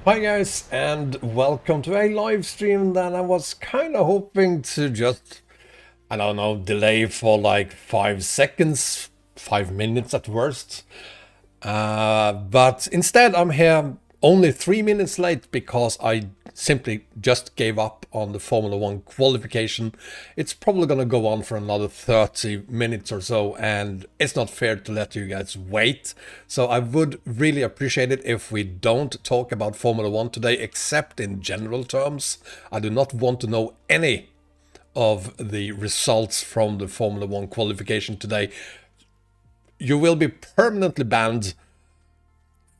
Hi guys, and welcome to a live stream that I was kind of hoping to just, I don't know, delay for like 5 seconds, 5 minutes at worst. But instead I'm here only 3 minutes late because I simply just gave up on the Formula One qualification. It's probably gonna go on for another 30 minutes or so, and it's not fair to let you guys wait. So I would really appreciate it if we don't talk about Formula One today, except in general terms. I do not want to know any of the results from the Formula One qualification today. You will be permanently banned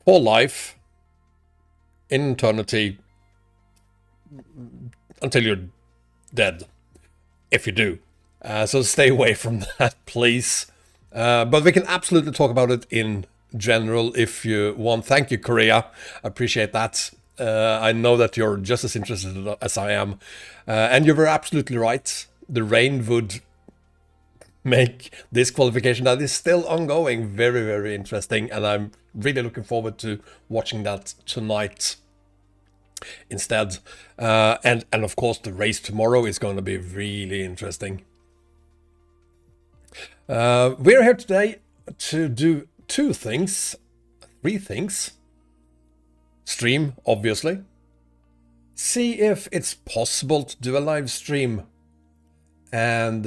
for life, in eternity, until you're dead, if you do. So stay away from that, please. But we can absolutely talk about it in general if you want. Thank you, Korea. I appreciate that. I know that you're just as interested as I am. And you were absolutely right. The rain would make this qualification that is still ongoing very, very interesting. And I'm really looking forward to watching that tonight instead. And of course, the race tomorrow is going to be really interesting. We're here today to do three things. Stream, obviously. See if it's possible to do a live stream and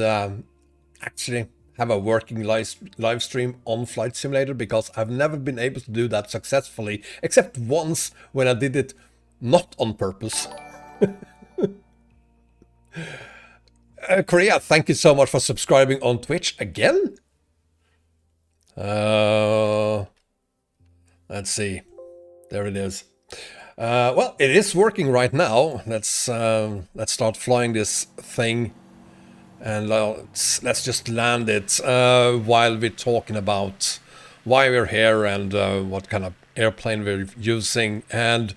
actually have a working live stream on Flight Simulator, because I've never been able to do that successfully, except once when I did it not on purpose. Korea, thank you so much for subscribing on Twitch again. Let's see. There it is. Well, it is working right now. Let's start flying this thing, and let's just land it while we're talking about why we're here and what kind of airplane we're using and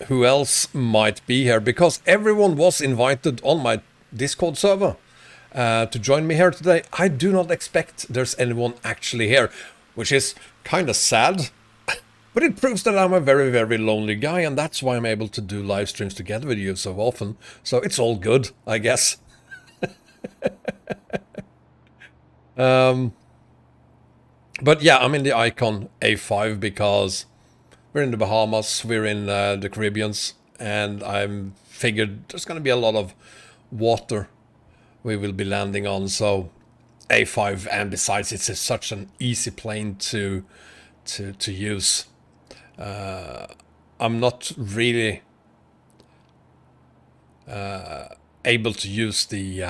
who else might be here, because everyone was invited on my Discord server to join me here today. I do not expect there's anyone actually here, which is kind of sad. But it proves that I'm a very, very lonely guy, and that's why I'm able to do live streams together with you so often. So it's all good, I guess. But yeah, I'm in the Icon A5 because we're in the Bahamas, we're in the Caribbeans, and I'm figured there's going to be a lot of water we will be landing on. So A5, and besides, it's such an easy plane to use. I'm not really able to use the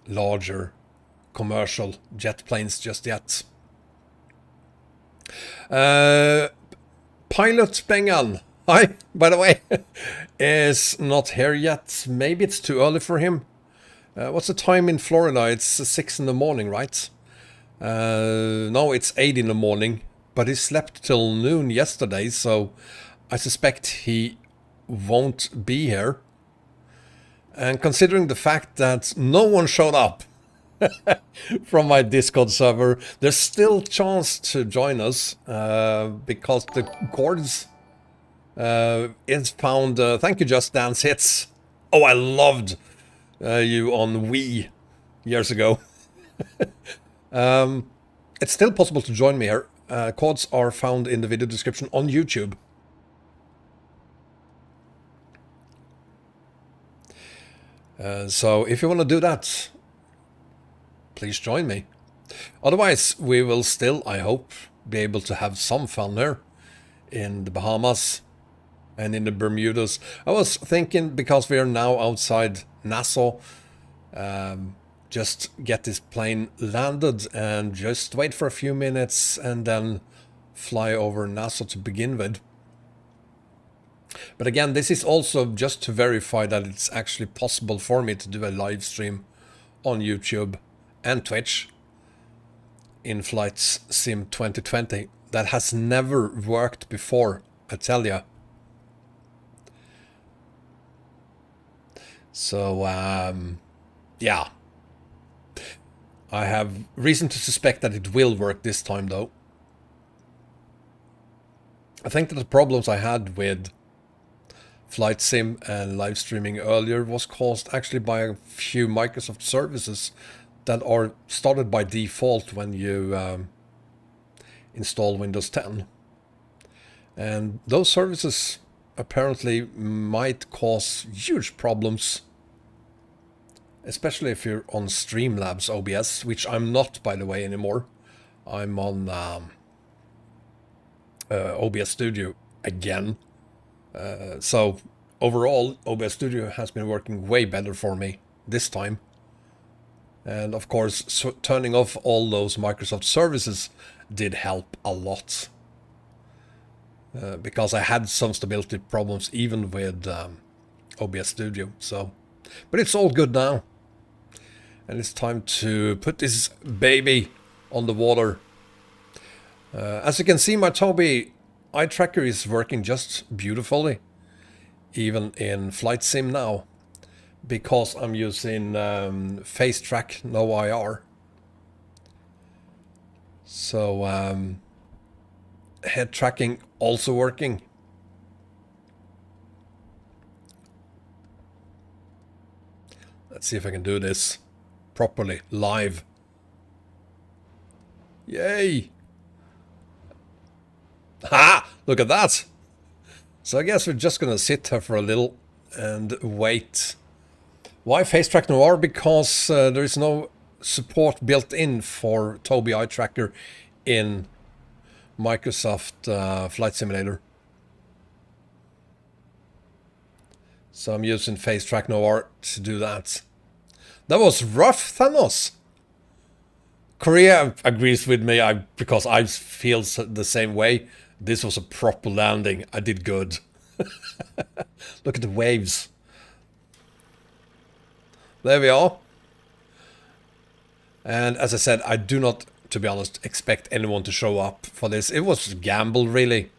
larger commercial jet planes just yet. Pilot Bengan, hi, by the way, is not here yet. Maybe it's too early for him. What's the time in Florida? It's 6 in the morning, right? No, it's 8 in the morning. But he slept till noon yesterday, so I suspect he won't be here. And considering the fact that no one showed up from my Discord server, there's still chance to join us because the chords is found. Thank you, Just Dance Hits. Oh, I loved you on Wii years ago. It's still possible to join me here. Codes are found in the video description on YouTube. So if you want to do that, please join me. Otherwise, we will still, I hope, be able to have some fun here in the Bahamas and in the Bermudas. I was thinking, because we are now outside Nassau, just get this plane landed and just wait for a few minutes and then fly over Nassau to begin with. But again, this is also just to verify that it's actually possible for me to do a live stream on YouTube and Twitch in Flight Sim 2020. That has never worked before, I tell ya. So, yeah. I have reason to suspect that it will work this time, though. I think that the problems I had with flight sim and live streaming earlier was caused actually by a few Microsoft services that are started by default when you install Windows 10. And those services apparently might cause huge problems, especially if you're on Streamlabs OBS, which I'm not, by the way, anymore. I'm on OBS Studio again. So overall, OBS Studio has been working way better for me this time. And of course, turning off all those Microsoft services did help a lot. Because I had some stability problems even with OBS Studio. So, but it's all good now. And it's time to put this baby on the water. As you can see, my Tobii EyeTracker is working just beautifully, even in flight sim now, because I'm using face track, no IR. So head tracking also working. Let's see if I can do this properly live. Yay! Ha! Look at that! So I guess we're just gonna sit here for a little and wait. Why Face Track Noir? Because there is no support built in for Tobii EyeTracker in Microsoft Flight Simulator. So I'm using Face Track Noir to do that. That was rough, Thanos! Korea agrees with me because I feel the same way. This was a proper landing. I did good. Look at the waves. There we are. And as I said, I do not, to be honest, expect anyone to show up for this. It was a gamble, really.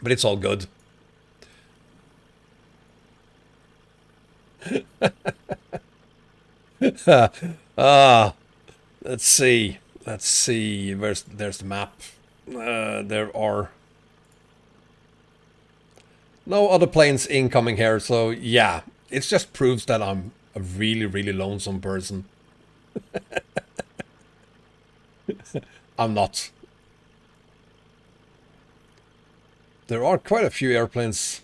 But it's all good. Let's see. Let's see. There's the map. There are no other planes incoming here, so yeah, it just proves that I'm a really, really lonesome person. I'm not. There are quite a few airplanes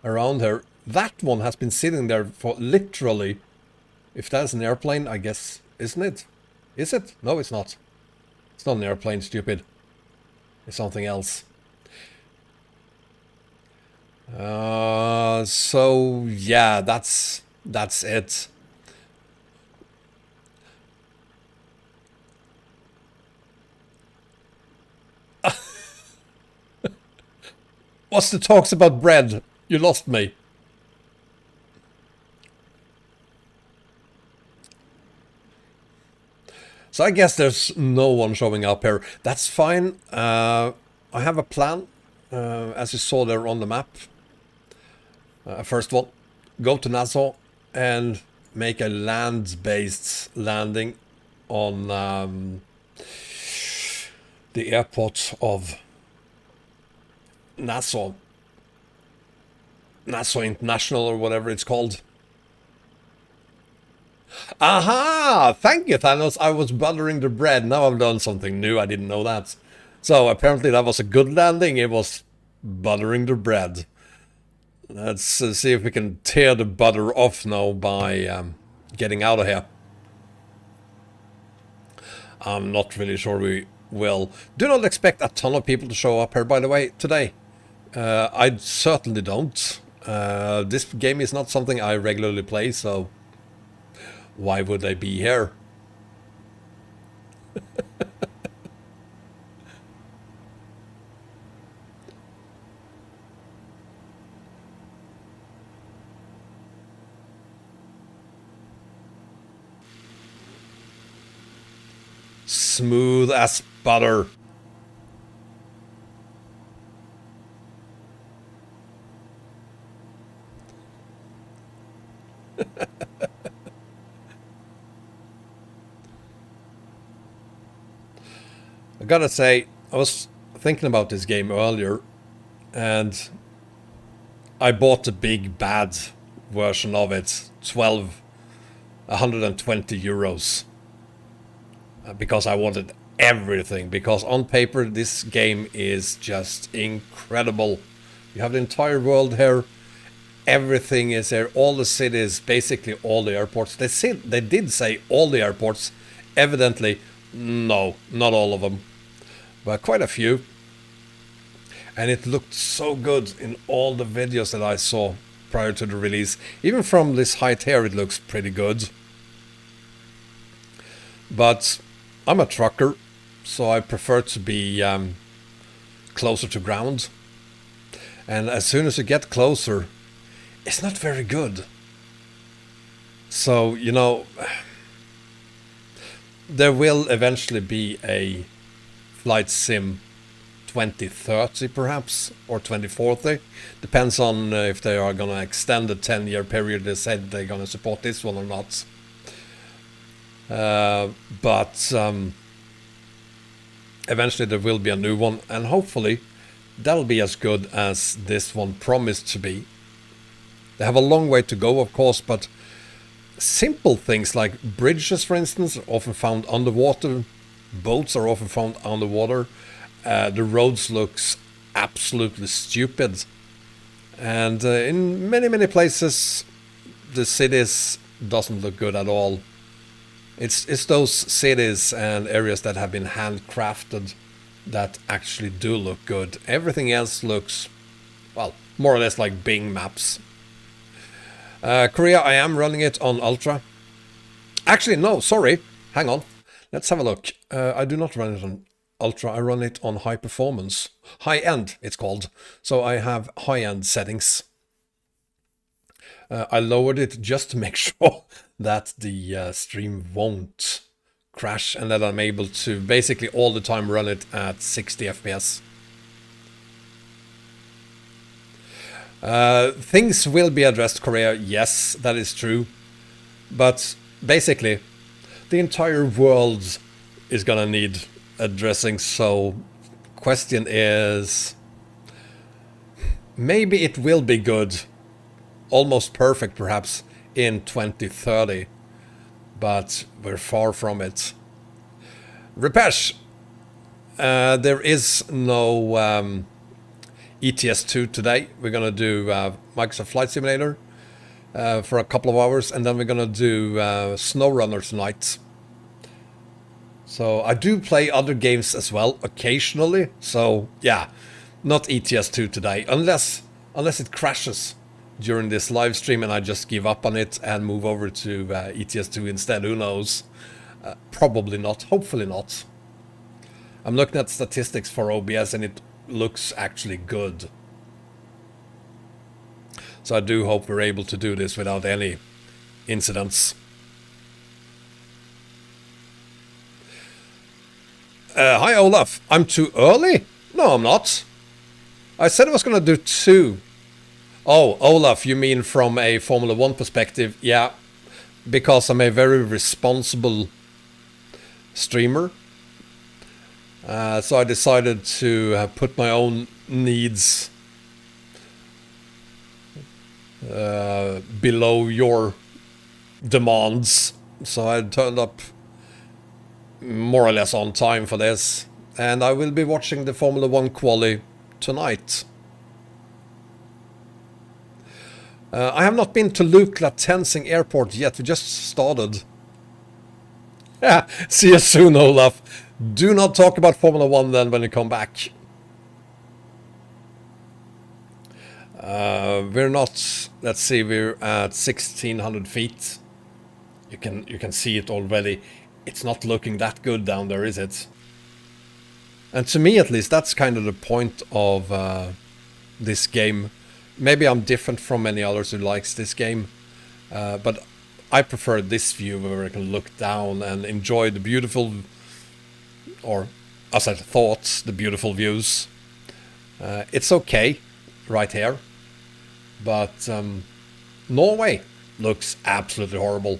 around here. That one has been sitting there for literally, if that's an airplane, I guess, isn't it? Is it? No, it's not. It's not an airplane, stupid. It's something else. So yeah, that's it. What's the talks about bread? You lost me. So I guess there's no one showing up here. That's fine. I have a plan, as you saw there on the map. First one, go to Nassau and make a land-based landing on the airport of Nassau. Nassau International or whatever it's called. Aha! Thank you, Thanos. I was buttering the bread. Now I've done something new. I didn't know that. So apparently that was a good landing. It was buttering the bread. Let's see if we can tear the butter off now by getting out of here. I'm not really sure we will. Do not expect a ton of people to show up here, by the way, today. I certainly don't. This game is not something I regularly play, so why would I be here? Smooth as butter. I gotta say, I was thinking about this game earlier, and I bought the big bad version of it, 120 euros, because I wanted everything, because on paper this game is just incredible. You have the entire world here, everything is there, all the cities, basically all the airports. They did say all the airports, evidently no, not all of them, but quite a few. And it looked so good in all the videos that I saw prior to the release. Even from this height here it looks pretty good. But I'm a trucker, so I prefer to be closer to ground. And as soon as you get closer, it's not very good. So, you know, there will eventually be a flight sim 2030 perhaps, or 2040. Depends on if they are going to extend the 10-year period they said they're going to support this one or not. But eventually there will be a new one, and hopefully that'll be as good as this one promised to be. They have a long way to go, of course, but simple things like bridges, for instance, are often found underwater. Boats are often found underwater. The roads looks absolutely stupid, and in many places the cities doesn't look good at all. It's those cities and areas that have been handcrafted that actually do look good. Everything else looks, well, more or less like Bing maps. Korea, I am running it on Ultra. Actually, no, sorry, hang on, let's have a look. I do not run it on Ultra, I run it on high performance. High end, it's called. So I have high end settings. I lowered it just to make sure that the stream won't crash, and that I'm able to basically all the time run it at 60 FPS. Things will be addressed, Korea, yes, that is true. But basically, the entire world is gonna need addressing, so question is, maybe it will be good, almost perfect perhaps, in 2030, but we're far from it. Repesh, there is no ETS2 today. We're gonna do Microsoft Flight Simulator for a couple of hours, and then we're gonna do SnowRunner tonight. So I do play other games as well occasionally, so yeah, not ETS2 today, unless it crashes during this live stream and I just give up on it and move over to ETS2 instead. Who knows? Probably not, hopefully not. I'm looking at statistics for OBS and it looks actually good. So I do hope we're able to do this without any incidents. Hi Olaf, I'm too early? No, I'm not. I said I was gonna do 2. Oh, Olaf, you mean from a Formula 1 perspective? Yeah, because I'm a very responsible streamer. So I decided to put my own needs below your demands. So I turned up more or less on time for this, and I will be watching the Formula 1 quali tonight. I have not been to Lukla Tensing Airport yet, we just started. Yeah, see you soon, Olaf. Do not talk about Formula 1 then when you come back. We're not, let's see, we're at 1600 feet. You can see it already. It's not looking that good down there, is it? And to me, at least, that's kind of the point of this game. Maybe I'm different from many others who likes this game, but I prefer this view where I can look down and enjoy the beautiful, or as I thought, the beautiful views. It's okay right here, but Norway looks absolutely horrible.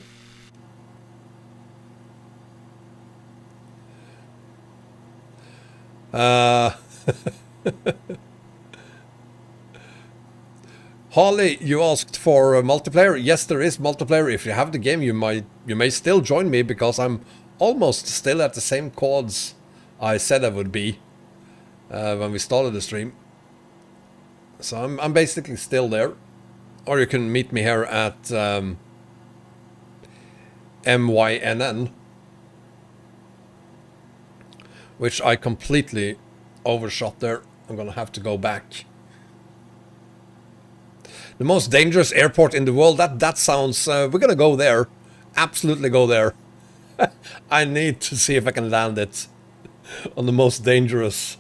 Holly, you asked for multiplayer. Yes, there is multiplayer. If you have the game, you may still join me, because I'm almost still at the same chords I said I would be when we started the stream. So I'm basically still there. Or you can meet me here at MYNN, which I completely overshot there. I'm gonna have to go back. The most dangerous airport in the world. That sounds... we're gonna go there. Absolutely go there. I need to see if I can land it on the most dangerous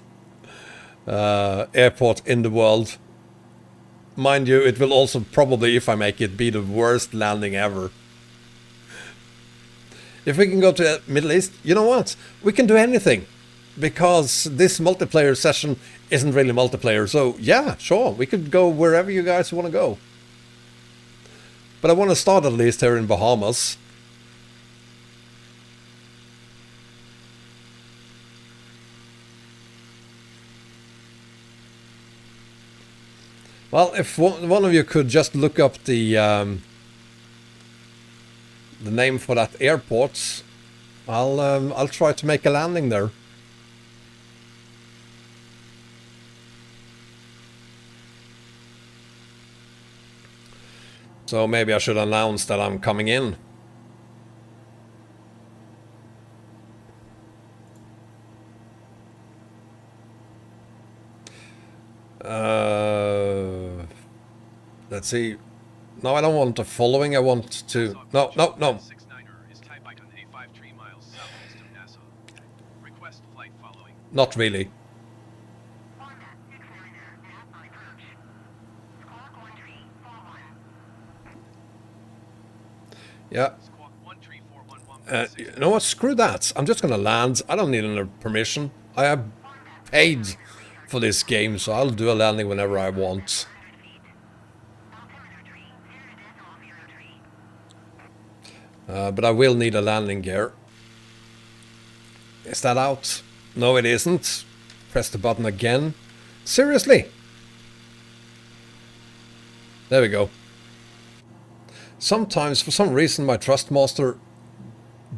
airport in the world. Mind you, it will also probably, if I make it, be the worst landing ever. If we can go to the Middle East, you know what? We can do anything. Because this multiplayer session isn't really multiplayer. So yeah, sure, we could go wherever you guys want to go. But I want to start at least here in Bahamas. Well, if one of you could just look up the name for that airport, I'll try to make a landing there. So maybe I should announce that I'm coming in. Let's see. No, I don't want the following. I want to... No. Not really. Yeah. You know what? Screw that. I'm just gonna land. I don't need any permission. I have paid for this game, so I'll do a landing whenever I want. But I will need a landing gear. Is that out? No, it isn't. Press the button again. Seriously? There we go. Sometimes, for some reason, my Trustmaster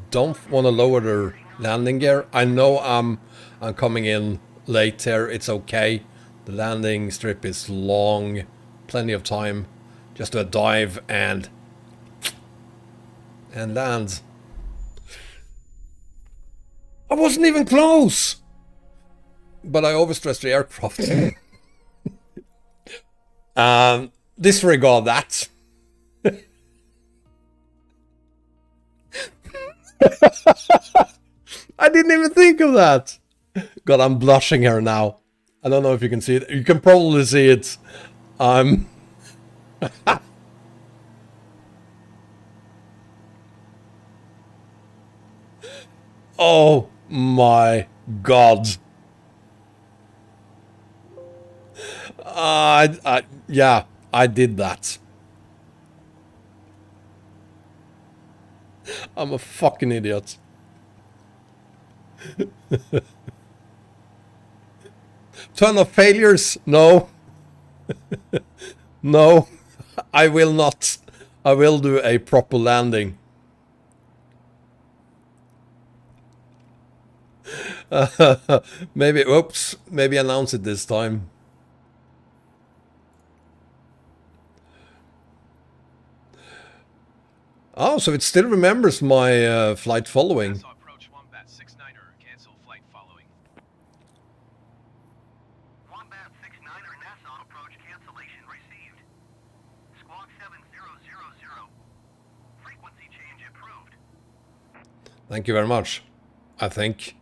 don't want to lower their landing gear. I know I'm coming in late here. It's okay. The landing strip is long. Plenty of time. Just do a dive and land. I wasn't even close! But I overstressed the aircraft. Disregard that. I didn't even think of that. God, I'm blushing here now. I don't know if you can see it. You can probably see it. Oh my God. Yeah, I did that. I'm a fucking idiot. Ton of failures? No. No, I will not. I will do a proper landing. Maybe, oops, maybe announce it this time. Oh, so it still remembers my flight following. NASA approach Wombat 69er, cancel flight following. Wombat 69er, NASA approach cancellation received. Squawk 7000. Frequency change approved. Thank you very much, I think.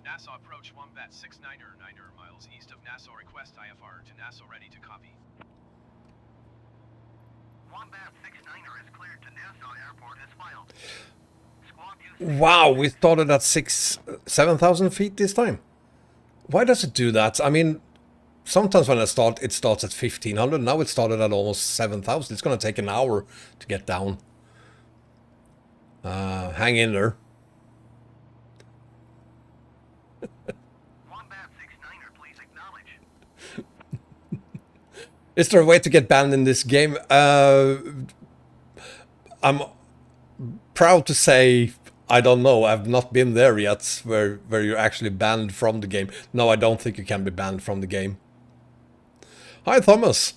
NASA approach Wombat 69er, 9er miles east of Nassau. Request IFR to Nassau, ready to copy. Wombat 69er is cleared to Nassau Airport as filed. Wow, we started at 7,000 feet this time. Why does it do that? I mean, sometimes when I start, it starts at 1500. Now it started at almost 7000. It's going to take an hour to get down. Hang in there. Wombat 69er, please acknowledge. Is there a way to get banned in this game? I'm proud to say I don't know. I've not been there yet, where you're actually banned from the game. No, I don't think you can be banned from the game. Hi, Thomas.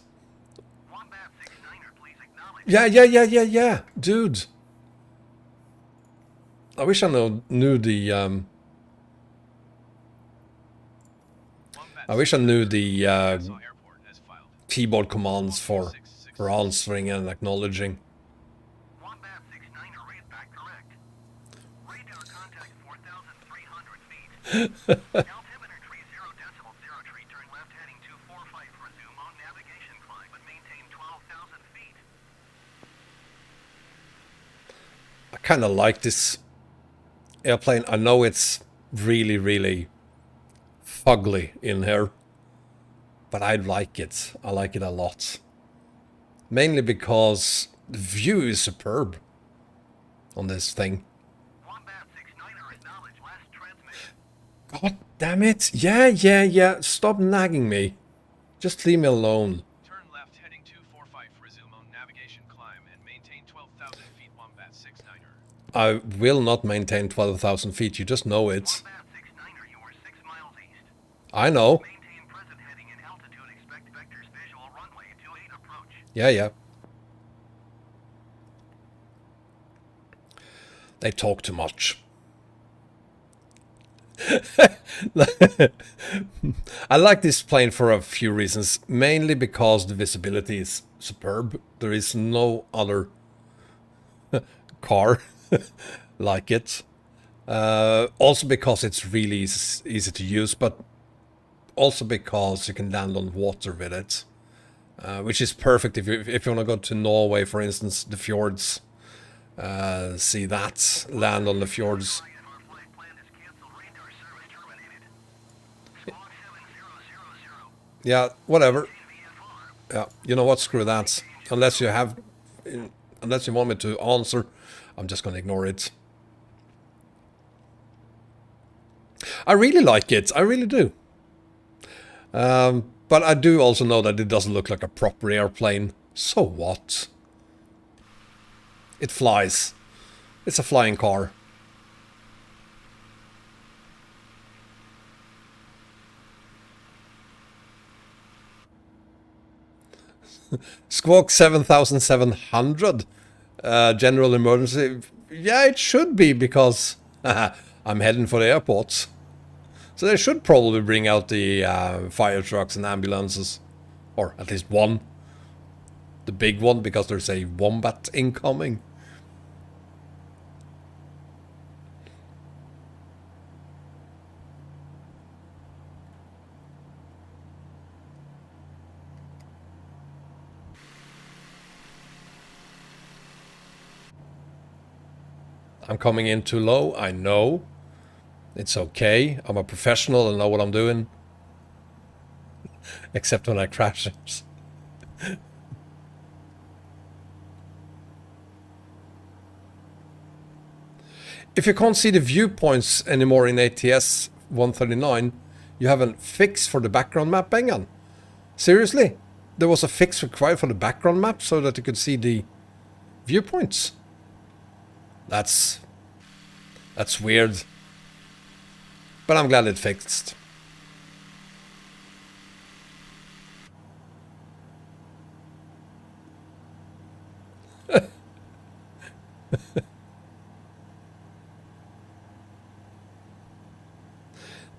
Wombat 69er, please acknowledge. Yeah, dude. I wish I knew the I wish I knew the Nassau Airport as filed. keyboard commands for answering and acknowledging. Wombat 69er, raise back direct. Radar contact 4,300 feet. Altimeter tree 0 decimal 0 tree, turn left heading 245, resume on navigation climb, but maintain 12,000 feet. I kind of like this airplane. I know it's really, really fugly in here, but I like it. I like it a lot. Mainly because the view is superb on this thing. Wombat 69er, acknowledge last transmission. God damn it. Yeah. Stop nagging me. Just leave me alone. Turn left heading 245, resume on navigation climb, and maintain 12,000 feet, Wombat 69er. I will not maintain 12,000 feet. You just know it. Wombat 69er, you are 6 miles east. I know. Maintain present heading and altitude, expect vectors visual runway 28 approach. Yeah. They talk too much. I like this plane for a few reasons. Mainly because the visibility is superb. There is no other car like it. Also because it's really easy to use, but also because you can land on water with it. Which is perfect if you want to go to Norway, for instance, the fjords. See that, land on the fjords. Our flight plan is canceled, radar service terminated. Squawk 7000. Yeah, whatever. VFR. Yeah, you know what? Screw that. Unless you want me to answer, I'm just gonna ignore it. I really like it. I really do. But I do also know that it doesn't look like a proper airplane. So what? It flies. It's a flying car. Squawk 7700. General emergency. Yeah, it should be because I'm heading for the airport. So they should probably bring out the fire trucks and ambulances. Or at least one. The big one, because there's a Wombat incoming. I'm coming in too low, I know. It's okay. I'm a professional and know what I'm doing. Except when I crash it. If you can't see the viewpoints anymore in ATS 139, you have a fix for the background map, Bengan. Seriously? There was a fix required for the background map so that you could see the viewpoints. That's weird. But I'm glad it fixed.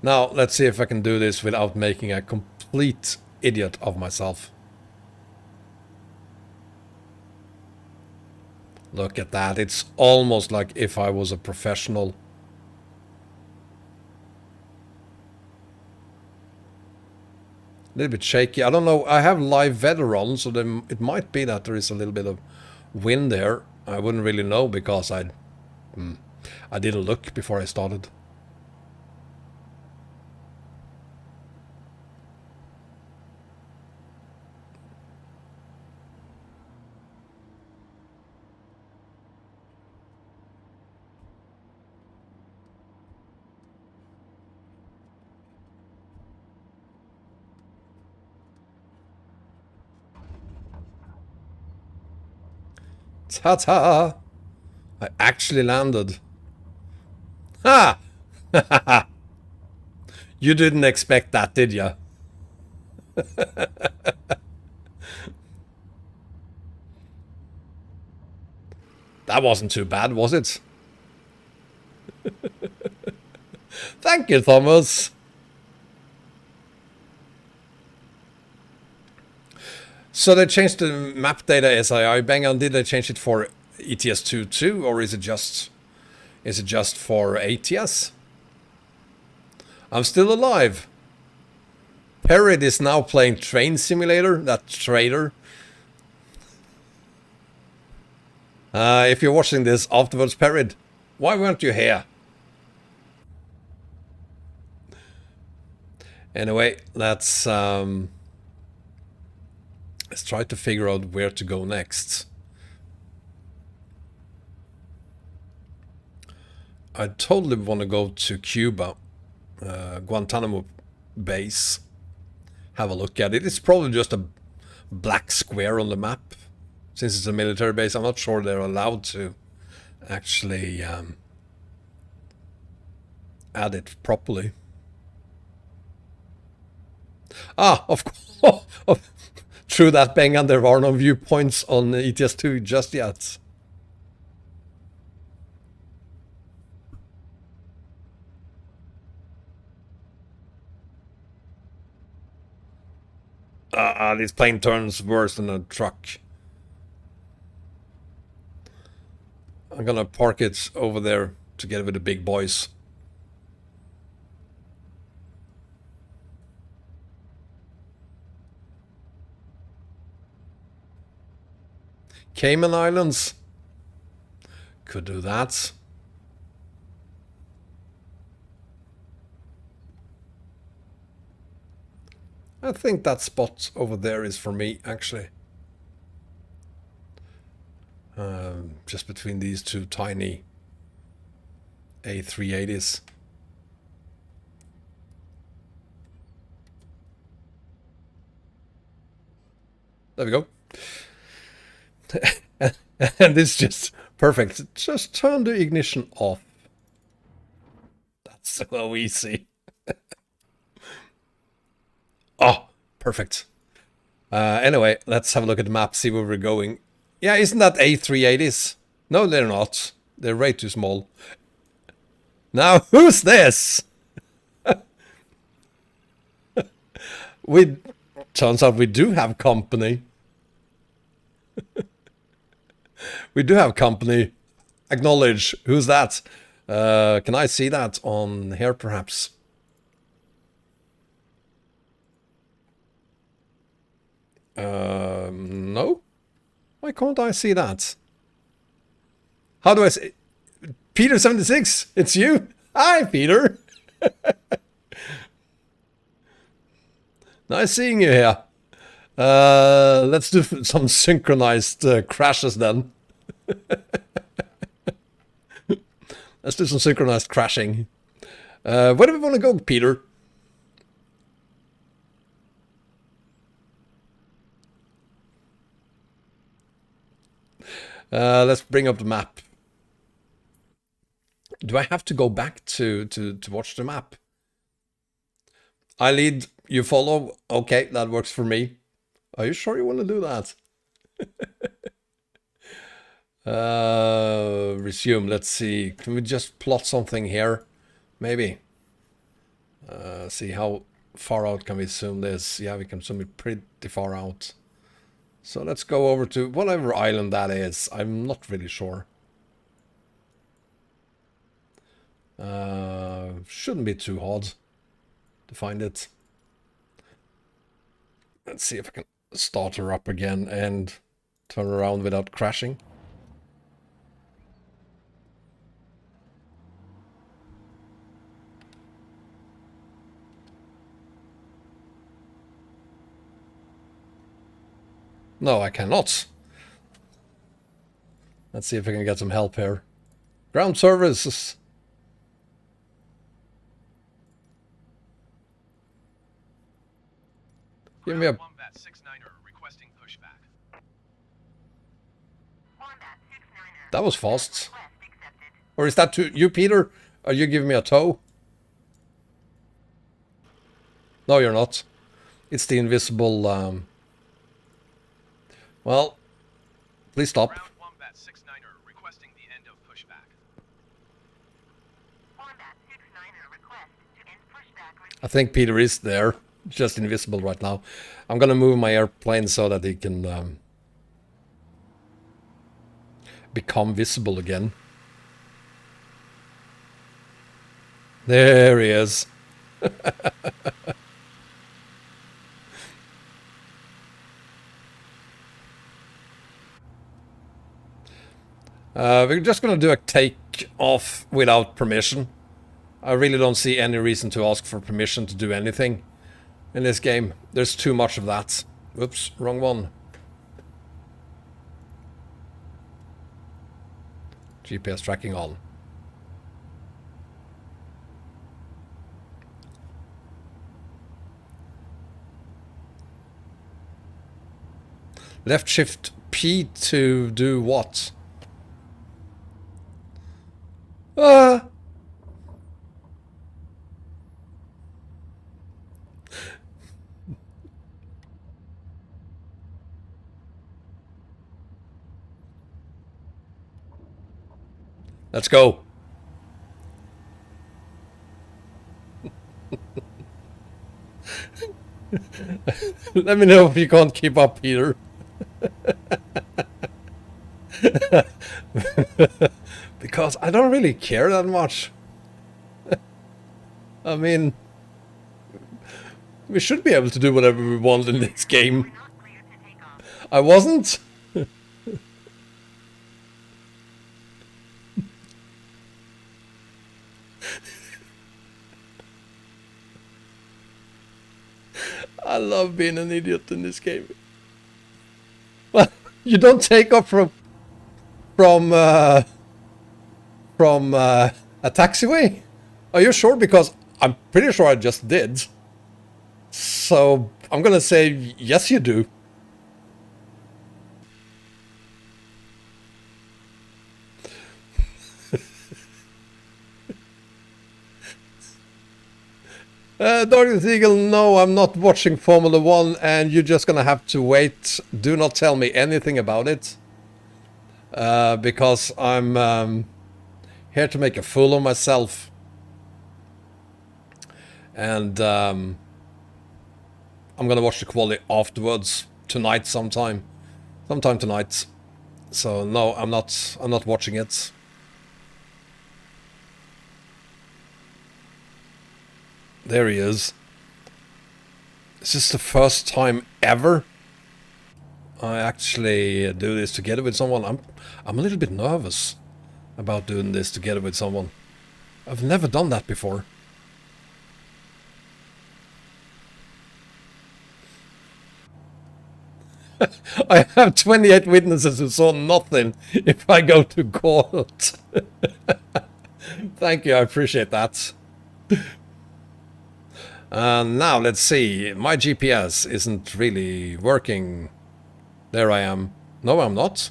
Now, let's see if I can do this without making a complete idiot of myself. Look at that. It's almost like if I was a professional. A little bit shaky. I don't know. I have live weather on, so it might be that there is a little bit of wind there. I wouldn't really know because I didn't look before I started. Ta-ta! I actually landed. Ha! You didn't expect that, did ya? That wasn't too bad, was it? Thank you, Thomas. So they changed the map data SII. Bang on, did they change it for ETS2 too, or is it just for ATS? I'm still alive. Perrid is now playing Train Simulator, that traitor. If you're watching this afterwards, Perrid, why weren't you here? Anyway, let's try to figure out where to go next. I totally want to go to Cuba, Guantanamo base. Have a look at it. It's probably just a black square on the map. Since it's a military base, I'm not sure they're allowed to actually add it properly. Ah, of course. True that, Bengan, there are no viewpoints on ETS2 just yet. This plane turns worse than a truck. I'm gonna park it over there together with the big boys. Cayman Islands. Could do that. I think that spot over there is for me, actually. Just between these two tiny A380s. There we go. And this is just perfect. Just turn the ignition off. That's so easy. Oh, perfect. Anyway, let's have a look at the map, see where we're going. Yeah, isn't that A380s? No, they're not. They're way too small. Now, who's this? Turns out we do have company. We do have company. Acknowledge. Who's that? Can I see that on here, perhaps? No? Why can't I see that? How do I say? Peter76, it's you? Hi, Peter. Nice seeing you here. Let's do some synchronized crashes then. Let's do some synchronized crashing. Where do we want to go, Peter? Let's bring up the map. Do I have to go back to watch the map? I lead, you follow. Okay, that works for me. Are you sure you want to do that? Resume. Let's see. Can we just plot something here? Maybe. See how far out can we zoom this? Yeah, we can zoom it pretty far out. So let's go over to whatever island that is. I'm not really sure. Shouldn't be too hard to find it. Let's see if I can start her up again and turn around without crashing. No, I cannot. Let's see if I can get some help here. Ground services. Give me a... Wombat 6-9er requesting pushback. Wombat That was fast. Or is that to you, Peter? Are you giving me a tow? No, you're not. It's the invisible... Well, please stop. Wombat 69er requesting the end of pushback. Wombat 69er request to end pushback. I think Peter is there. Just invisible right now. I'm gonna move my airplane so that he can become visible again. There he is. We're just gonna do a takeoff without permission. I really don't see any reason to ask for permission to do anything in this game. There's too much of that. Oops, wrong one. GPS tracking on. Left shift P to do what? Let's go. Let me know if you can't keep up, Peter. Because I don't really care that much. I mean, we should be able to do whatever we want in this game. I wasn't. I love being an idiot in this game. Well, you don't take off from a taxiway? Are you sure? Because I'm pretty sure I just did. So I'm gonna say yes, you do. Darkest Eagle, no, I'm not watching Formula 1 and you're just gonna have to wait. Do not tell me anything about it. Because I'm here to make a fool of myself. And I'm gonna watch the quality afterwards. Tonight sometime. Sometime tonight. So no, I'm not watching it. There he is. Is this the first time ever I actually do this together with someone? I'm a little bit nervous about doing this together with someone. I've never done that before. I have 28 witnesses who saw nothing if I go to court. Thank you, I appreciate that. Now, let's see. My GPS isn't really working. There I am. No, I'm not.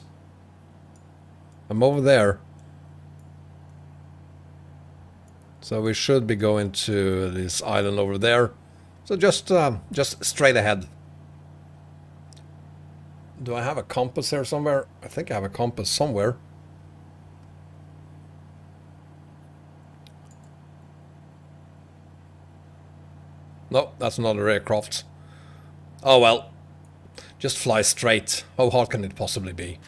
I'm over there. So we should be going to this island over there. So just straight ahead. Do I have a compass here somewhere? I think I have a compass somewhere. No, that's another aircraft. Oh well. Just fly straight. How hard can it possibly be?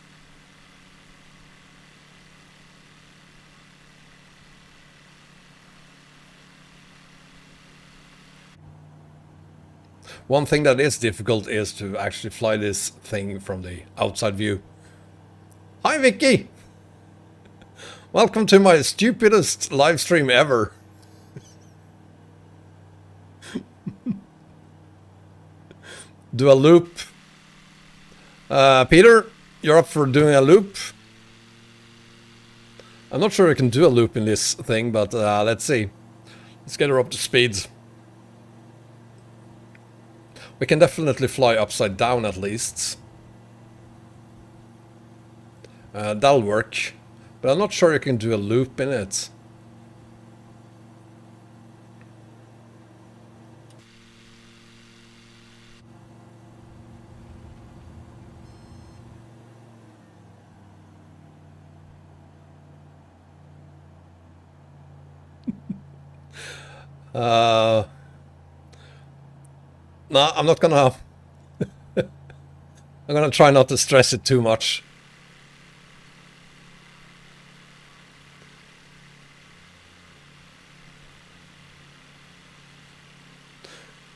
One thing that is difficult is to actually fly this thing from the outside view. Hi Vicky! Welcome to my stupidest live stream ever. Do a loop. Peter, you're up for doing a loop? I'm not sure I can do a loop in this thing, but let's see. Let's get her up to speed. We can definitely fly upside down at least. That'll work. But I'm not sure you can do a loop in it. No, I'm not gonna... I'm gonna try not to stress it too much.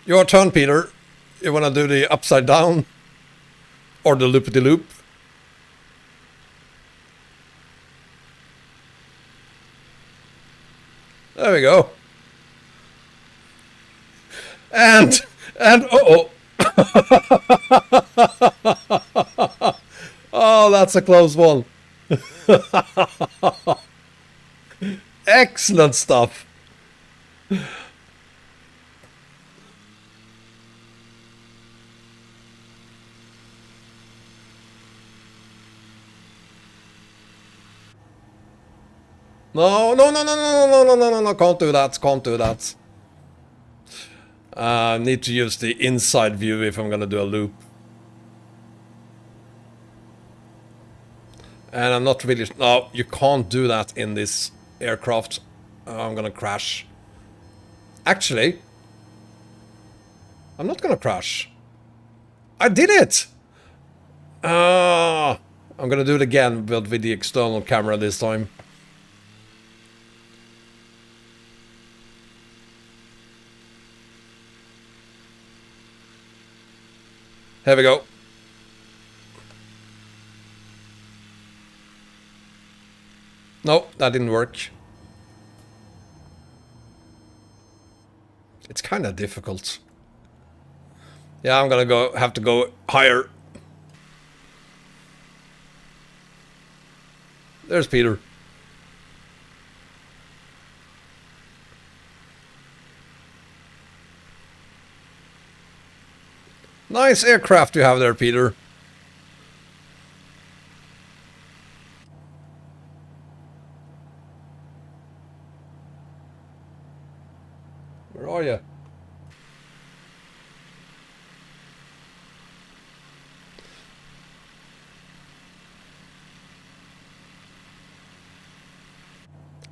Your turn, Peter. You wanna do the upside down? Or the loop-de-loop? There we go. And uh-oh. Oh, that's a close one. Excellent stuff. No, no, no, no, no, no, no, no, no, no, can't do that, can't do that. Need to use the inside view if I'm gonna do a loop. And I'm not really... No, you can't do that in this aircraft. I'm gonna crash. Actually, I'm not gonna crash. I did it! I'm gonna do it again, but with the external camera this time. Here we go. No, that didn't work. It's kind of difficult. Yeah, I'm gonna have to go higher. There's Peter. Nice aircraft you have there, Peter. Where are you?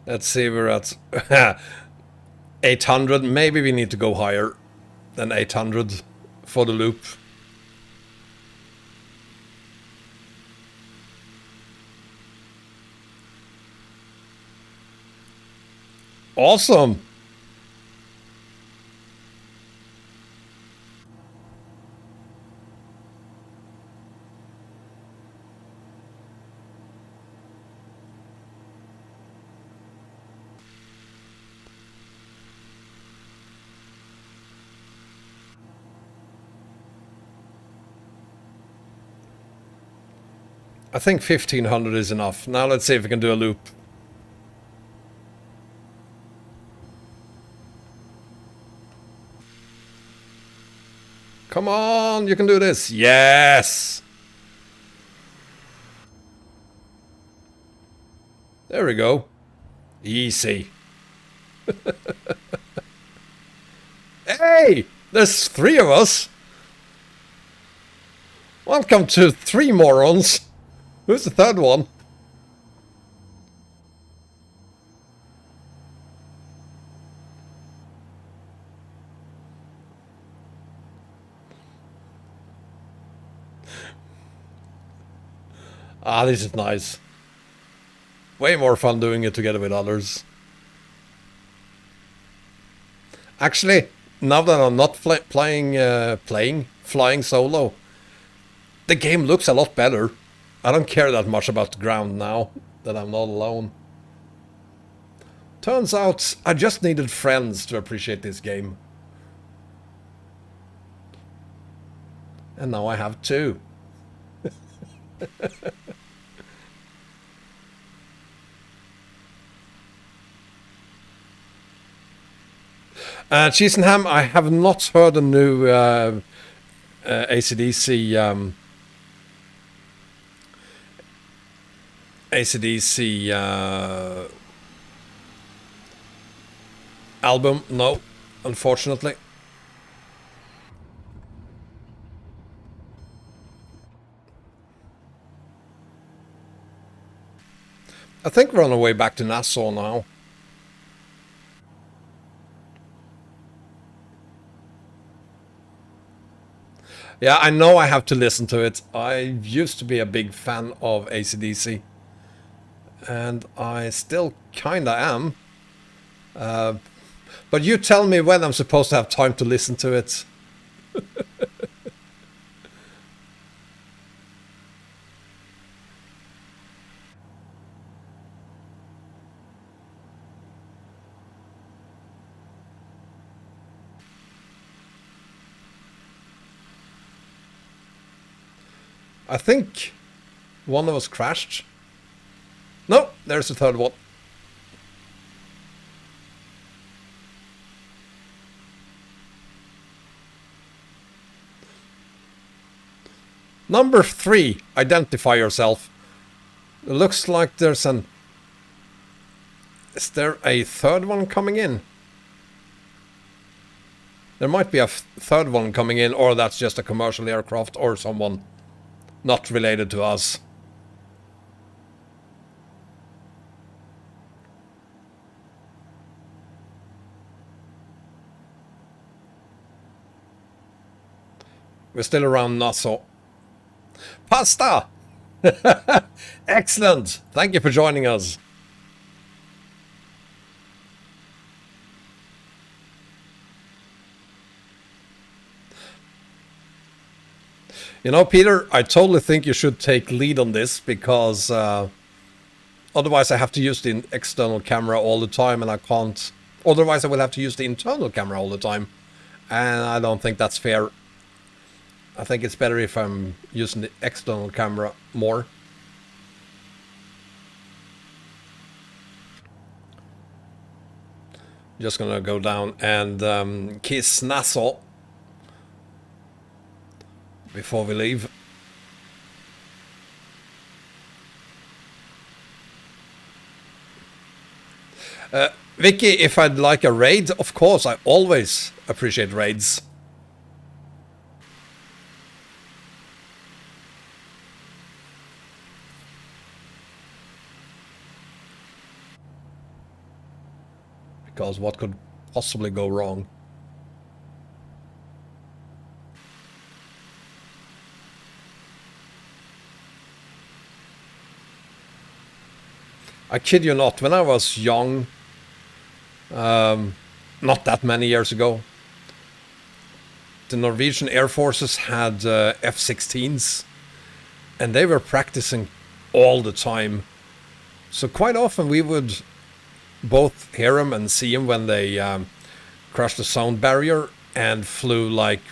Let's see, we're at 800. Maybe we need to go higher than 800 for the loop. Awesome. I think 1500 is enough. Now let's see if we can do a loop. Come on, you can do this. Yes! There we go. Easy. Hey! There's 3 of us! Welcome to 3 morons. Who's the 3rd one? Ah, this is nice. Way more fun doing it together with others. Actually, now that I'm not flying solo, the game looks a lot better. I don't care that much about the ground now that I'm not alone. Turns out I just needed friends to appreciate this game. And now I have 2. Cheese and Ham, I have not heard a new AC/DC AC/DC album? No, unfortunately. I think we're on our way back to Nassau now. Yeah, I know I have to listen to it. I used to be a big fan of AC/DC. And I still kinda am. But you tell me when I'm supposed to have time to listen to it. I think one of us crashed. No, there's the third one. Number 3, identify yourself. It looks like there's an... Is there a third one coming in? There might be a third one coming in, or that's just a commercial aircraft or someone not related to us. We're still around Nassau. Pasta! Excellent! Thank you for joining us. You know, Peter, I totally think you should take lead on this, because otherwise I have to use the external camera all the time, and I can't... Otherwise I will have to use the internal camera all the time, and I don't think that's fair. I think it's better if I'm using the external camera more. Just gonna go down and kiss Nassau before we leave. Vicky, if I'd like a raid, of course, I always appreciate raids. Because what could possibly go wrong? I kid you not, when I was young, not that many years ago, the Norwegian Air Forces had F-16s, and they were practicing all the time. So quite often we would both hear them and see them when they crushed the sound barrier and flew like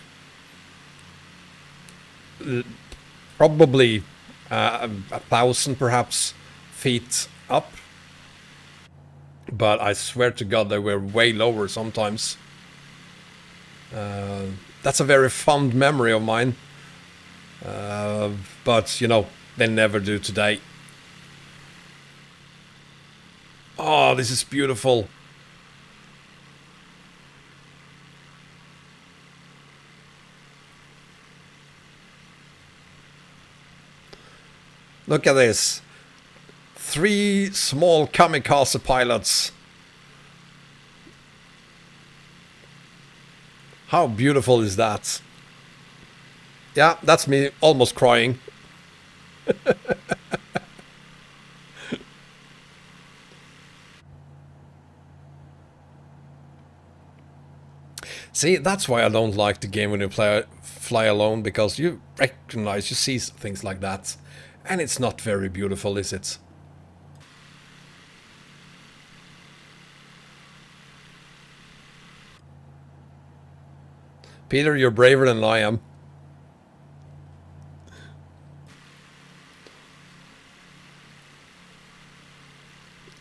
probably 1,000 perhaps feet up. But I swear to God they were way lower sometimes. That's a very fond memory of mine. But, you know, they never do today. Oh, this is beautiful. Look at this. 3 small kamikaze pilots. How beautiful is that? Yeah, that's me almost crying. See, that's why I don't like the game when you fly alone, because you recognize, you see things like that. And it's not very beautiful, is it? Peter, you're braver than I am.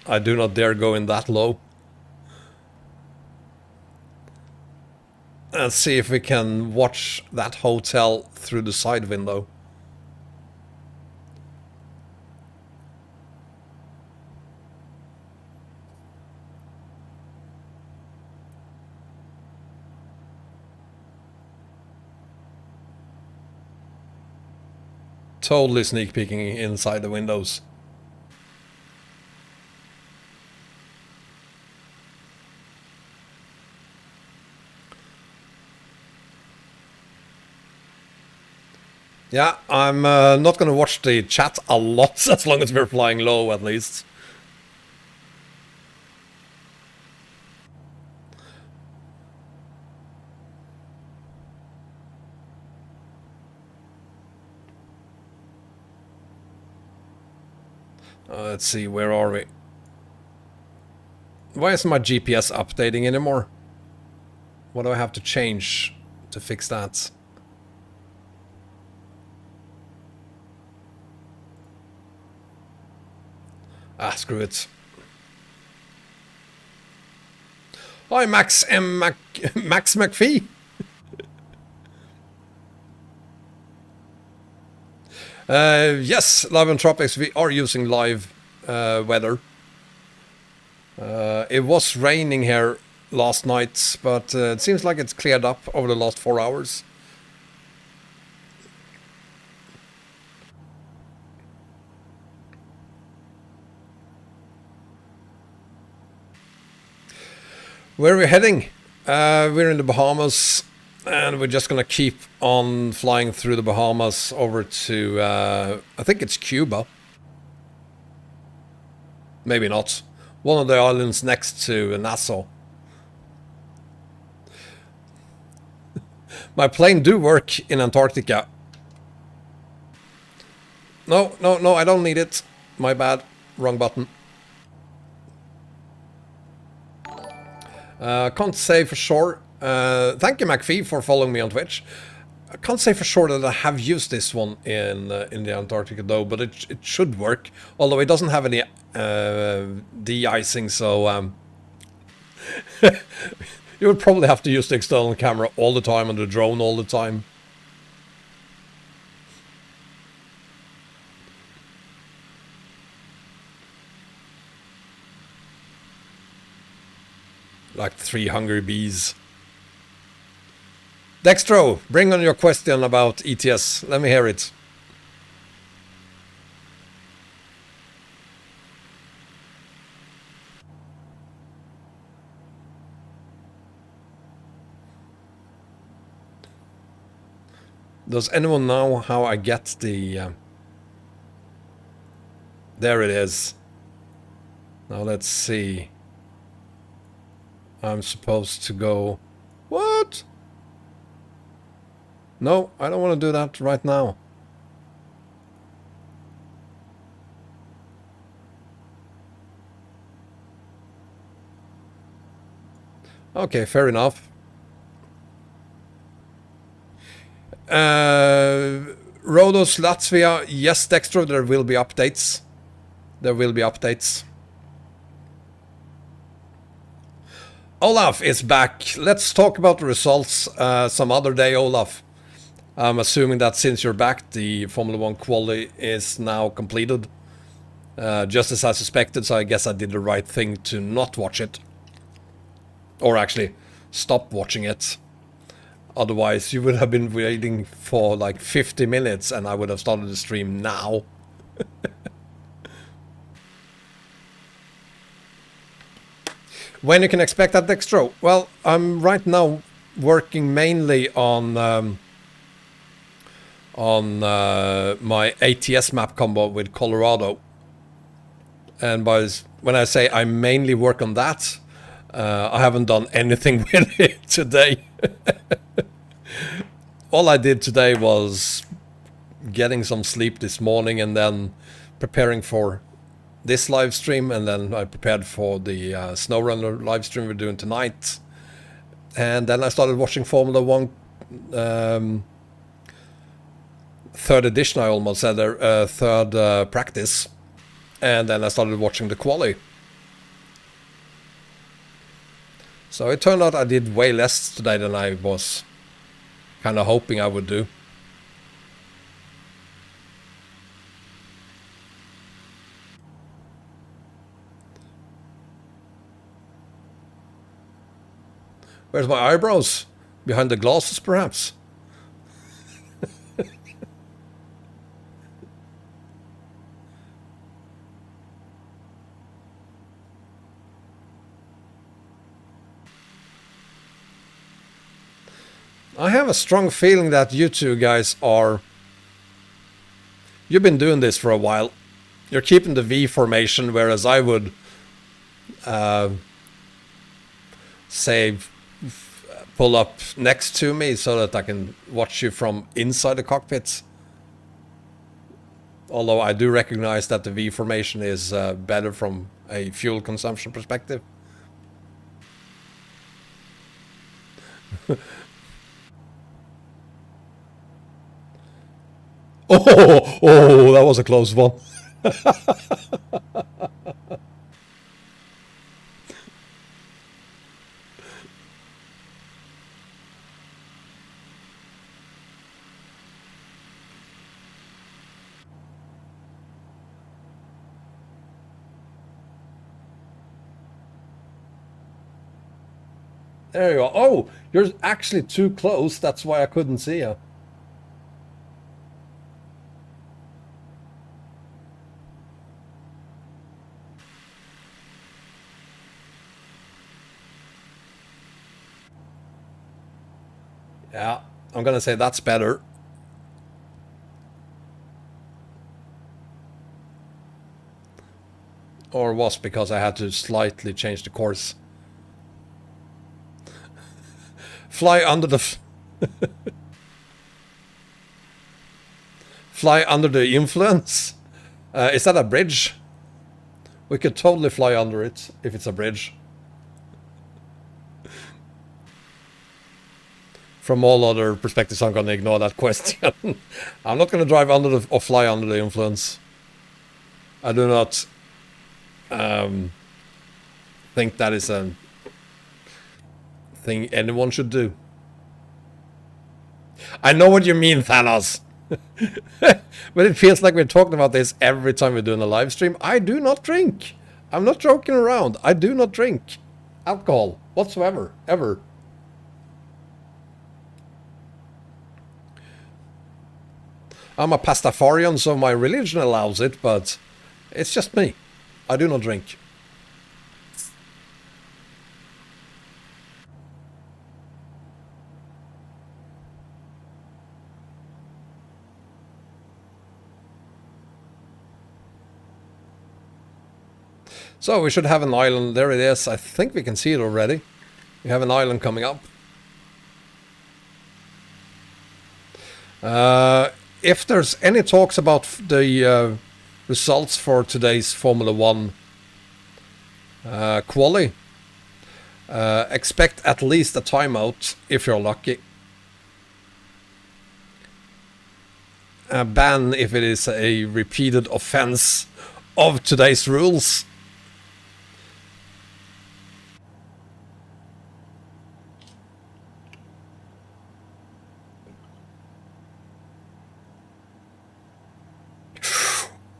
I do not dare go in that low. Let's see if we can watch that hotel through the side window. Totally sneak peeking inside the windows. Yeah, I'm not gonna watch the chat a lot, as long as we're flying low at least. Let's see, where are we? Why isn't my GPS updating anymore? What do I have to change to fix that? Ah, screw it. Hi, Max McPhee. Yes, live on Tropics, we are using live weather. It was raining here last night, but it seems like it's cleared up over the last 4 hours. Where are we heading? We're in the Bahamas, and we're just gonna keep on flying through the Bahamas over to, I think it's Cuba. Maybe not. One of the islands next to Nassau. My plane do work in Antarctica. No, I don't need it. My bad. Wrong button. Can't say for sure. Thank you, McPhee, for following me on Twitch. I can't say for sure that I have used this one in the Antarctica though, but it should work. Although it doesn't have any de-icing, so you would probably have to use the external camera all the time and the drone all the time. Like 3 hungry bees. Dextro, bring on your question about ETS. Let me hear it. Does anyone know how I get the... There it is. Now let's see. I'm supposed to go... What? No, I don't want to do that right now. Okay, fair enough. Rhodos, Latvia, yes, Dextro, there will be updates. There will be updates. Olaf is back. Let's talk about the results some other day, Olaf. I'm assuming that since you're back, the Formula 1 quali is now completed. Just as I suspected, so I guess I did the right thing to not watch it. Or actually, stop watching it. Otherwise, you would have been waiting for like 50 minutes and I would have started the stream now. When you can expect that, Dextro? Well, I'm right now working mainly on my ATS map combo with Colorado. And when I say I mainly work on that, I haven't done anything with it today. All I did today was getting some sleep this morning and then preparing for this live stream, and then I prepared for the SnowRunner live stream we're doing tonight. And then I started watching Formula 1 third edition, I almost said there, third practice. And then I started watching the quali. So it turned out I did way less today than I was kind of hoping I would do. Where's my eyebrows? Behind the glasses, perhaps? I have a strong feeling that you two guys are... You've been doing this for a while. You're keeping the V formation, whereas I would... say... pull up next to me so that I can watch you from inside the cockpit. Although I do recognize that the V formation is better from a fuel consumption perspective. Oh, that was a close one. There you go. Oh, you're actually too close. That's why I couldn't see you. Yeah, I'm gonna say that's better. Or was because I had to slightly change the course. Fly under the... Fly under the influence? Is that a bridge? We could totally fly under it if it's a bridge. From all other perspectives, I'm going to ignore that question. I'm not going to drive under the, or fly under the influence. I do not think that is a thing anyone should do. I know what you mean, Thanos. But it feels like we're talking about this every time we're doing a live stream. I do not drink. I'm not joking around. I do not drink alcohol whatsoever, ever. I'm a Pastafarian, so my religion allows it, but it's just me. I do not drink. So we should have an island. There it is. I think we can see it already. We have an island coming up. If there's any talks about the results for today's Formula 1 quali, expect at least a timeout if you're lucky. A ban if it is a repeated offense of today's rules.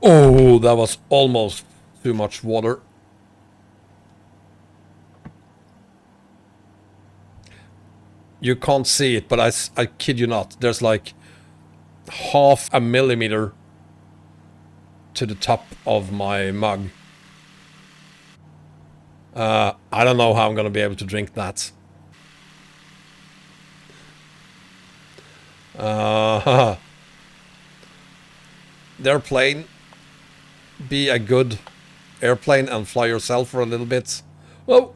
Oh, that was almost too much water. You can't see it, but I kid you not. There's like half a millimeter to the top of my mug. I don't know how I'm going to be able to drink that. The airplane. Be a good airplane and fly yourself for a little bit. Whoa!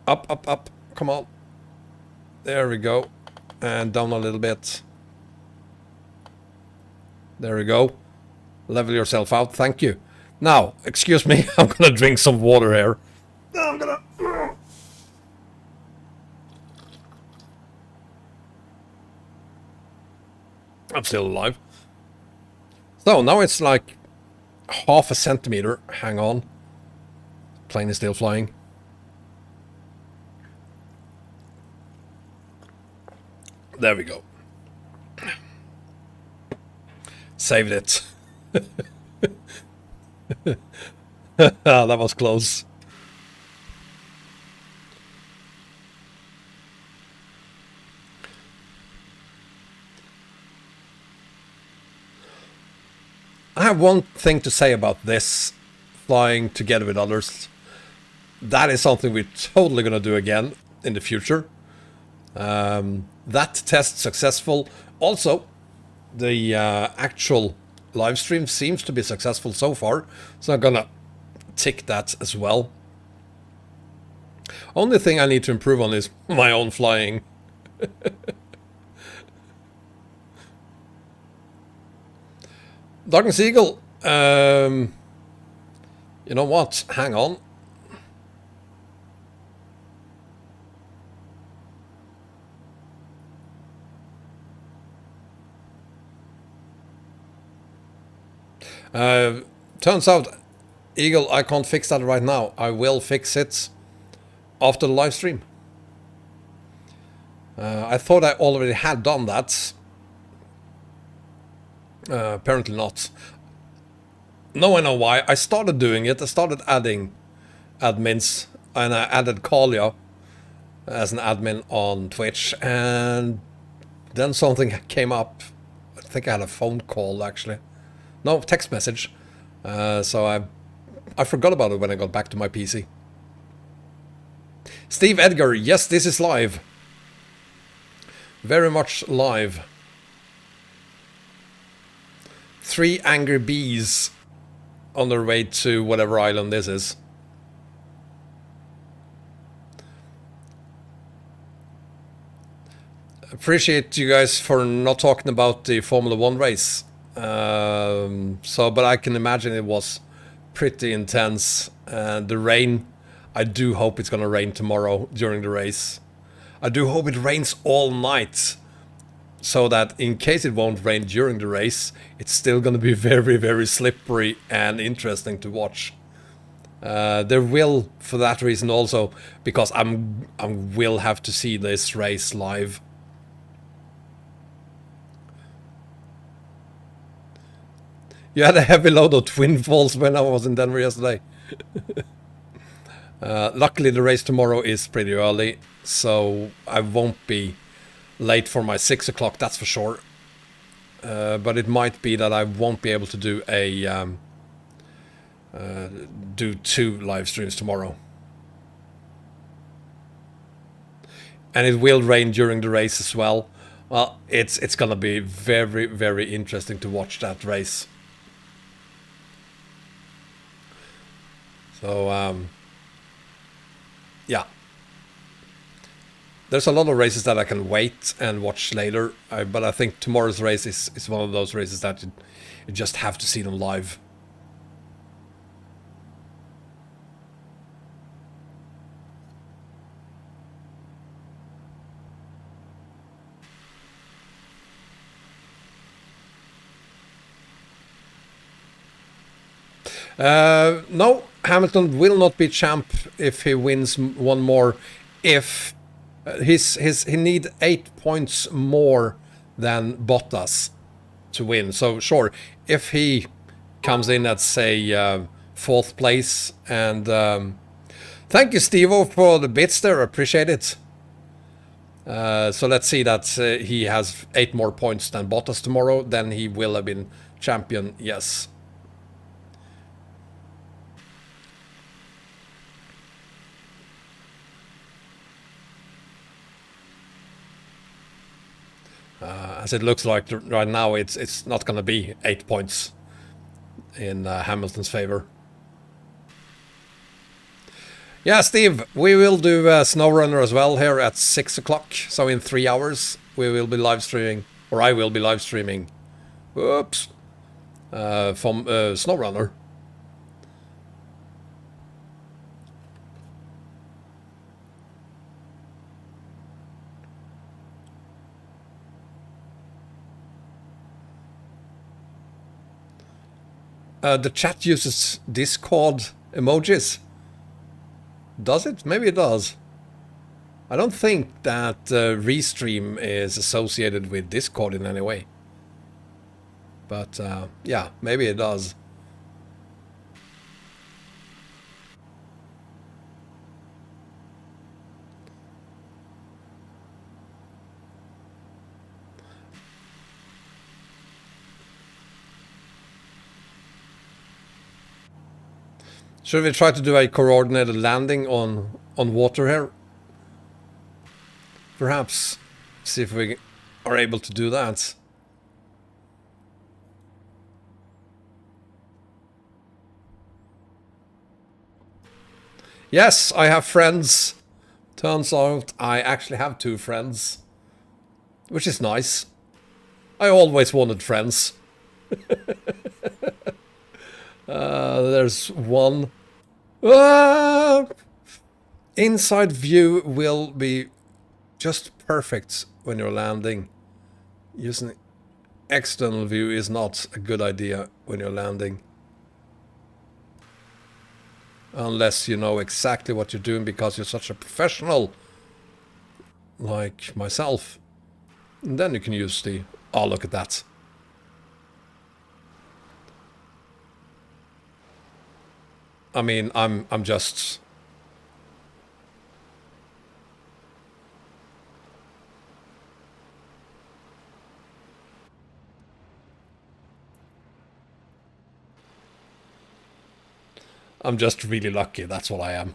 Up, up, up. Come on. There we go. And down a little bit. There we go. Level yourself out. Thank you. Now, excuse me. I'm gonna drink some water here. I'm gonna... I'm still alive. So now it's like half a centimeter. Hang on. Plane is still flying. There we go. Saved it. That was close. I have one thing to say about this, flying together with others. that is something we're totally going to do again in the future. That test successful. Also, the actual live stream seems to be successful so far, so I'm gonna tick that as well. Only thing I need to improve on is my own flying. Darkness Eagle, you know what? Hang on. Turns out, Eagle, I can't fix that right now. I will fix it after the live stream. I thought I already had done that. Apparently not. No, I know why. I started doing it. I started adding admins, and I added Kalia as an admin on Twitch, and then something came up. I think I had a phone call, actually. No, text message. So I forgot about it when I got back to my PC. Steve Edgar, yes, this is live. Very much live. 3 angry bees on their way to whatever island this is. Appreciate you guys for not talking about the Formula 1 race. But I can imagine it was pretty intense. And the rain, I do hope it's gonna rain tomorrow during the race. I do hope it rains all night, so that in case it won't rain during the race, it's still gonna be very, very slippery and interesting to watch. There will, for that reason also, because I will have to see this race live. You had a heavy load of twin falls when I was in Denver yesterday. Luckily the race tomorrow is pretty early, so I won't be late for my 6 o'clock, that's for sure. But it might be that I won't be able to do a do 2 live streams tomorrow. And it will rain during the race as well. Well, it's gonna be very, very interesting to watch that race. So, yeah. There's a lot of races that I can wait and watch later, but I think tomorrow's race is one of those races that you just have to see them live. No, Hamilton will not be champ if he wins one more. If he need 8 points more than Bottas to win. So sure, if he comes in at say 4th place, and thank you Steve-O for the bits there, appreciate it. So let's see that he has 8 more points than Bottas tomorrow, then he will have been champion, yes. As it looks like right now, it's not going to be 8 points in Hamilton's favor. Yeah, Steve, we will do SnowRunner as well here at 6 o'clock. So in 3 hours, we will be live streaming, or I will be live streaming. Whoops, from SnowRunner. The chat uses Discord emojis. Does it? Maybe it does. I don't think that Restream is associated with Discord in any way. But yeah, maybe it does. Should we try to do a coordinated landing on water here? Perhaps. See if we are able to do that. Yes, I have friends. Turns out I actually have 2 friends. Which is nice. I always wanted friends. There's one. Ah! Inside view will be just perfect when you're landing. Using external view is not a good idea when you're landing. Unless you know exactly what you're doing because you're such a professional. Like myself. And then you can use the... Oh, look at that. I mean, I'm just... I'm just really lucky, that's what I am.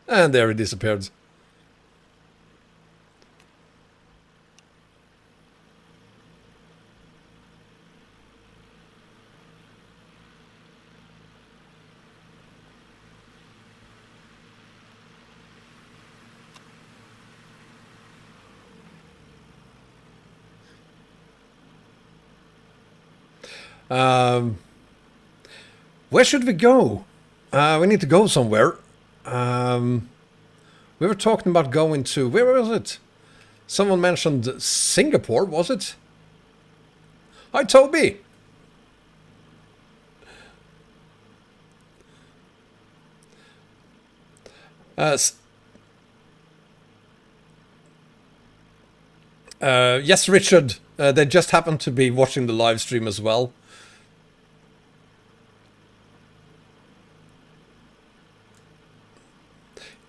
And there it disappeared. Where should we go? We need to go somewhere. We were talking about going to... Where was it? Someone mentioned Singapore, was it? Hi, Tobii! Yes, Richard. They just happened to be watching the live stream as well.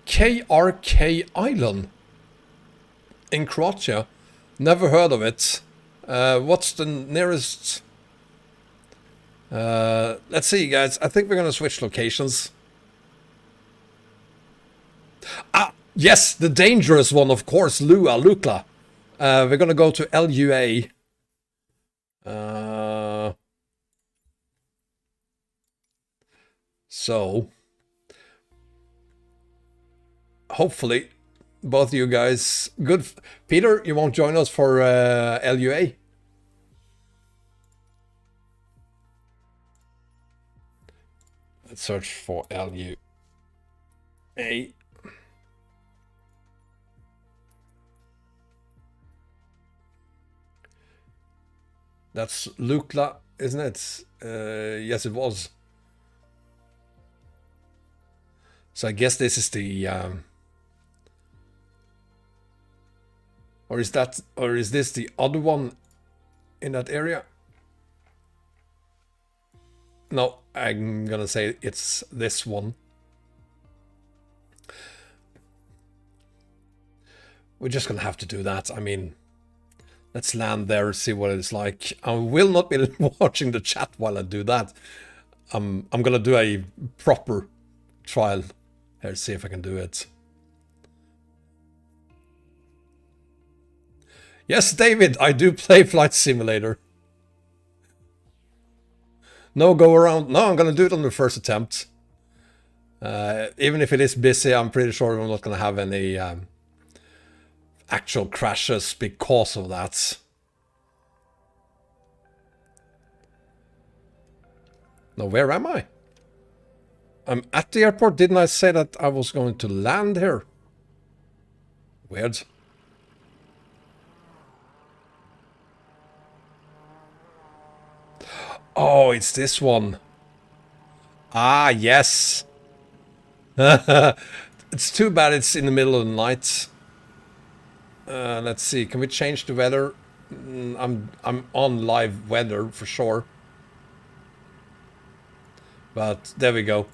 KRK Island in Croatia. Never heard of it. What's the nearest? Let's see, guys. I think we're gonna switch locations. Ah, yes, the dangerous one, of course, Lukla. We're gonna go to LUA. So hopefully both of you guys good. Peter, you won't join us for LUA? Let's search for LUA. That's Lukla, isn't it? Yes, it was. So I guess this is the... or is this the other one in that area? No, I'm gonna say it's this one. We're just gonna have to do that. I mean, let's land there, see what it's like. I will not be watching the chat while I do that. I'm gonna do a proper trial here, see if I can do it. Yes, David, I do play Flight Simulator. No go around. No, I'm gonna do it on the first attempt. Even if it is busy, I'm pretty sure I'm not gonna have any actual crashes because of that. Now, where am I? I'm at the airport. Didn't I say that I was going to land here? Weird. Oh, it's this one. Ah, yes. It's too bad it's in the middle of the night. Let's see. Can we change the weather? I'm on live weather for sure. But there we go.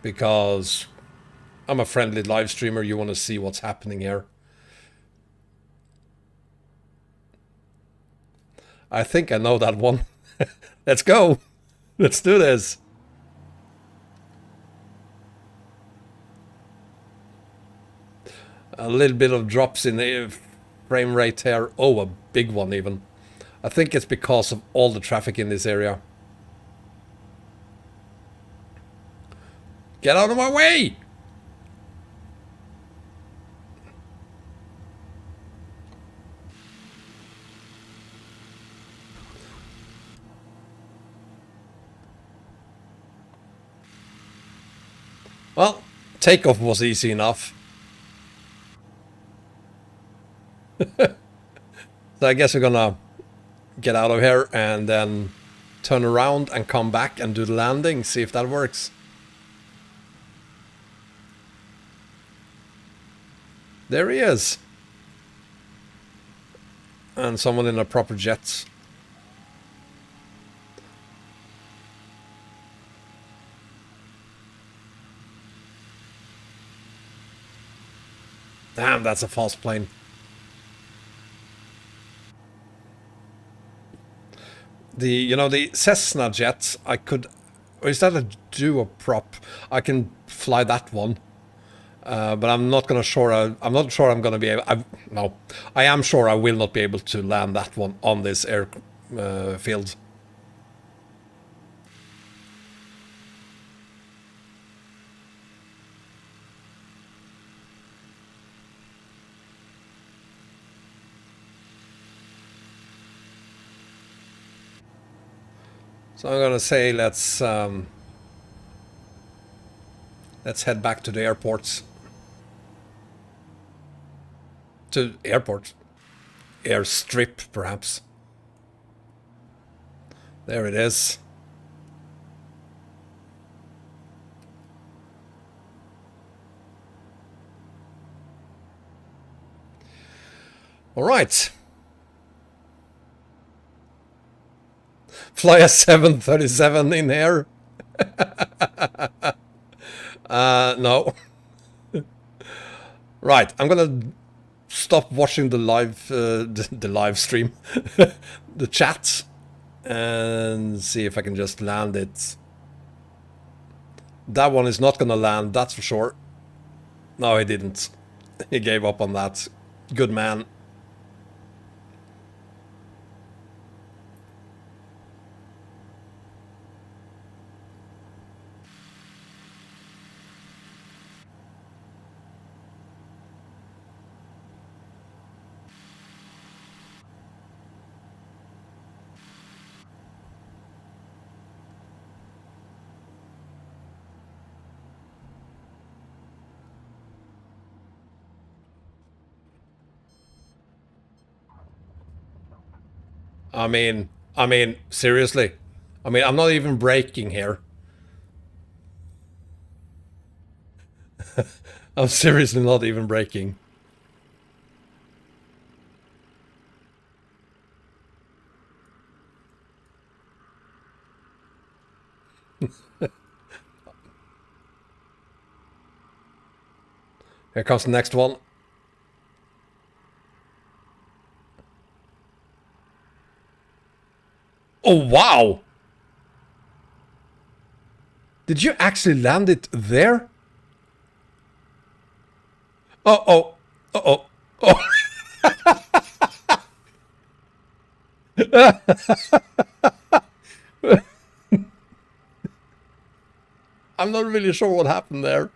Because I'm a friendly live streamer. You want to see what's happening here. I think I know that one. Let's go. Let's do this. A little bit of drops in the frame rate here. Oh, a big one even. I think it's because of all the traffic in this area. Get out of my way! Well, takeoff was easy enough. So I guess we're gonna get out of here and then turn around and come back and do the landing, see if that works. There he is. And someone in a proper jet. Damn, that's a fast plane. The Cessna jets, I could... Or is that a duo prop? I can fly that one. But I'm not gonna sure. I'm not sure I'm gonna be able. No, I am sure I will not be able to land that one on this air field. So I'm gonna say let's head back to the airports. To airport. Airstrip, perhaps. There it is. All right. Fly a 737 in air. No. Right, I'm gonna stop watching the live stream, the chat, and see if I can just land it. That one is not gonna land, that's for sure. No, he didn't. He gave up on that. Good man. I mean, seriously. I mean, I'm not even braking here. I'm seriously not even braking. Here comes the next one. Oh, wow! Did you actually land it there? Uh-oh. Uh-oh. Oh. I'm not really sure what happened there.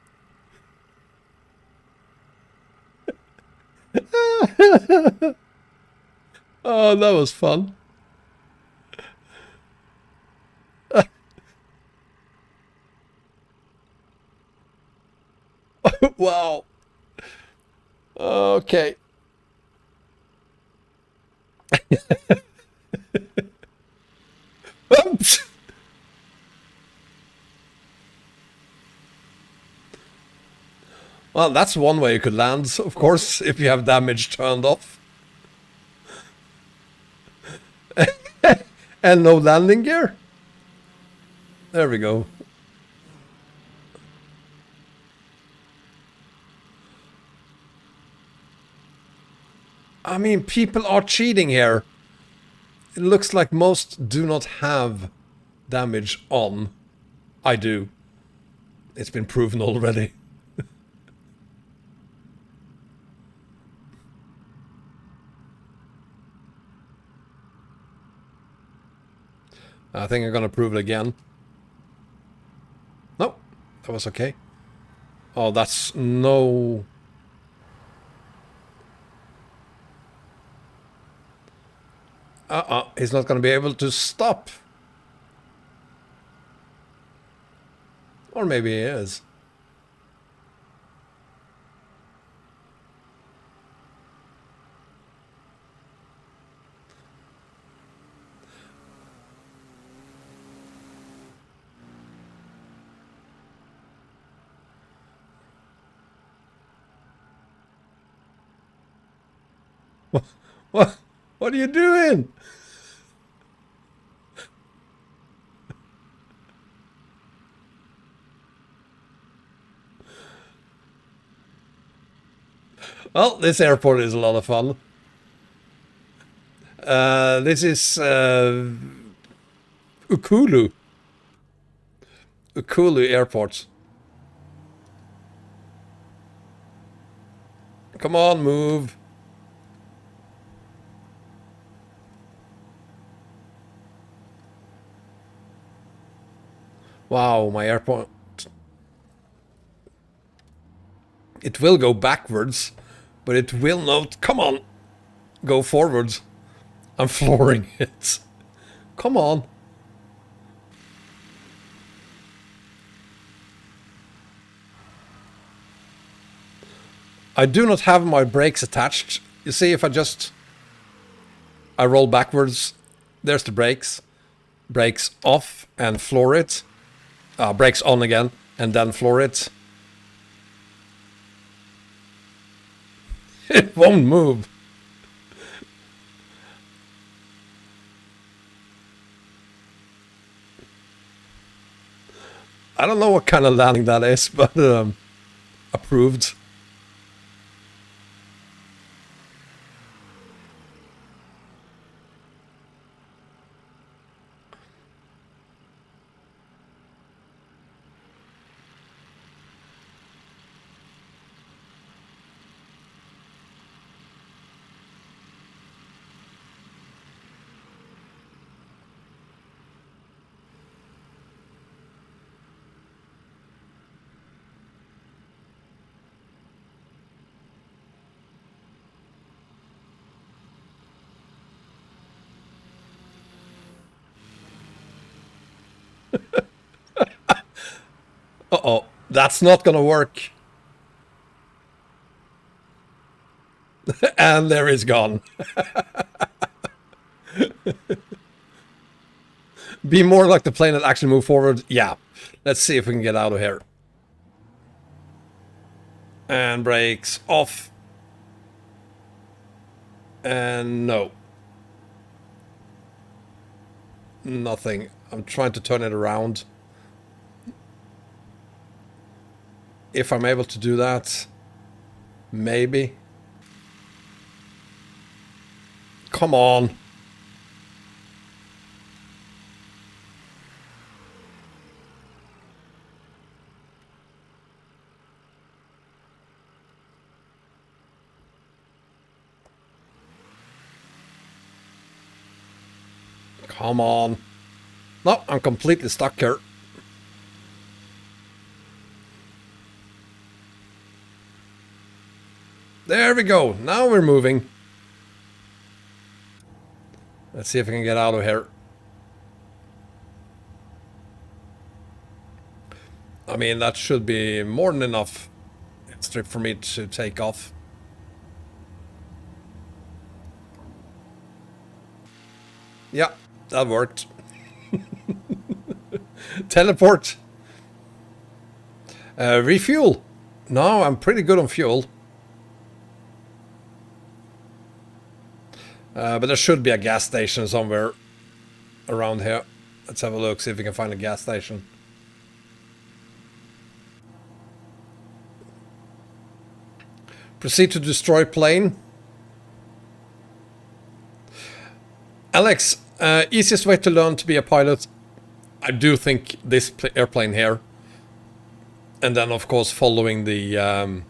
Oh, that was fun. Wow. Okay. Oops. Well, that's one way you could land, of course, if you have damage turned off. And no landing gear. There we go. I mean, people are cheating here. It looks like most do not have damage on. I do. It's been proven already. I think I'm gonna prove it again. No, that was okay. Oh, that's no... he's not gonna be able to stop. Or maybe he is. What are you doing? Well, this airport is a lot of fun. This is Ukulu. Ukulu Airport. Come on, move. Wow, my airport. It will go backwards, but it will not, come on, go forwards. I'm flooring it. Come on. I do not have my brakes attached. You see, if I roll backwards, there's the brakes. Brakes off and floor it. Brakes on again and then floor it. It won't move. I don't know what kind of landing that is, but approved. Uh-oh, that's not gonna work. And there is gone. Be more like the plane that actually moved forward. Yeah, let's see if we can get out of here. And brakes off. And no. Nothing. I'm trying to turn it around. If I'm able to do that, maybe. Come on. Come on. No, I'm completely stuck here. There we go. Now we're moving. Let's see if I can get out of here. I mean, that should be more than enough strip for me to take off. Yeah, that worked. Teleport. Refuel. No, I'm pretty good on fuel. But there should be a gas station somewhere around here. Let's have a look, see if we can find a gas station. Proceed to destroy plane. Alex, easiest way to learn to be a pilot, I do think this airplane here. And then, of course, following the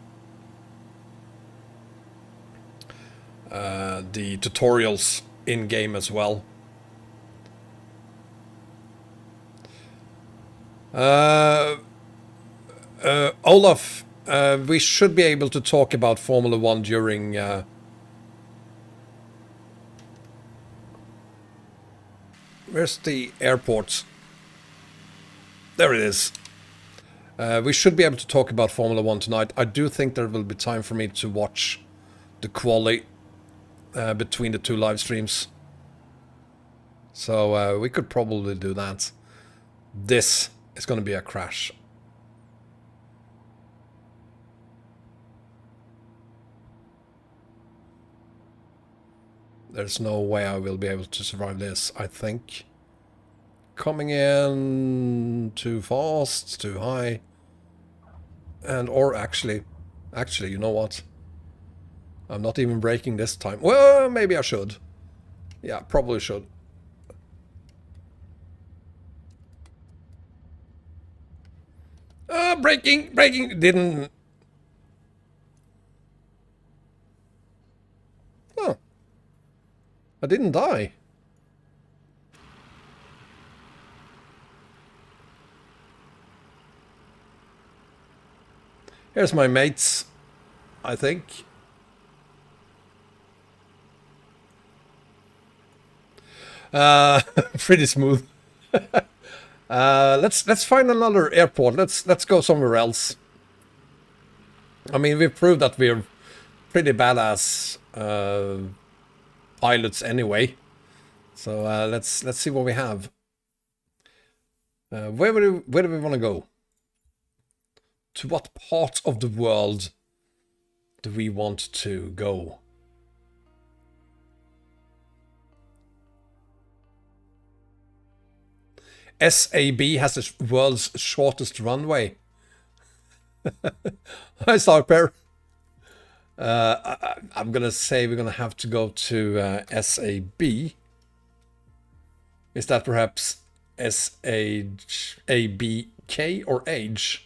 tutorials in-game as well. Olaf, we should be able to talk about Formula 1 during... Where's the airport? There it is. We should be able to talk about Formula 1 tonight. I do think there will be time for me to watch the quali between the two live streams. So we could probably do that. This is going to be a crash. There's no way I will be able to survive this, I think. Coming in too fast, too high. And or actually, you know what? I'm not even braking this time. Well, maybe I should. Yeah, probably should. Braking, didn't... Oh. I didn't die. Here's my mates, I think. Pretty smooth. Let's find another airport. Let's go somewhere else. I mean, we've proved that we're pretty badass pilots anyway. So let's see what we have. Where do we want to go? To what part of the world do we want to go? SAB has the world's shortest runway. Hi, Starpair. I'm gonna say we're gonna have to go to SAB. Is that perhaps SABK or age?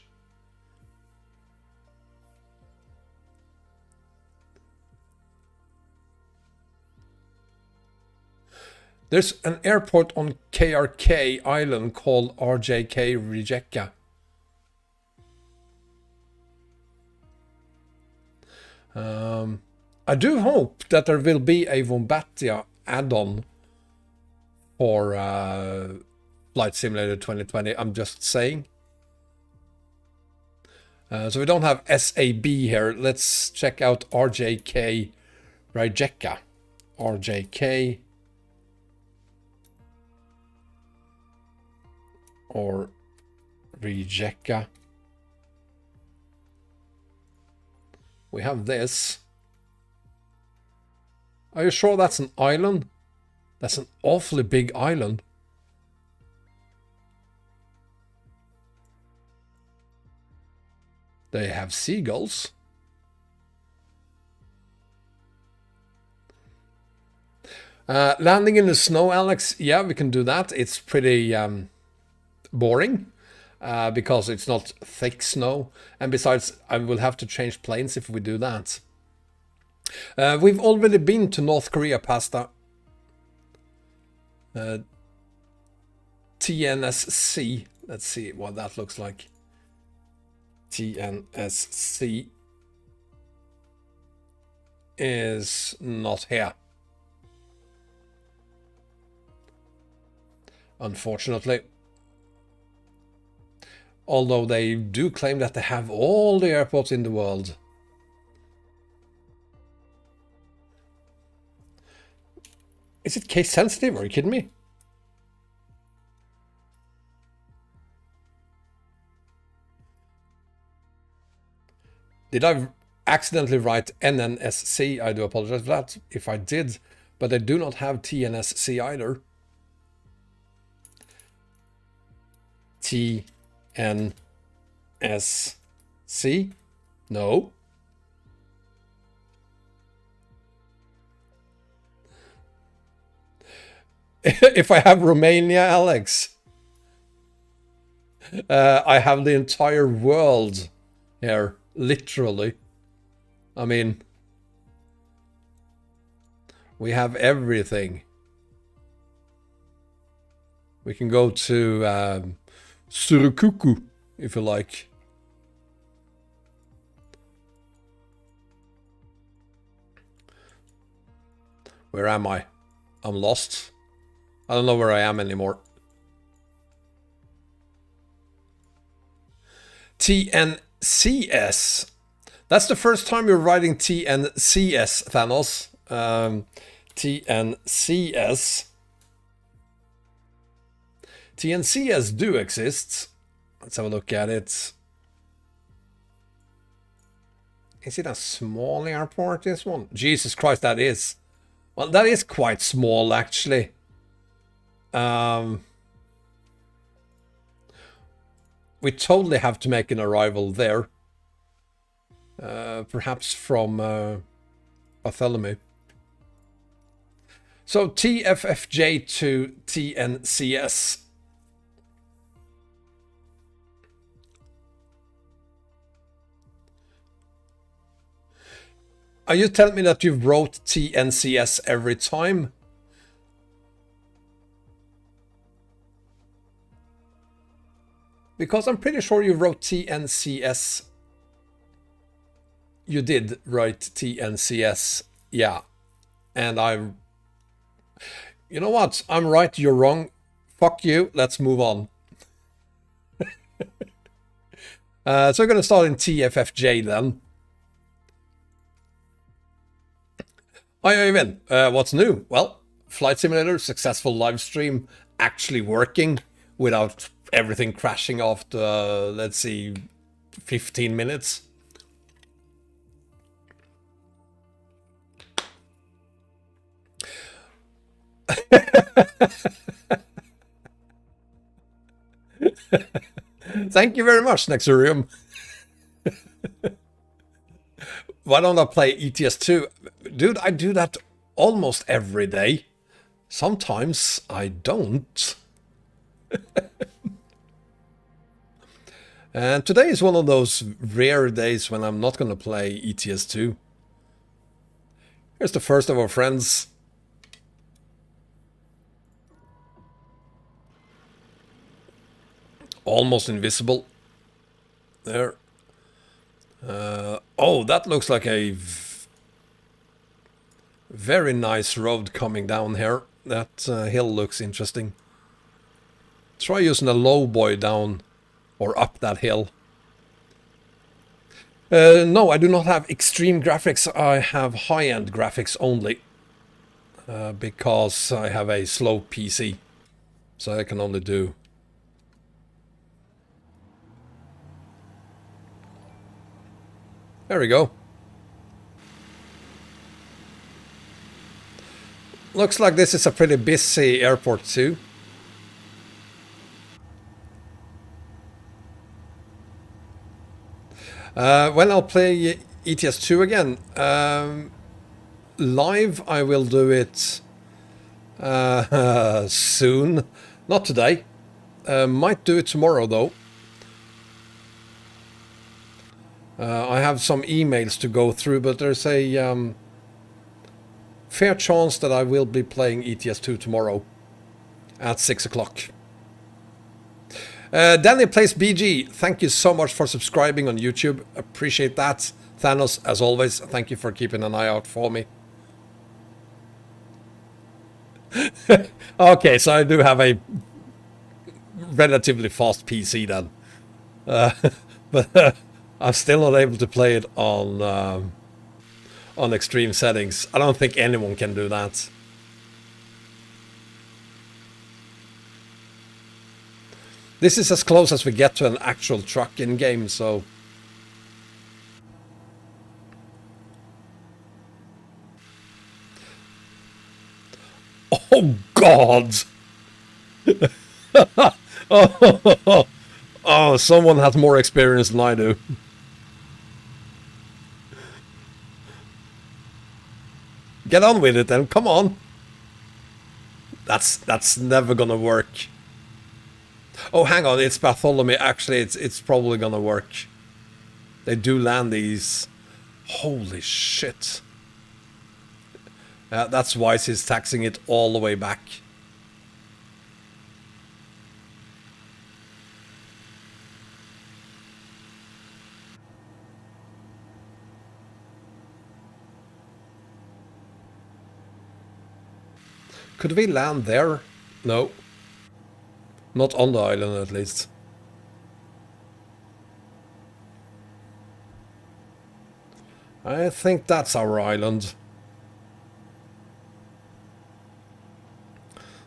There's an airport on KRK Island called RJK Rijeka. I do hope that there will be a Wombatia add-on for Flight Simulator 2020. I'm just saying. So we don't have SAB here. Let's check out RJK Rijeka. RJK or Rijeka. We have this. Are you sure that's an island? That's an awfully big island. They have seagulls. Landing in the snow, Alex. Yeah, we can do that. It's pretty boring because it's not thick snow, and besides I will have to change planes if we do that. We've already been to North Korea, Pasta. TNSC, let's see what that looks like. TNSC is not here, unfortunately. Although they do claim that they have all the airports in the world. Is it case sensitive? Are you kidding me? Did I accidentally write NNSC? I do apologize for that if I did, but they do not have TNSC either. TNSC? No. If I have Romania, Alex, I have the entire world here, literally. I mean, we have everything. We can go to Surukuku, if you like. Where am I? I'm lost. I don't know where I am anymore. TNCS. That's the first time you're writing TNCS, Thanos. TNCS. TNCS do exist. Let's have a look at it. Is it a small airport, this one? Jesus Christ, that is. Well, that is quite small, actually. We totally have to make an arrival there. Perhaps from Bartholomew. So TFFJ to TNCS. Are you telling me that you've wrote TNCS every time? Because I'm pretty sure you wrote TNCS. You did write TNCS, yeah. And you know what? I'm right, you're wrong. Fuck you, let's move on. So we're going to start in TFFJ then. Hi Øyvind, what's new? Well, Flight Simulator, successful live stream, actually working without everything crashing after, let's see, 15 minutes. Thank you very much, Nexurium. Why don't I play ETS2? Dude, I do that almost every day. Sometimes I don't. And today is one of those rare days when I'm not going to play ETS2. Here's the first of our friends. Almost invisible. There. Oh, that looks like a very nice road coming down here. That hill looks interesting. Try using a low boy down or up that hill. No, I do not have extreme graphics. I have high-end graphics only. Because I have a slow PC. So I can only do... There we go. Looks like this is a pretty busy airport too. When I'll play ETS2 again, live I will do it soon. Not today. Might do it tomorrow though. I have some emails to go through, but there's a fair chance that I will be playing ETS2 tomorrow at 6 o'clock. Danny Plays BG, thank you so much for subscribing on YouTube. Appreciate that. Thanos, as always, thank you for keeping an eye out for me. Okay, so I do have a relatively fast PC then. But I'm still not able to play it on extreme settings. I don't think anyone can do that. This is as close as we get to an actual truck in game, so... Oh, God! Oh, someone has more experience than I do. Get on with it then, come on. That's never gonna work. Oh, hang on, it's Bartholomew. Actually, it's probably gonna work. They do land these. Holy shit. That's why he's taxing it all the way back. Could we land there? No. Not on the island, at least. I think that's our island.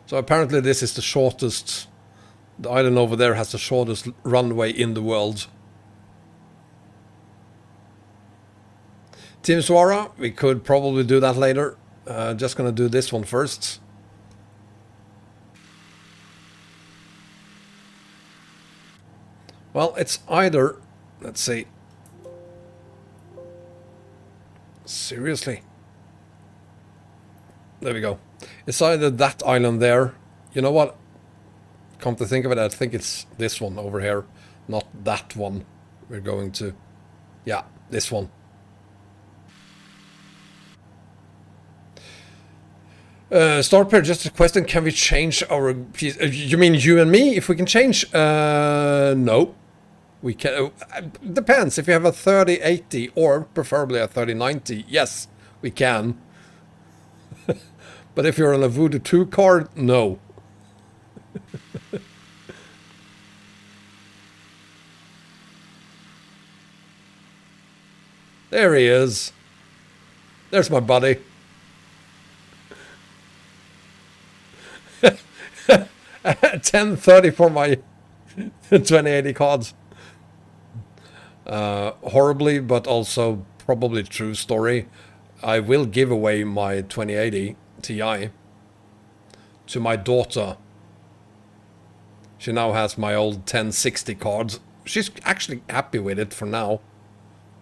So apparently this is the shortest. The island over there has the shortest runway in the world. Team Swara, we could probably do that later. Just gonna do this one first. Well, it's either, let's see. Seriously? There we go. It's either that island there. You know what? Come to think of it, I think it's this one over here. Not that one we're going to. Yeah, this one. Starpair, just a question. Can we change our... You mean you and me? If we can change? No. We can. Depends. If you have a 3080 or preferably a 3090, yes, we can. But if you're on a Voodoo 2 card, no. There he is. There's my buddy. 1030 for my 2080 cards. Horribly, but also probably true story. I will give away my 2080 Ti to my daughter. She now has my old 1060 cards. She's actually happy with it for now,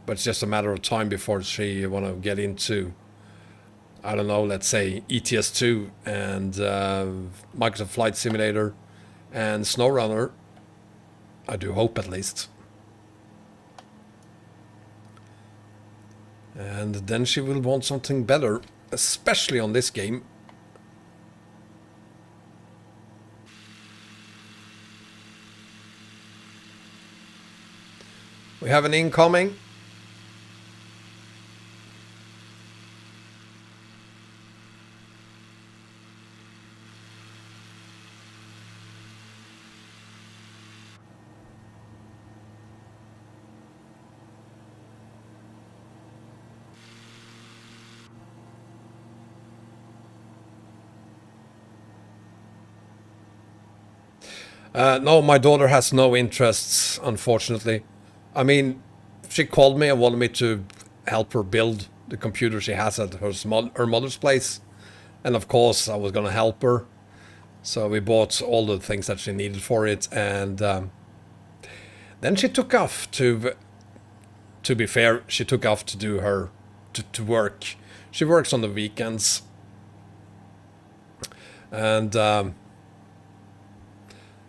but it's just a matter of time before she want to get into, I don't know, let's say ETS2 and Microsoft Flight Simulator and SnowRunner. I do hope, at least. And then she will want something better, especially on this game. We have an incoming. No, my daughter has no interests, unfortunately. I mean, she called me and wanted me to help her build the computer she has at her mother's place. And of course, I was going to help her. So we bought all the things that she needed for it. And then she took off to be fair, she took off to do her, to work. She works on the weekends. And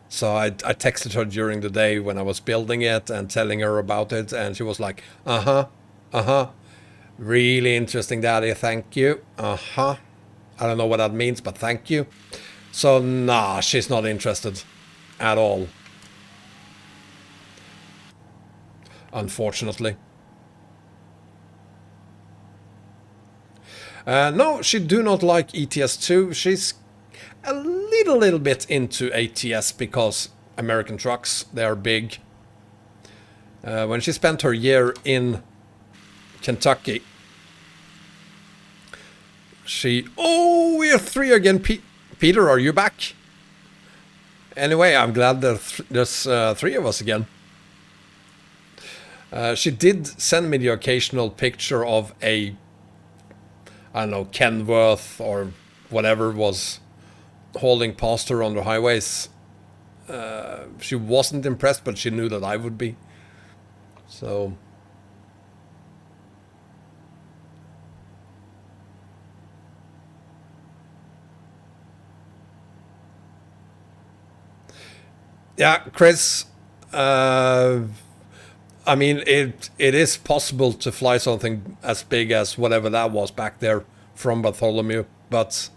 so I texted her during the day when I was building it and telling her about it, and she was like, really interesting, Daddy, thank you. I don't know what that means, but thank you. So nah, she's not interested at all, unfortunately. No, she do not like ETS2. She's a little bit into ATS because American trucks, they are big. When she spent her year in Kentucky, oh, we are three again. Peter, are you back? Anyway, I'm glad there's three of us again. She did send me the occasional picture of a, I don't know, Kenworth or whatever was hauling past her on the highways. She wasn't impressed, but she knew that I would be. So Yeah, Chris. I mean, it is possible to fly something as big as whatever that was back there from Bartholomew, but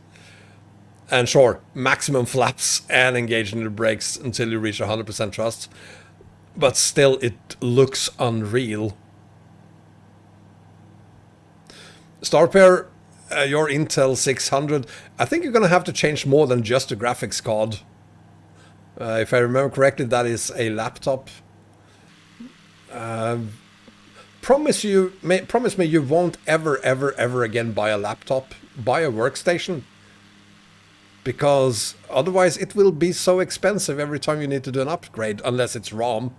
and sure, maximum flaps and engaging the brakes until you reach 100% thrust, but still, it looks unreal. Starpair, your Intel 600, I think you're gonna have to change more than just the graphics card. If I remember correctly, that is a laptop. Promise me you won't ever again buy a laptop. Buy a workstation. Because otherwise it will be so expensive every time you need to do an upgrade, unless it's ROM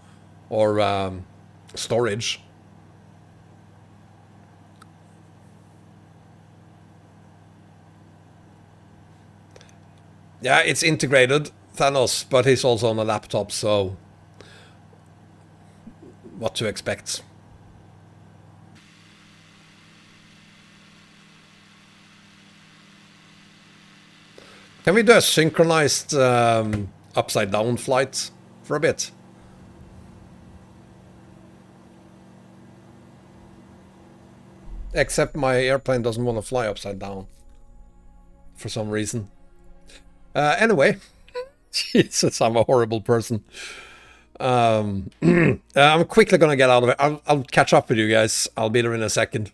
or storage. Yeah, it's integrated, Thanos, but he's also on a laptop, so what to expect. Can we do a synchronized upside down flight for a bit? Except my airplane doesn't want to fly upside down for some reason. Anyway, Jesus, I'm a horrible person. I'm quickly gonna get out of it. I'll catch up with you guys. I'll be there in a second.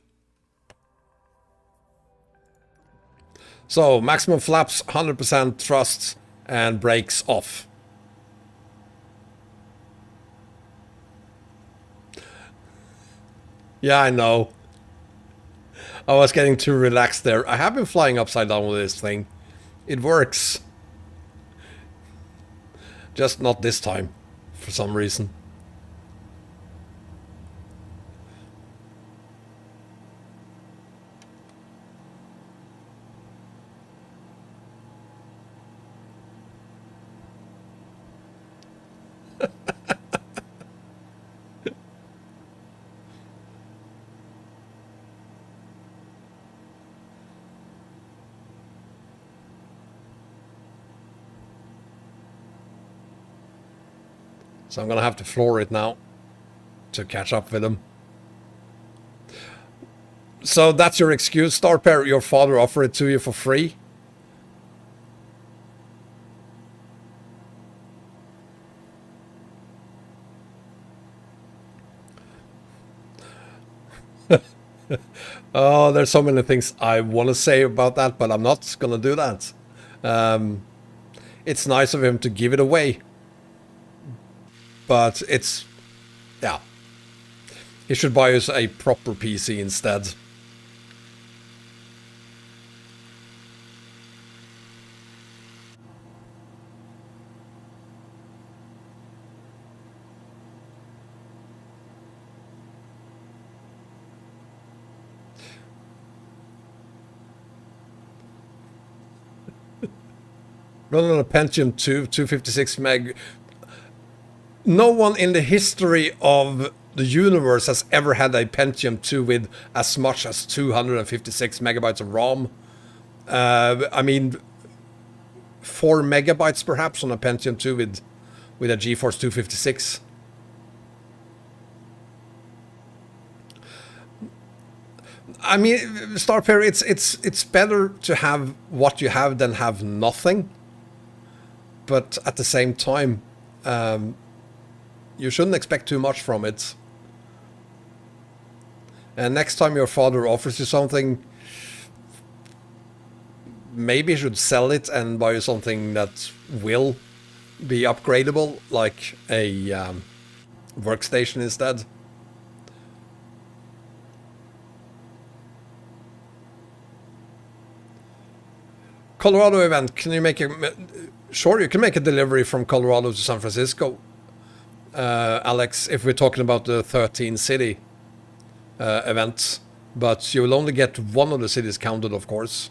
So, maximum flaps, 100% thrust, and brakes off. Yeah, I know. I was getting too relaxed there. I have been flying upside down with this thing. It works. Just not this time, for some reason. So I'm gonna have to floor it now to catch up with him. So that's your excuse, Starpair? Your father offered it to you for free? Oh, there's so many things I want to say about that, but I'm not gonna do that. It's nice of him to give it away. But it's, yeah. He should buy us a proper PC instead. Running on a Pentium 2, 256 meg. No one in the history of the universe has ever had a Pentium 2 with as much as 256 megabytes of ROM. I mean, 4 megabytes perhaps on a Pentium 2 with a GeForce 256. I mean, Starpair, it's better to have what you have than have nothing. But at the same time, you shouldn't expect too much from it. And next time your father offers you something, maybe you should sell it and buy you something that will be upgradable, like a workstation instead. Colorado event, can you make a... Sure, you can make a delivery from Colorado to San Francisco, Alex, if we're talking about the 13 city events. But you will only get one of the cities counted, of course.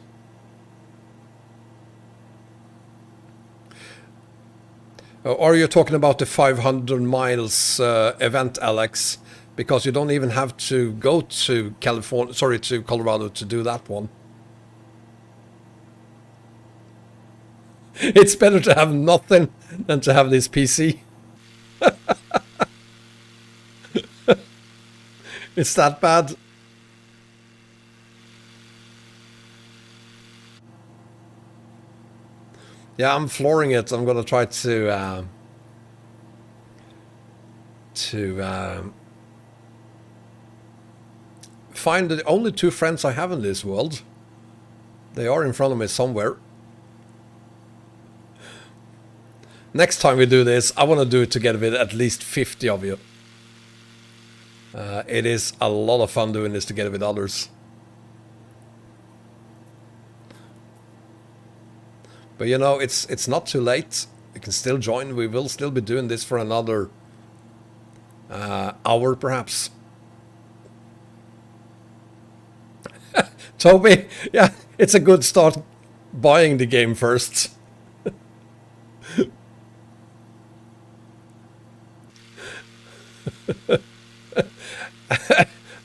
Or you're talking about the 500 miles event, Alex, because you don't even have to go to Colorado to do that one. It's better to have nothing than to have this PC. It's that bad. Yeah, I'm flooring it. I'm gonna try to find the only two friends I have in this world. They are in front of me somewhere. Next time we do this, I want to do it together with at least 50 of you. It is a lot of fun doing this together with others. But you know, it's not too late. You can still join. We will still be doing this for another hour, perhaps. Tobii, yeah, it's a good start buying the game first.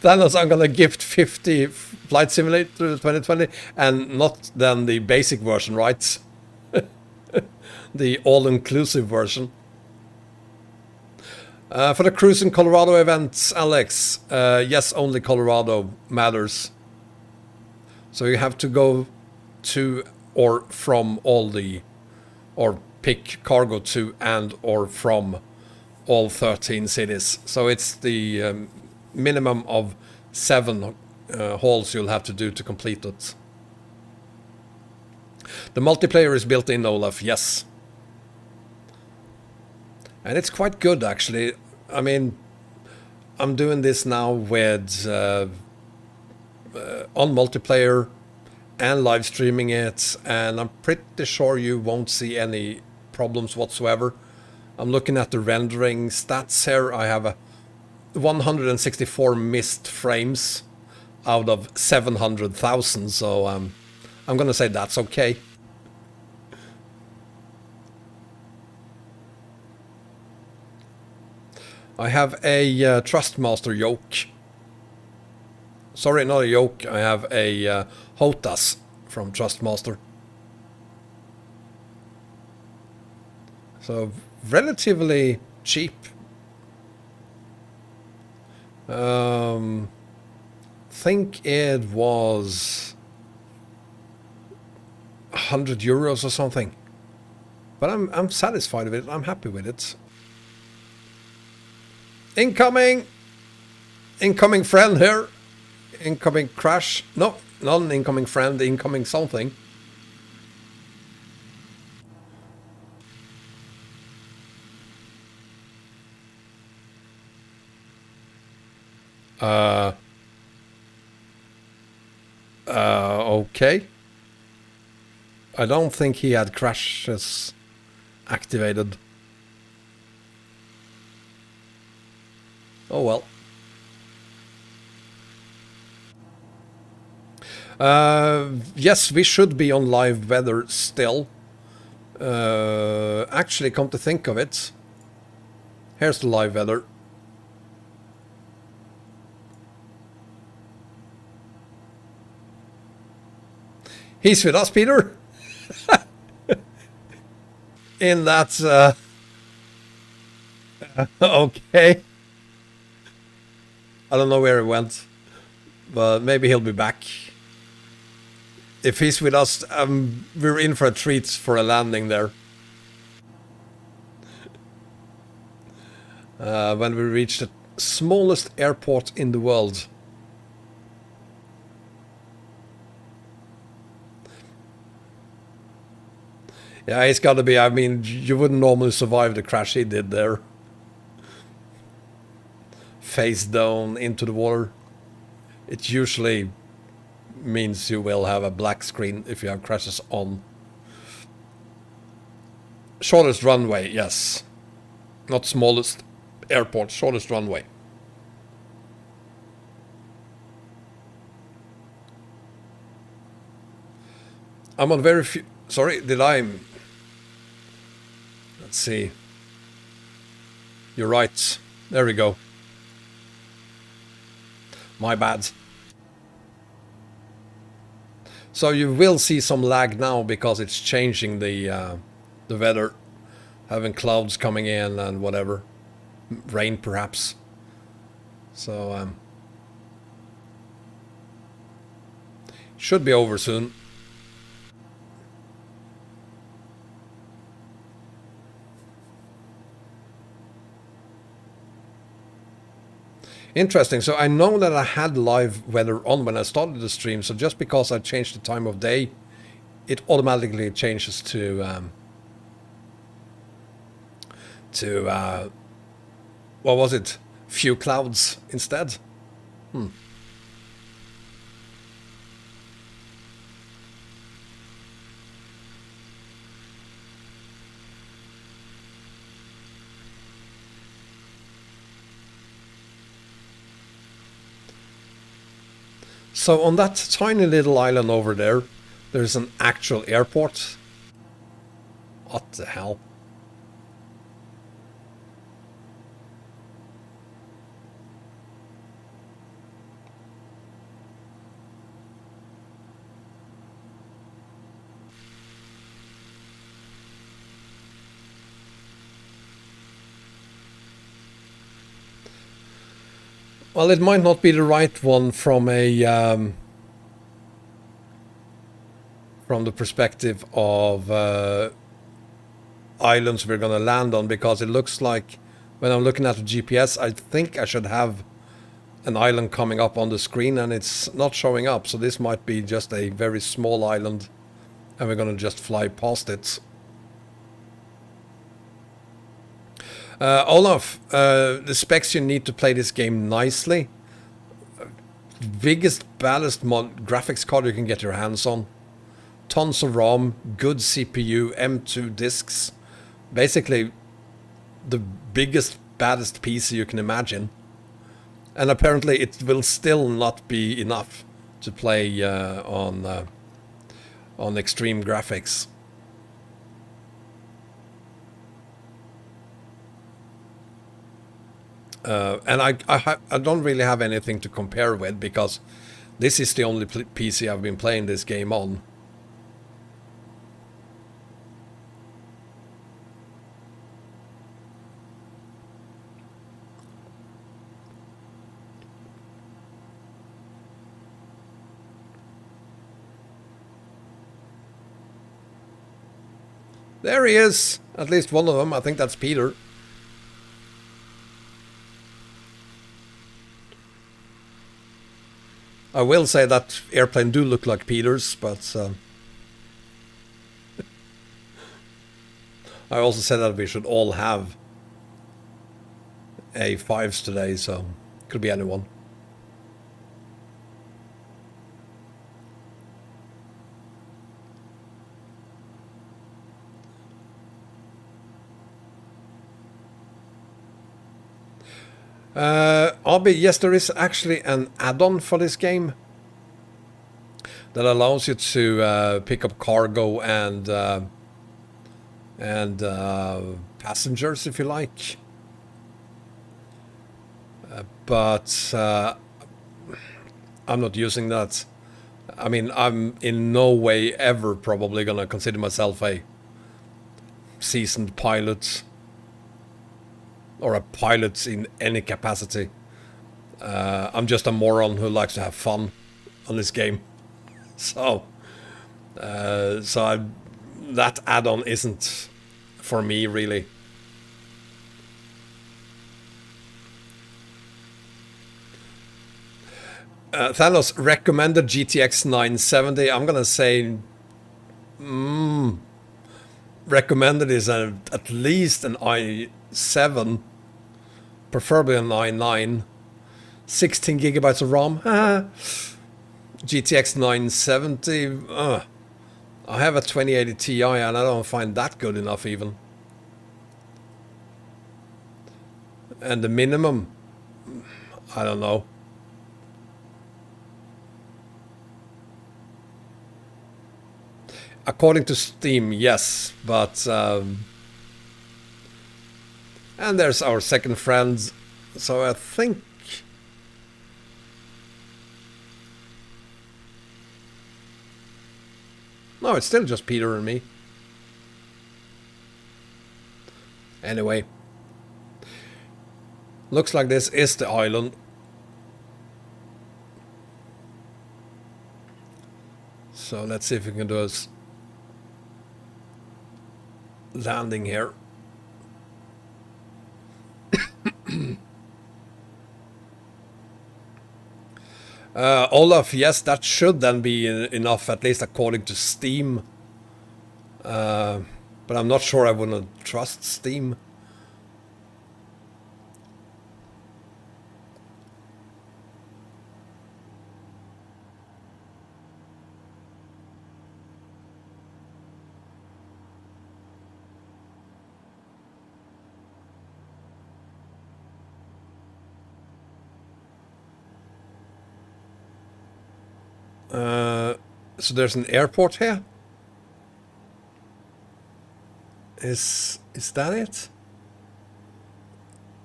Thanos, I'm gonna gift 50 Flight Simulator 2020, and not then the basic version, right? The all-inclusive version. For the cruise in Colorado events, Alex, yes, only Colorado matters. So you have to go to or from all the, or pick cargo to and or from all 13 cities. So it's the minimum of 7 hauls you'll have to do to complete it. The multiplayer is built in, Olaf, yes. And it's quite good, actually. I mean, I'm doing this now with on multiplayer and live streaming it, and I'm pretty sure you won't see any problems whatsoever. I'm looking at the rendering stats here. I have 164 missed frames out of 700,000, so I'm gonna say that's okay. I have a Trustmaster yoke. Sorry, not a yoke. I have a HOTAS from Trustmaster. So relatively cheap. Think it was 100 euros or something. But I'm satisfied with it. I'm happy with it. Incoming! Incoming friend here. Incoming crash. No, not an incoming friend, incoming something. Okay. I don't think he had crashes activated. Oh well. Yes, we should be on live weather still. Actually, come to think of it, here's the live weather. He's with us, Peter. In that... okay. I don't know where he went, but maybe he'll be back. If he's with us, we're in for a treat for a landing there. When we reach the smallest airport in the world. Yeah, it's gotta be, I mean, you wouldn't normally survive the crash he did there. Face down into the water. It usually means you will have a black screen if you have crashes on. Shortest runway, yes. Not smallest airport, shortest runway. I'm on very few... Sorry, did I... Let's see. You're right. There we go. My bad. So you will see some lag now because it's changing the weather, having clouds coming in and whatever, rain perhaps. So should be over soon. Interesting. So I know that I had live weather on when I started the stream. So just because I changed the time of day, it automatically changes to what was it? Few clouds instead. So on that tiny little island over there, there's an actual airport. What the hell? Well, it might not be the right one from a from the perspective of islands we're gonna land on, because it looks like when I'm looking at the GPS, I think I should have an island coming up on the screen, and it's not showing up. So this might be just a very small island, and we're gonna just fly past it. Olaf, the specs you need to play this game nicely. Biggest, baddest graphics card you can get your hands on. Tons of ROM, good CPU, M2 discs. Basically, the biggest, baddest PC you can imagine. And apparently it will still not be enough to play on extreme graphics. And I don't really have anything to compare with, because this is the only PC I've been playing this game on. There he is, at least one of them. I think that's Peter. I will say that airplane do look like Peter's, but I also said that we should all have A5s today, so could be anyone. Yes, there is actually an add-on for this game that allows you to pick up cargo and passengers, if you like. But I'm not using that. I mean, I'm in no way ever probably gonna consider myself a seasoned pilot, or a pilot in any capacity. I'm just a moron who likes to have fun on this game. So that add-on isn't for me, really. Thanos recommended GTX 970. I'm gonna say recommended is at least an i7, preferably an i9, 16 gigabytes of ROM. GTX 970. I have a 2080 Ti and I don't find that good enough even. And the minimum, I don't know. According to Steam, yes, but and there's our second friend, so I think No, it's still just Peter and me. Anyway. Looks like this is the island. So let's see if we can do a landing here. Olaf, yes, that should then be enough, at least according to Steam. But I'm not sure I wouldn't trust Steam. So there's an airport here? Is that it?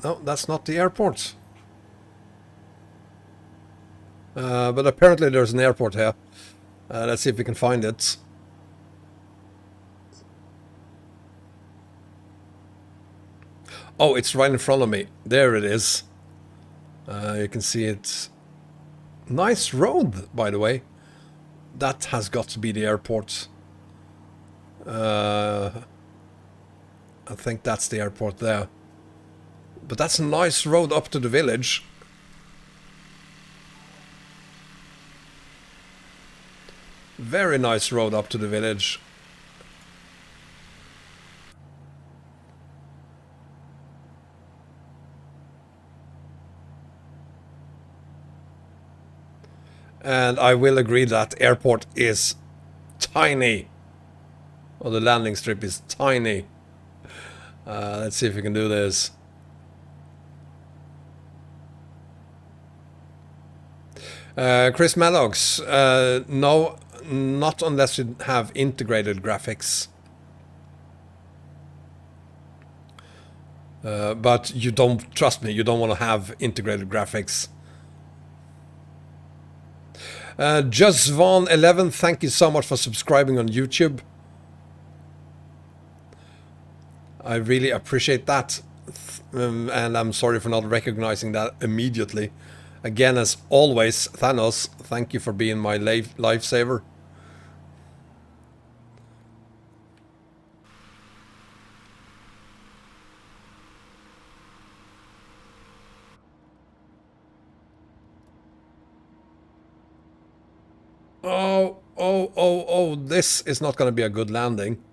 No, that's not the airport. But apparently there's an airport here. Let's see if we can find it. Oh, it's right in front of me. There it is. You can see it. Nice road, by the way. That has got to be the airport. I think that's the airport there. But that's a nice road up to the village. Very nice road up to the village. And I will agree that airport is tiny. Or the landing strip is tiny. Let's see if we can do this. Chris Maddox, no, not unless you have integrated graphics. But you don't, trust me, you don't want to have integrated graphics. Jusvan11, thank you so much for subscribing on YouTube. I really appreciate that. And I'm sorry for not recognizing that immediately. Again, as always, Thanos, thank you for being my lifesaver. Oh, this is not going to be a good landing.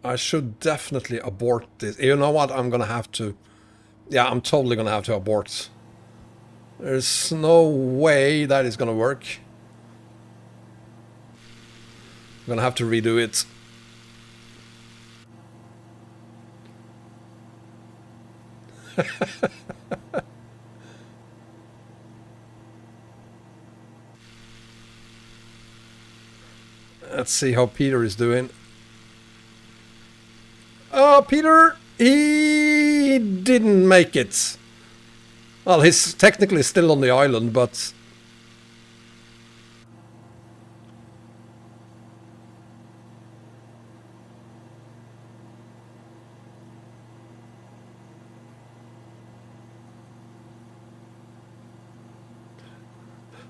I should definitely abort this. You know what? I'm going to have to... Yeah, I'm totally going to have to abort. There's no way that is going to work. I'm going to have to redo it. Let's see how Peter is doing. Oh, Peter, he didn't make it. Well, he's technically still on the island, but...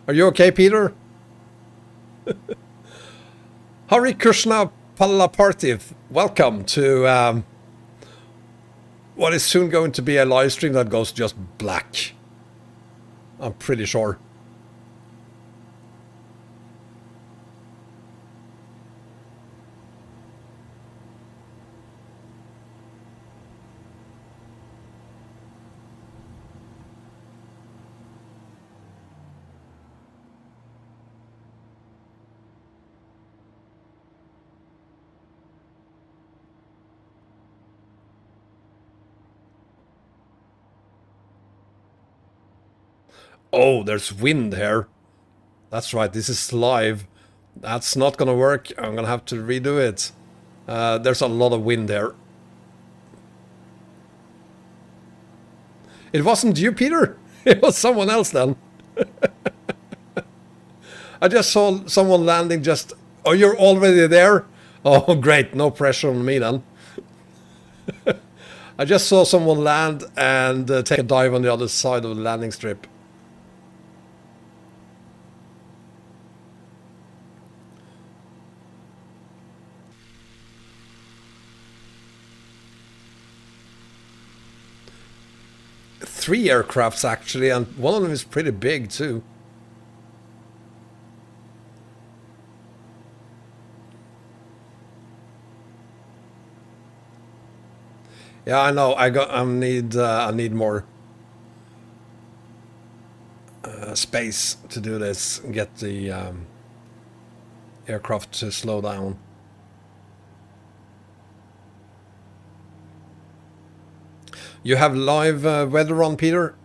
Are you okay, Peter? Hare Krishna Palapartiv, welcome to what is soon going to be a live stream that goes just black. I'm pretty sure. Oh, there's wind here. That's right, this is live. That's not gonna work. I'm gonna have to redo it. There's a lot of wind there. It wasn't you, Peter. It was someone else then. I just saw someone landing just Oh, you're already there? Oh, great. No pressure on me then. I just saw someone land and take a dive on the other side of the landing strip. Three aircrafts actually, and one of them is pretty big too. Yeah, I know. I need more space to do this and get the aircraft to slow down. You have live weather on, Peter?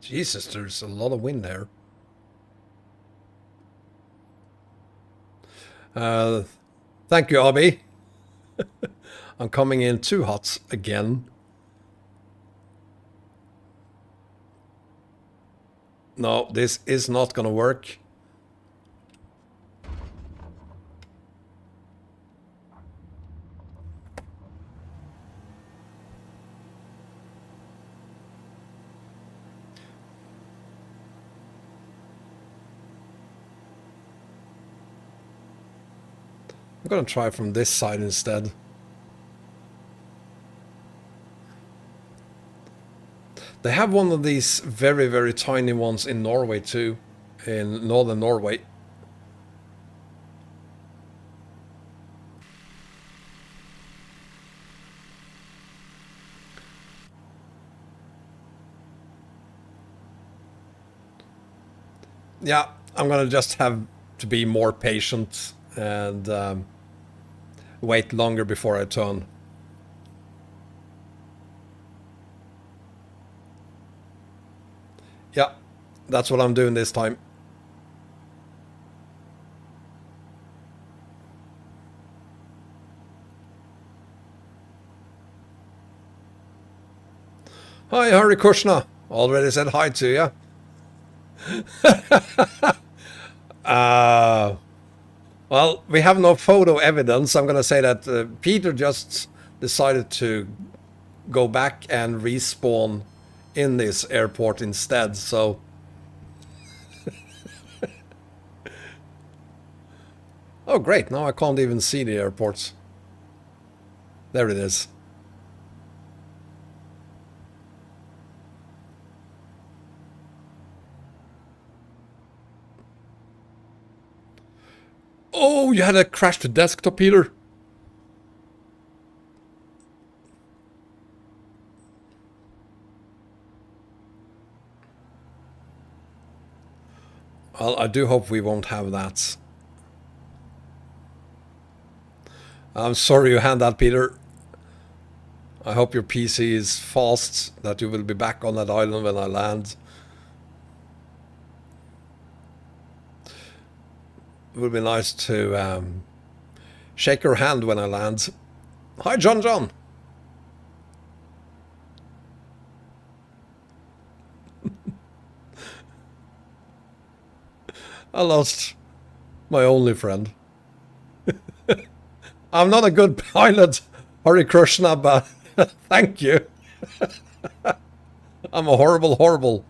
Jesus, there's a lot of wind there. Thank you, Abby. I'm coming in too hot again. No, this is not gonna work. I'm gonna try from this side instead. They have one of these very, very tiny ones in Norway too, in northern Norway. Yeah, I'm gonna just have to be more patient and wait longer before I turn. Yeah, that's what I'm doing this time. Hi, Hari Krishna. Already said hi to you. Well, we have no photo evidence. I'm gonna say that Peter just decided to go back and respawn in this airport instead, so oh great, now I can't even see the airports. There it is. Oh, you had a crashed desktop, Peter? Well, I do hope we won't have that. I'm sorry you had that, Peter. I hope your PC is fast, that you will be back on that island when I land. It would be nice to shake your hand when I land. Hi, John John. I lost my only friend. I'm not a good pilot, Hari Krishna, but thank you. I'm a horrible, horrible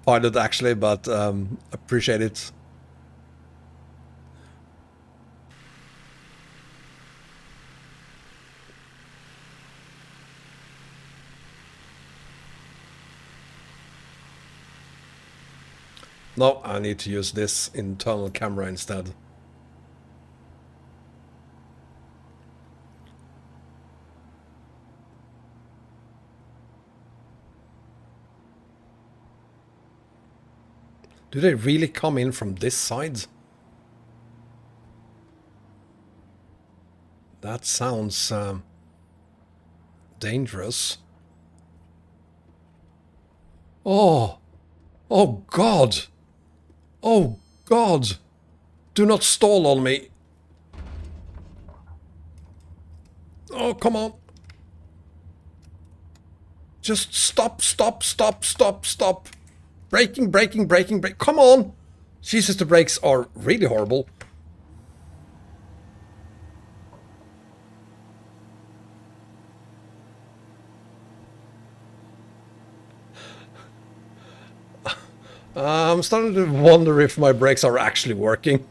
pilot actually, but appreciate it. No, I need to use this internal camera instead. Do they really come in from this side? That sounds dangerous. Oh! Oh God! Oh God! Do not stall on me! Oh, come on! Just stop, stop, stop, stop, stop! Braking, braking, braking, brake. Come on! Jesus, the brakes are really horrible. I'm starting to wonder if my brakes are actually working.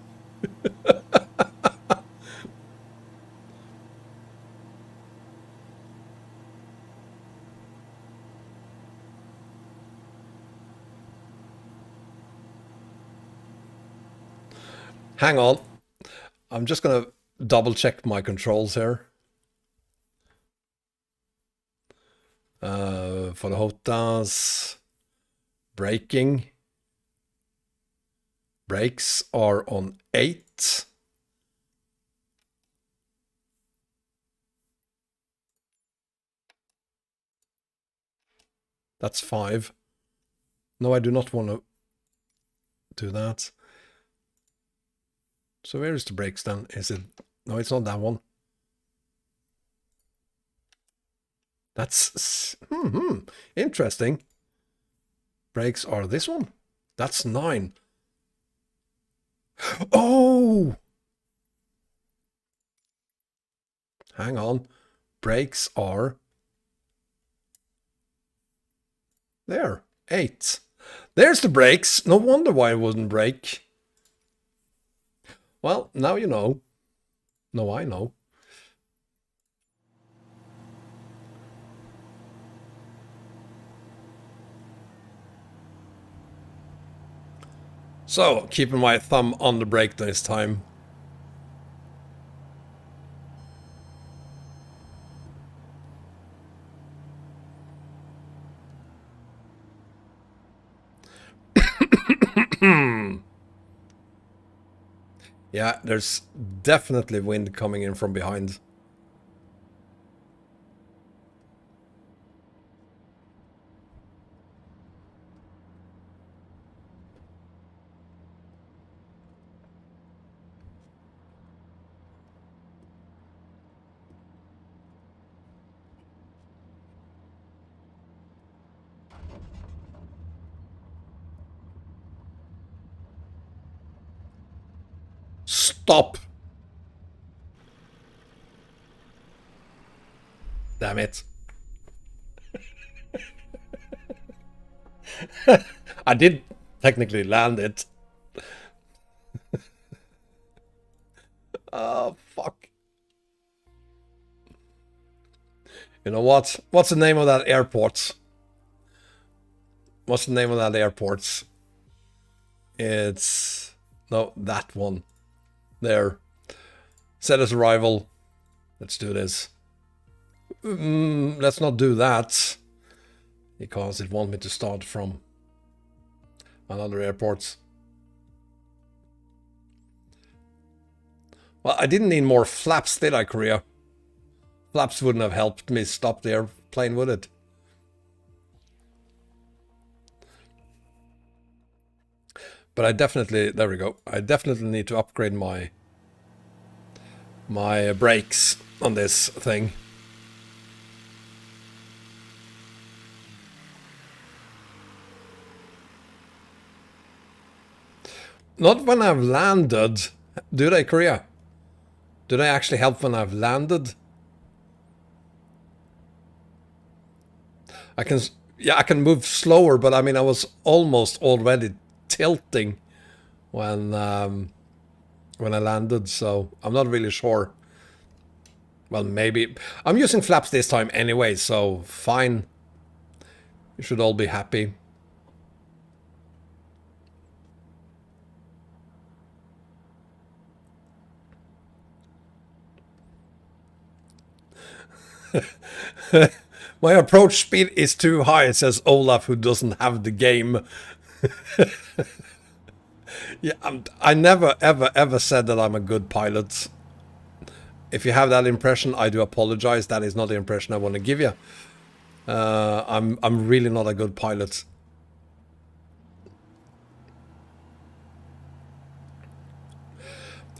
Hang on. I'm just gonna double check my controls here. For the HOTAS, braking. Brakes are on 8. That's 5. No, I do not want to do that. So where is the brakes then? Is it... No, it's not that one. That's... Interesting. Brakes are this one. That's 9. Oh! Hang on. Brakes are... There. 8. There's the brakes. No wonder why it wouldn't brake. Well, now you know. No, I know. So, keeping my thumb on the brake this time. Yeah, there's definitely wind coming in from behind. Stop! Damn it. I did technically land it. Oh, fuck. You know what? What's the name of that airport? What's the name of that airport? It's... No, that one. There. Set as arrival. Let's do this. Let's not do that. Because it wants me to start from another airport. Well, I didn't need more flaps, did I, Korea? Flaps wouldn't have helped me stop the airplane, would it? But I definitely, there we go. I definitely need to upgrade my brakes on this thing. Not when I've landed. Do they, Korea? Do they actually help when I've landed? I can, yeah, I can move slower, but I mean, I was almost already tilting when I landed, so I'm not really sure. Well, maybe. I'm using flaps this time anyway, so fine. You should all be happy. My approach speed is too high, says Olaf, who doesn't have the game. Yeah, I never, ever, ever said that I'm a good pilot. If you have that impression, I do apologize. That is not the impression I want to give you. I'm really not a good pilot.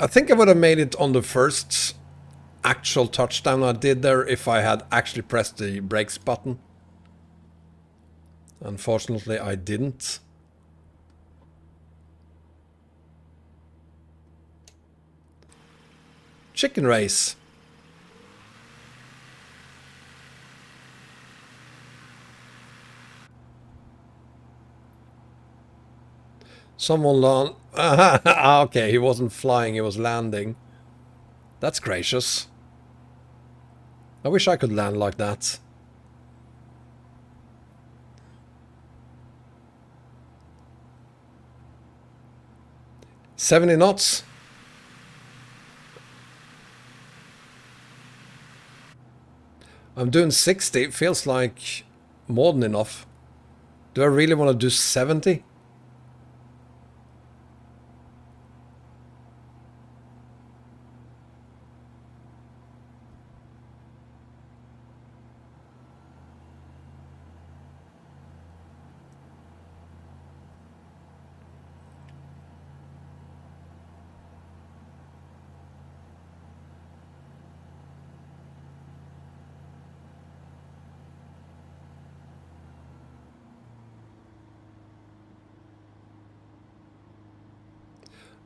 I think I would have made it on the first actual touchdown I did there if I had actually pressed the brakes button. Unfortunately, I didn't. Chicken race. Someone land. Okay, he wasn't flying, he was landing. That's gracious. I wish I could land like that. $70 knots. I'm doing 60. It feels like more than enough. Do I really want to do 70?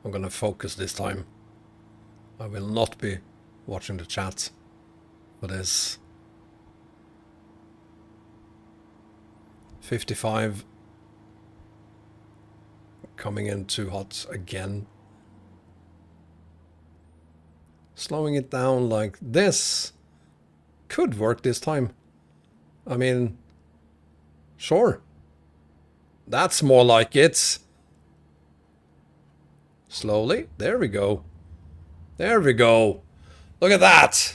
I'm gonna focus this time. I will not be watching the chat for this. 55. Coming in too hot again. Slowing it down like this could work this time. I mean, sure. That's more like it. Slowly. There we go. There we go. Look at that.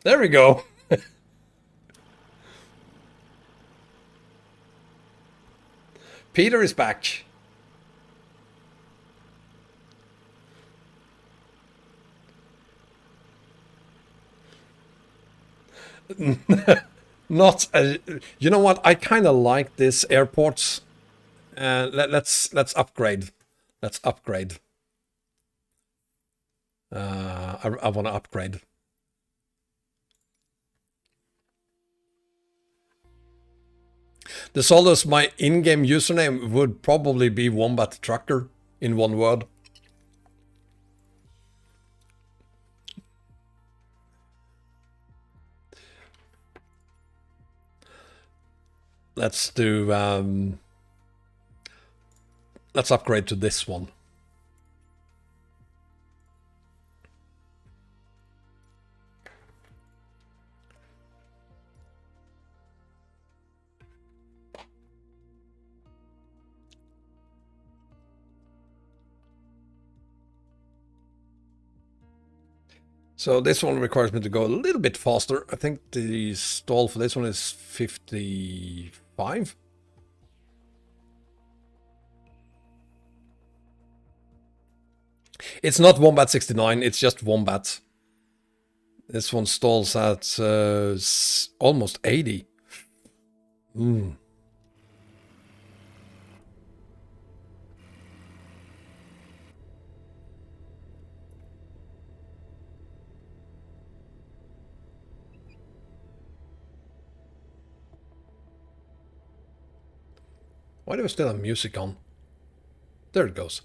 There we go. Peter is back. Not a, you know what? I kind of like this airport. Let's upgrade. Let's upgrade. I want to upgrade. The Solus, my in-game username would probably be wombattrucker in one word. Let's do let's upgrade to this one. So this one requires me to go a little bit faster. I think the stall for this one is 55. It's not Wombat 69, it's just Wombat. This one stalls at almost 80. Why do we still have music on? There it goes.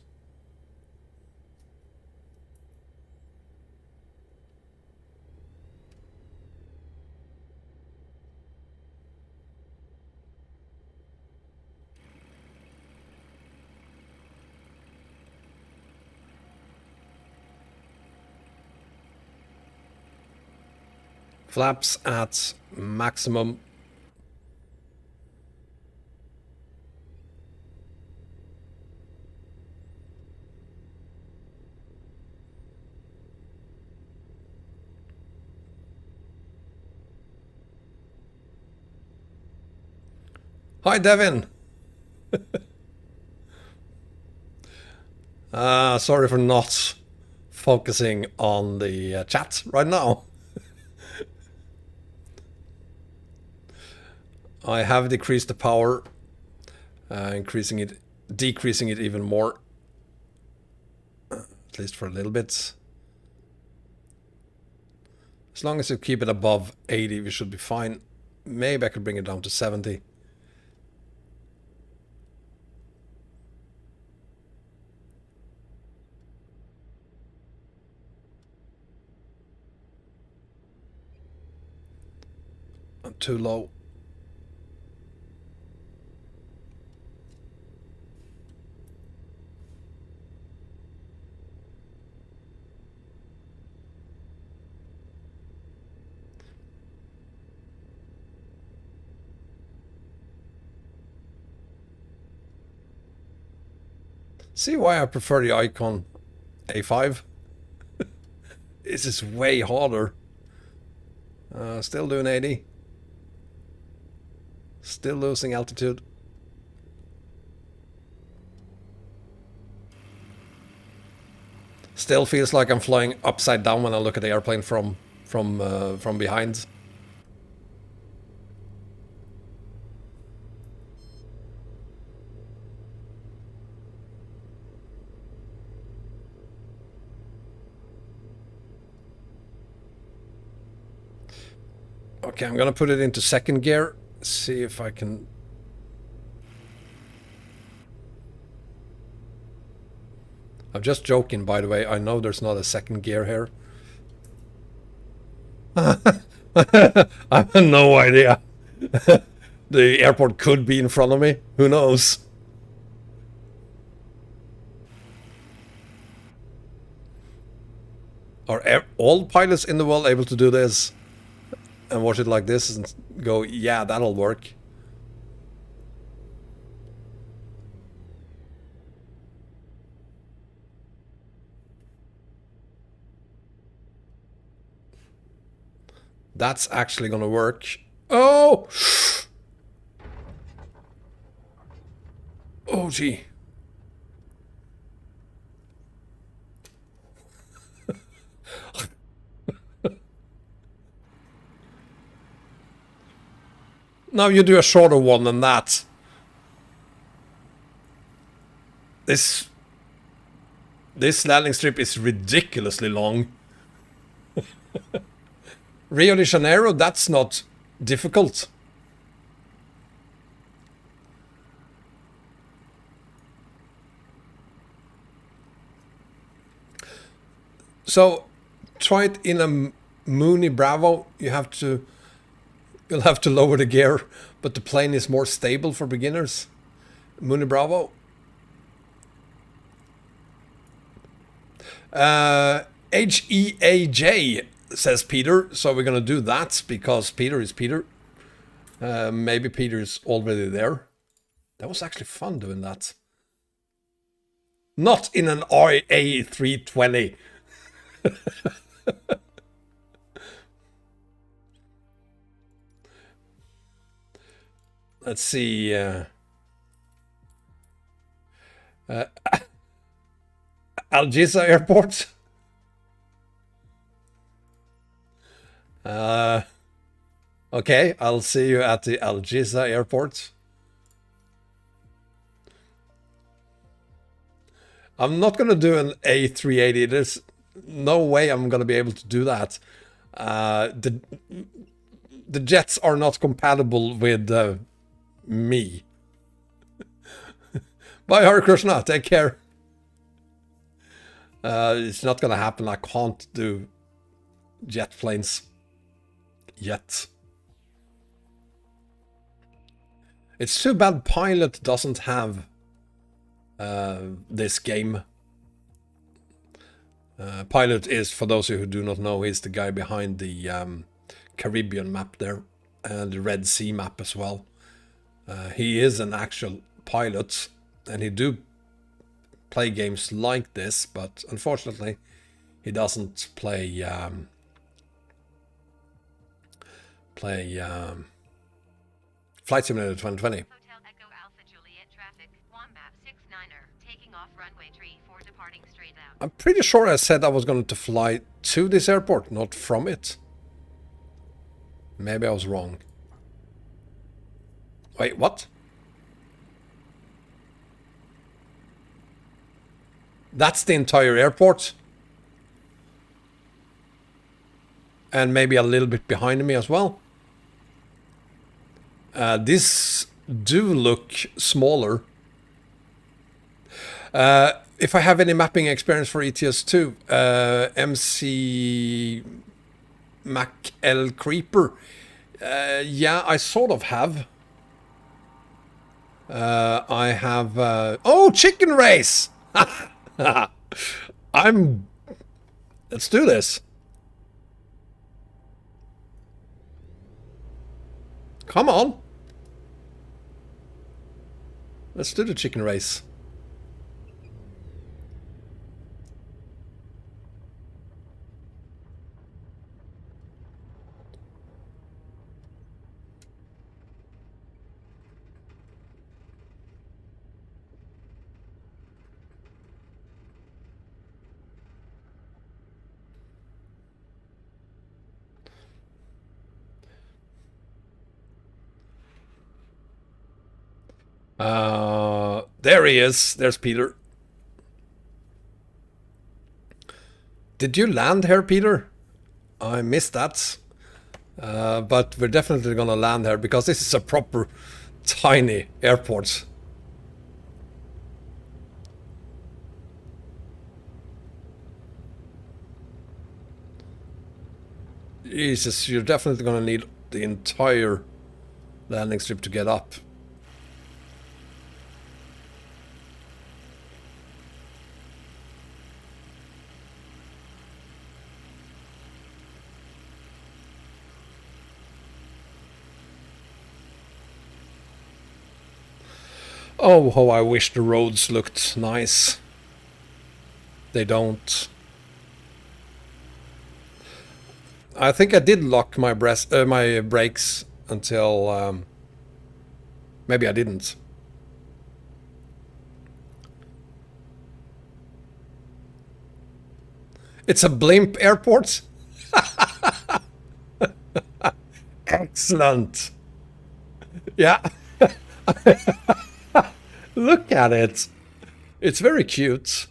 Flaps at maximum. Hi, Devin. Sorry for not focusing on the chat right now. I have decreased the power, decreasing it even more, at least for a little bit. As long as you keep it above 80, we should be fine. Maybe I could bring it down to 70. I'm too low. See why I prefer the icon A5? This is way harder. Still doing 80. Still losing altitude. Still feels like I'm flying upside down when I look at the airplane from behind. Okay, I'm gonna put it into second gear. See if I can. I'm just joking, by the way. I know there's not a second gear here. I have no idea. The airport could be in front of me. Who knows? Are all pilots in the world able to do this? And watch it like this and go, yeah, that'll work. That's actually gonna work. Oh! Oh, gee. Now you do a shorter one than that. This landing strip is ridiculously long. Rio de Janeiro, that's not difficult. So try it in a Mooney Bravo. You'll have to lower the gear, but the plane is more stable for beginners. Mooney Bravo. HEAJ says Peter, so we're gonna do that because Peter is Peter. Maybe Peter's already there. That was actually fun doing that. Not in an IA320. Let's see. Algeciras Airport. Okay, I'll see you at the Algeciras Airport. I'm not going to do an A380. There's no way I'm going to be able to do that. The jets are not compatible with me. Bye, Hare Krishna. Take care. It's not going to happen. I can't do jet planes yet. It's too bad Pilot doesn't have this game. Pilot is, for those of you who do not know, is the guy behind the Caribbean map there and the Red Sea map as well. He is an actual pilot and he do play games like this, but unfortunately he doesn't play Flight Simulator 2020. Hotel Echo Alpha Juliet traffic, Wombat 69er, taking off off runway 34 departing straight out. I'm pretty sure I said I was going to fly to this airport, not from it. Maybe I was wrong. Wait, what? That's the entire airport. And maybe a little bit behind me as well. This do look smaller. If I have any mapping experience for ETS2, MC Mac L Creeper, yeah, I sort of have. I have... oh, chicken race! Let's do this. Come on. Let's do the chicken race. There he is. There's Peter. Did you land here, Peter? I missed that. But we're definitely gonna land here because this is a proper tiny airport. Jesus, you're definitely gonna need the entire landing strip to get up. Oh, how I wish the roads looked nice. They don't. I think I did lock my my brakes until maybe I didn't. It's a blimp airport. Excellent. Yeah. Look at it. It's very cute.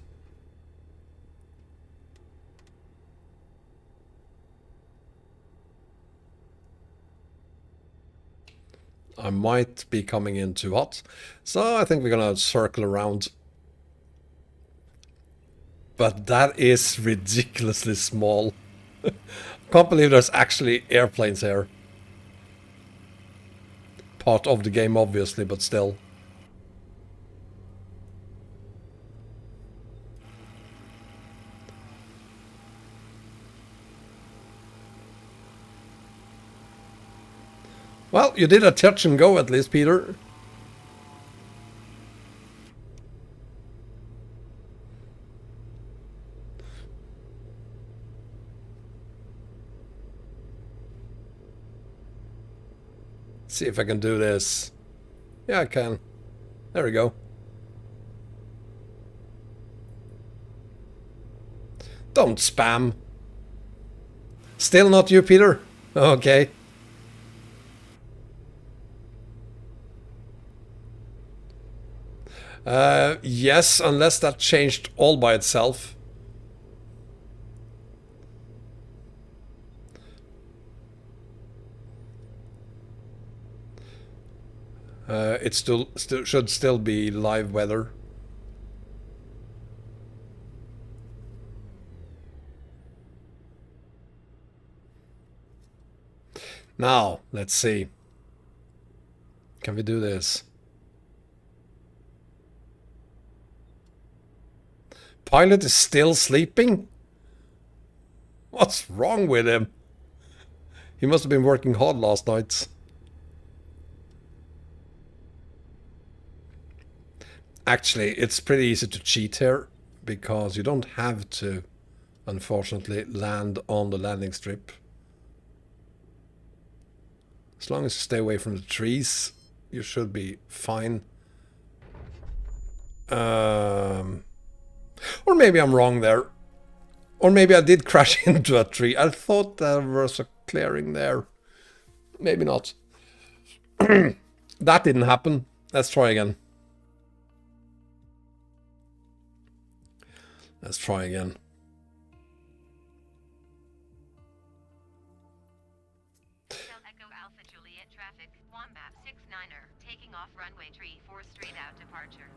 I might be coming in too hot, so I think we're gonna circle around. But that is ridiculously small. Can't believe there's actually airplanes here. Part of the game, obviously, but still. Well, you did a touch and go at least, Peter. See if I can do this. Yeah, I can. There we go. Don't spam. Still not you, Peter? Okay. Yes, unless that changed all by itself. It still should still be live weather. Now, let's see. Can we do this? Pilot is still sleeping? What's wrong with him? He must have been working hard last night. Actually, it's pretty easy to cheat here, because you don't have to, unfortunately, land on the landing strip. As long as you stay away from the trees, you should be fine. Or maybe I'm wrong there. Or maybe I did crash into a tree. I thought there was a clearing there. Maybe not. That didn't happen. Let's try again. Let's try again. Echo Alpha Juliet traffic, Wombat 69er, taking off runway 34 straight out departure.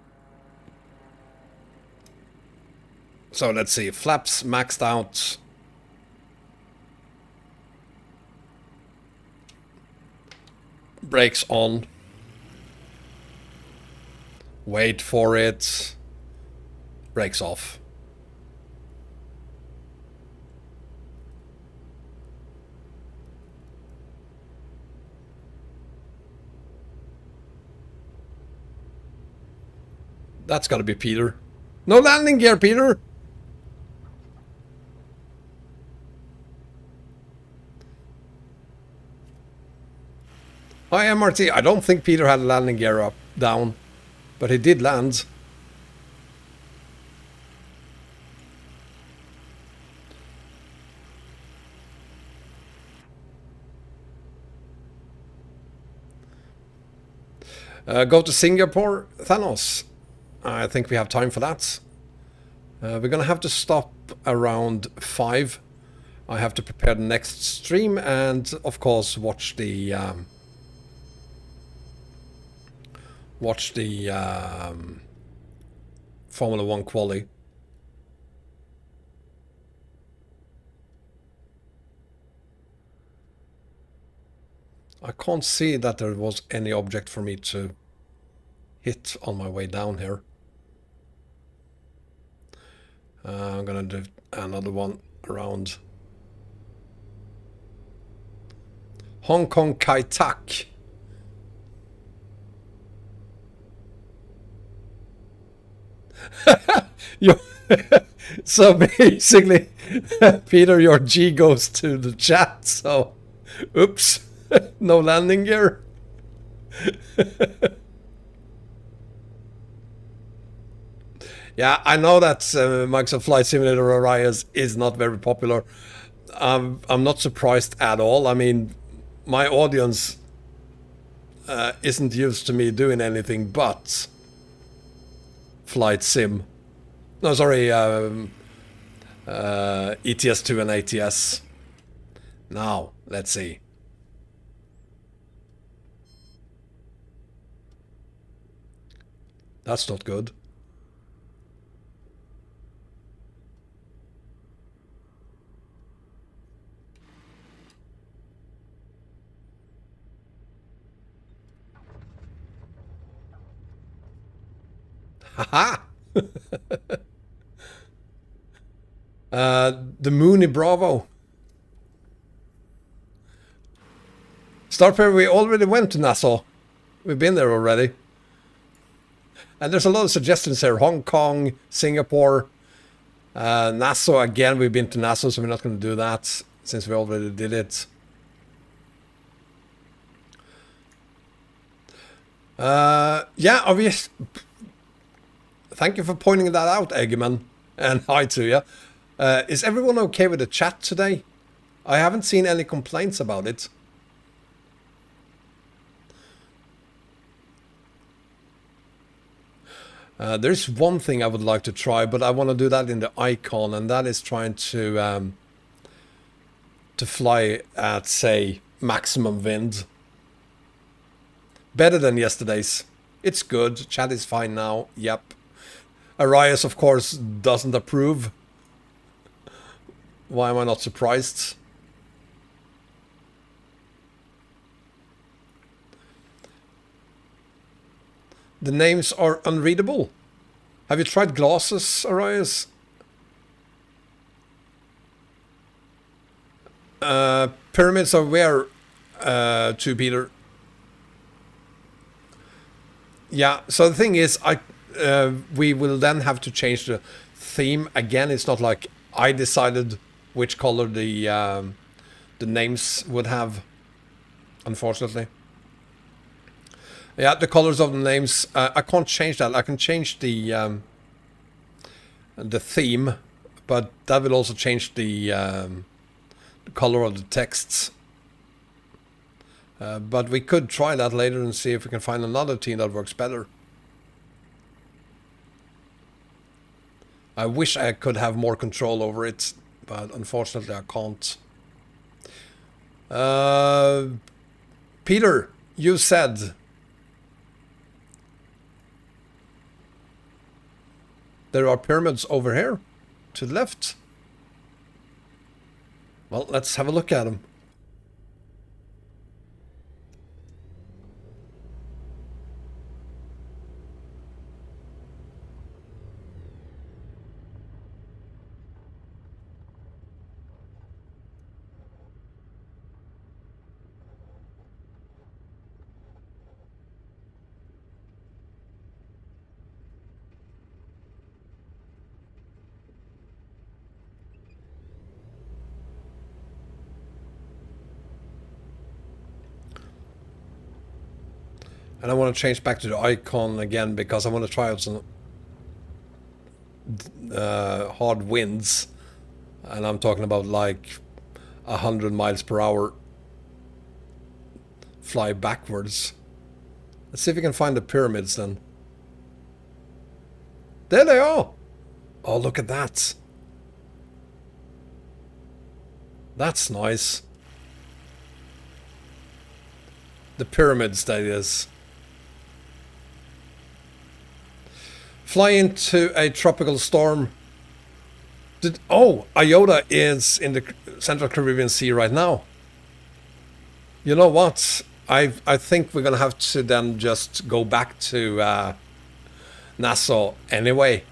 So let's see. Flaps maxed out. Brakes on. Wait for it. Brakes off. That's gotta be Peter. No landing gear, Peter! Hi, MRT. I don't think Peter had a landing gear up, down, but he did land. Go to Singapore, Thanos. I think we have time for that. We're gonna have to stop around 5. I have to prepare the next stream and, of course, watch the Formula 1 quali. I can't see that there was any object for me to hit on my way down here. I'm gonna do another one around Hong Kong Kai Tak. So basically, Peter, your G goes to the chat, so oops, no landing gear. Yeah, I know that Microsoft Flight Simulator Arias is not very popular. I'm not surprised at all. I mean, my audience isn't used to me doing anything but flight sim. No, sorry, ETS2 and ATS. Now, let's see. That's not good. Haha! The Mooney Bravo. Starpair, we already went to Nassau. We've been there already. And there's a lot of suggestions here. Hong Kong, Singapore, Nassau again. We've been to Nassau, so we're not going to do that since we already did it. Yeah, obvious. Thank you for pointing that out, Eggman. And hi to you. Is everyone okay with the chat today? I haven't seen any complaints about it. There's one thing I would like to try, but I want to do that in the icon, and that is trying to fly at, say, maximum wind. Better than yesterday's. It's good. Chat is fine now. Yep. Arias, of course, doesn't approve. Why am I not surprised? The names are unreadable. Have you tried glasses, Arias? Pyramids are where to, Peter? Yeah, so the thing is, we will then have to change the theme again. It's not like I decided which color the names would have, unfortunately. Yeah, the colors of the names. I can't change that. I can change the theme, but that will also change the color of the texts. But we could try that later and see if we can find another theme that works better. I wish I could have more control over it, but unfortunately I can't. Peter, you said there are pyramids over here to the left. Well, let's have a look at them. And I want to change back to the icon again because I want to try out some hard winds. And I'm talking about like 100 miles per hour. Fly backwards. Let's see if we can find the pyramids then. There they are! Oh, look at that. That's nice. The pyramids, that is. Fly into a tropical storm. Oh, Iota is in the Central Caribbean Sea right now. You know what? I think we're gonna have to then just go back to Nassau anyway,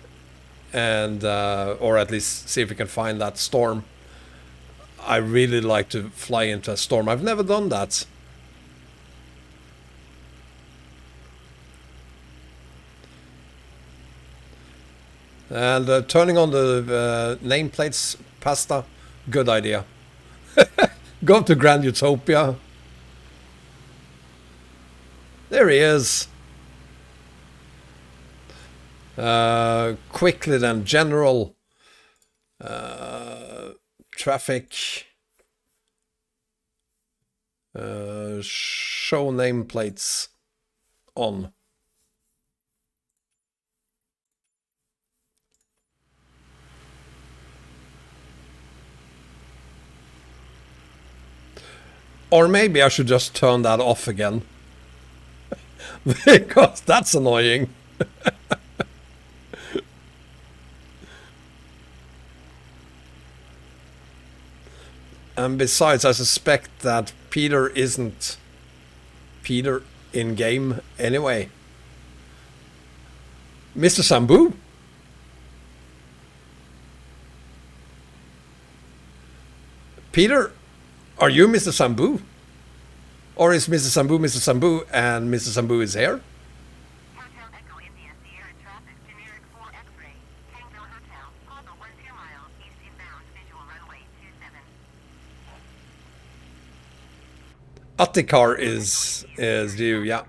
and or at least see if we can find that storm. I really like to fly into a storm. I've never done that. And turning on the nameplates, pasta, good idea. Go to Grand Utopia. There he is. Quickly then, general traffic. Show nameplates on. Or maybe I should just turn that off again. Because that's annoying. And besides, I suspect that Peter isn't Peter in game anyway. Mr. Sambu? Peter, are you Mr. Sambu? Or is Mr. Sambu Mr. Sambu and Mr. Sambu is here? Hotel Echo India Sierra traffic generic 4 X-ray. Tango Hotel, Papa 10 miles east inbound visual runway 27. Attikar is due, yeah.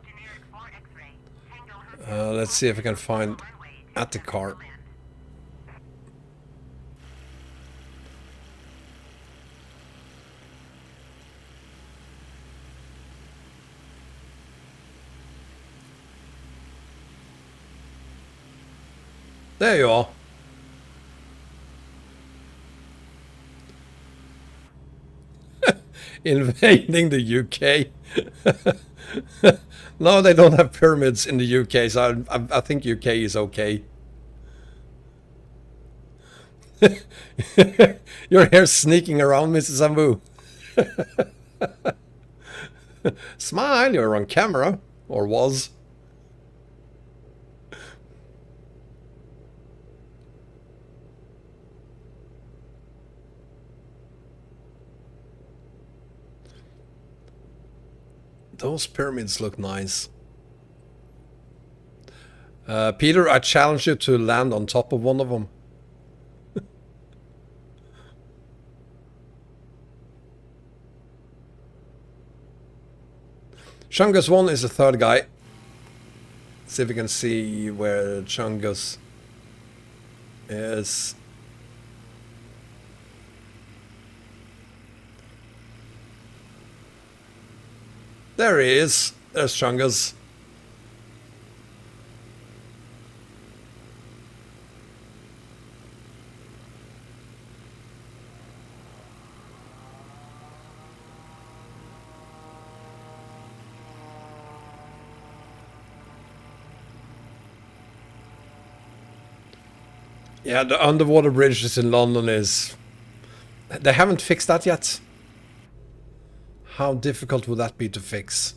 Let's see if I can find Attikar. There you are. Invading the UK. No, they don't have pyramids in the UK, so I think UK is okay. You're here sneaking around, Mrs. Sambu. Smile, you're on camera. Or was. Those pyramids look nice. Peter, I challenge you to land on top of one of them. Shungus 1 is the third guy. See if we can see where Chungus is. There he is. There's Chungus. Yeah, the underwater bridges in London is... They haven't fixed that yet. How difficult would that be to fix?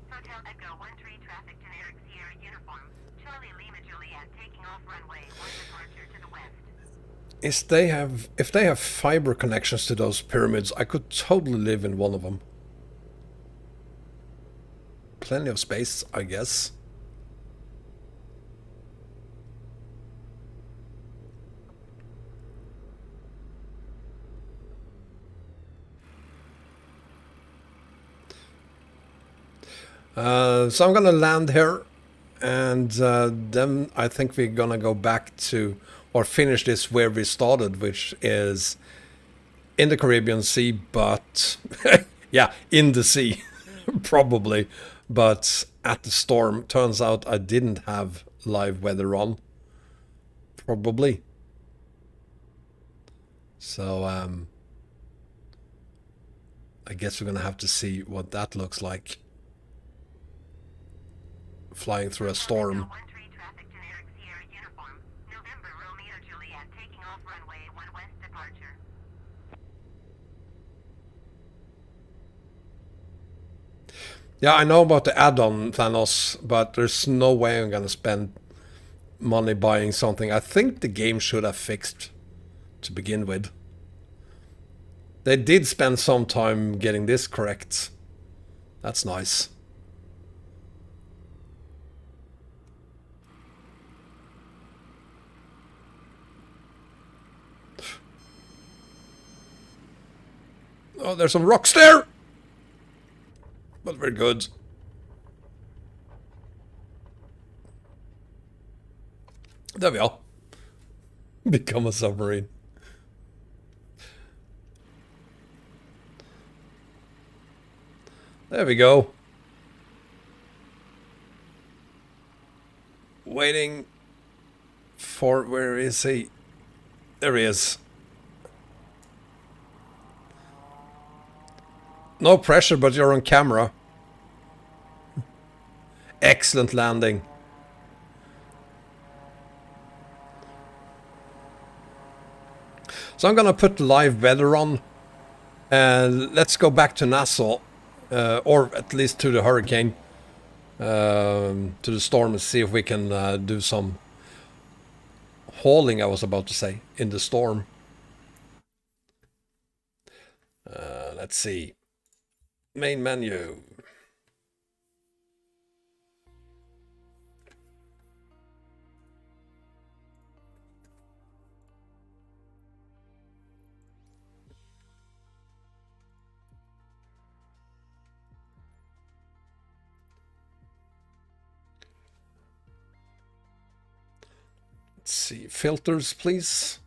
Hotel Echo 13 traffic generic Sierra uniform. Charlie Lima Juliet taking off runway 1 departure to the west. If they have fiber connections to those pyramids, I could totally live in one of them. Plenty of space, I guess. So I'm gonna land here, and then I think we're gonna go back to, or finish this where we started, which is in the Caribbean Sea, but yeah, in the sea, probably, but at the storm. Turns out I didn't have live weather on, probably. So I guess we're gonna have to see what that looks like. Flying through a storm. Traffic generic Sierra uniform. November Romeo Juliet taking off runway 1 west departure. Yeah, I know about the add-on Thanos, but there's no way I'm gonna spend money buying something I think the game should have fixed to begin with. They did spend some time getting this correct. That's nice. Oh, there's some rocks there! But very good. There we are. Become a submarine. There we go. Waiting for... Where is he? There he is. No pressure, but you're on camera. Excellent landing. So I'm gonna put live weather on, and let's go back to Nassau, or at least to the hurricane, to the storm, and see if we can do some hauling, I was about to say, in the storm. Let's see. Main menu. Let's see, filters, please.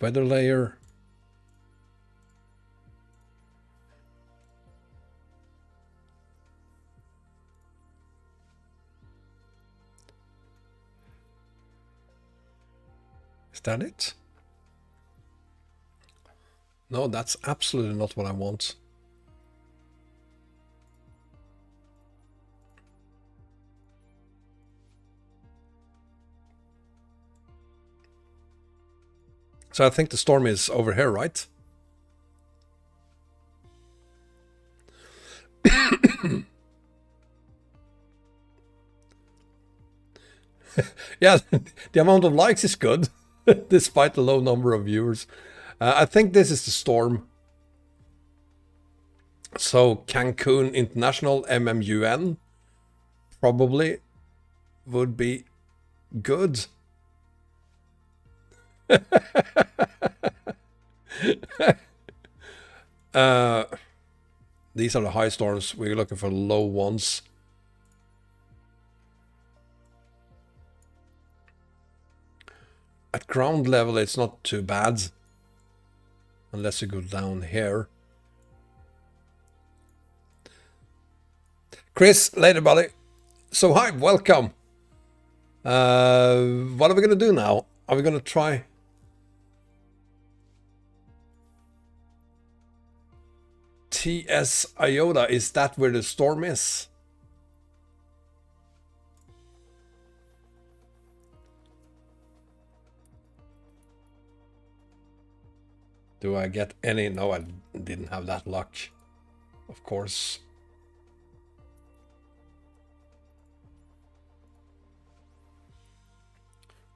Weather layer. Is that it? No, that's absolutely not what I want. So I think the storm is over here, right? Yeah, the amount of likes is good, despite the low number of viewers. I think this is the storm. So Cancun International MMUN probably would be good. These are the high storms. We're looking for low ones. At ground level, it's not too bad. Unless you go down here. Chris, later, buddy. So, hi, welcome. What are we going to do now? Are we going to try... TS Iota, is that where the storm is? Do I get any? No, I didn't have that luck. Of course.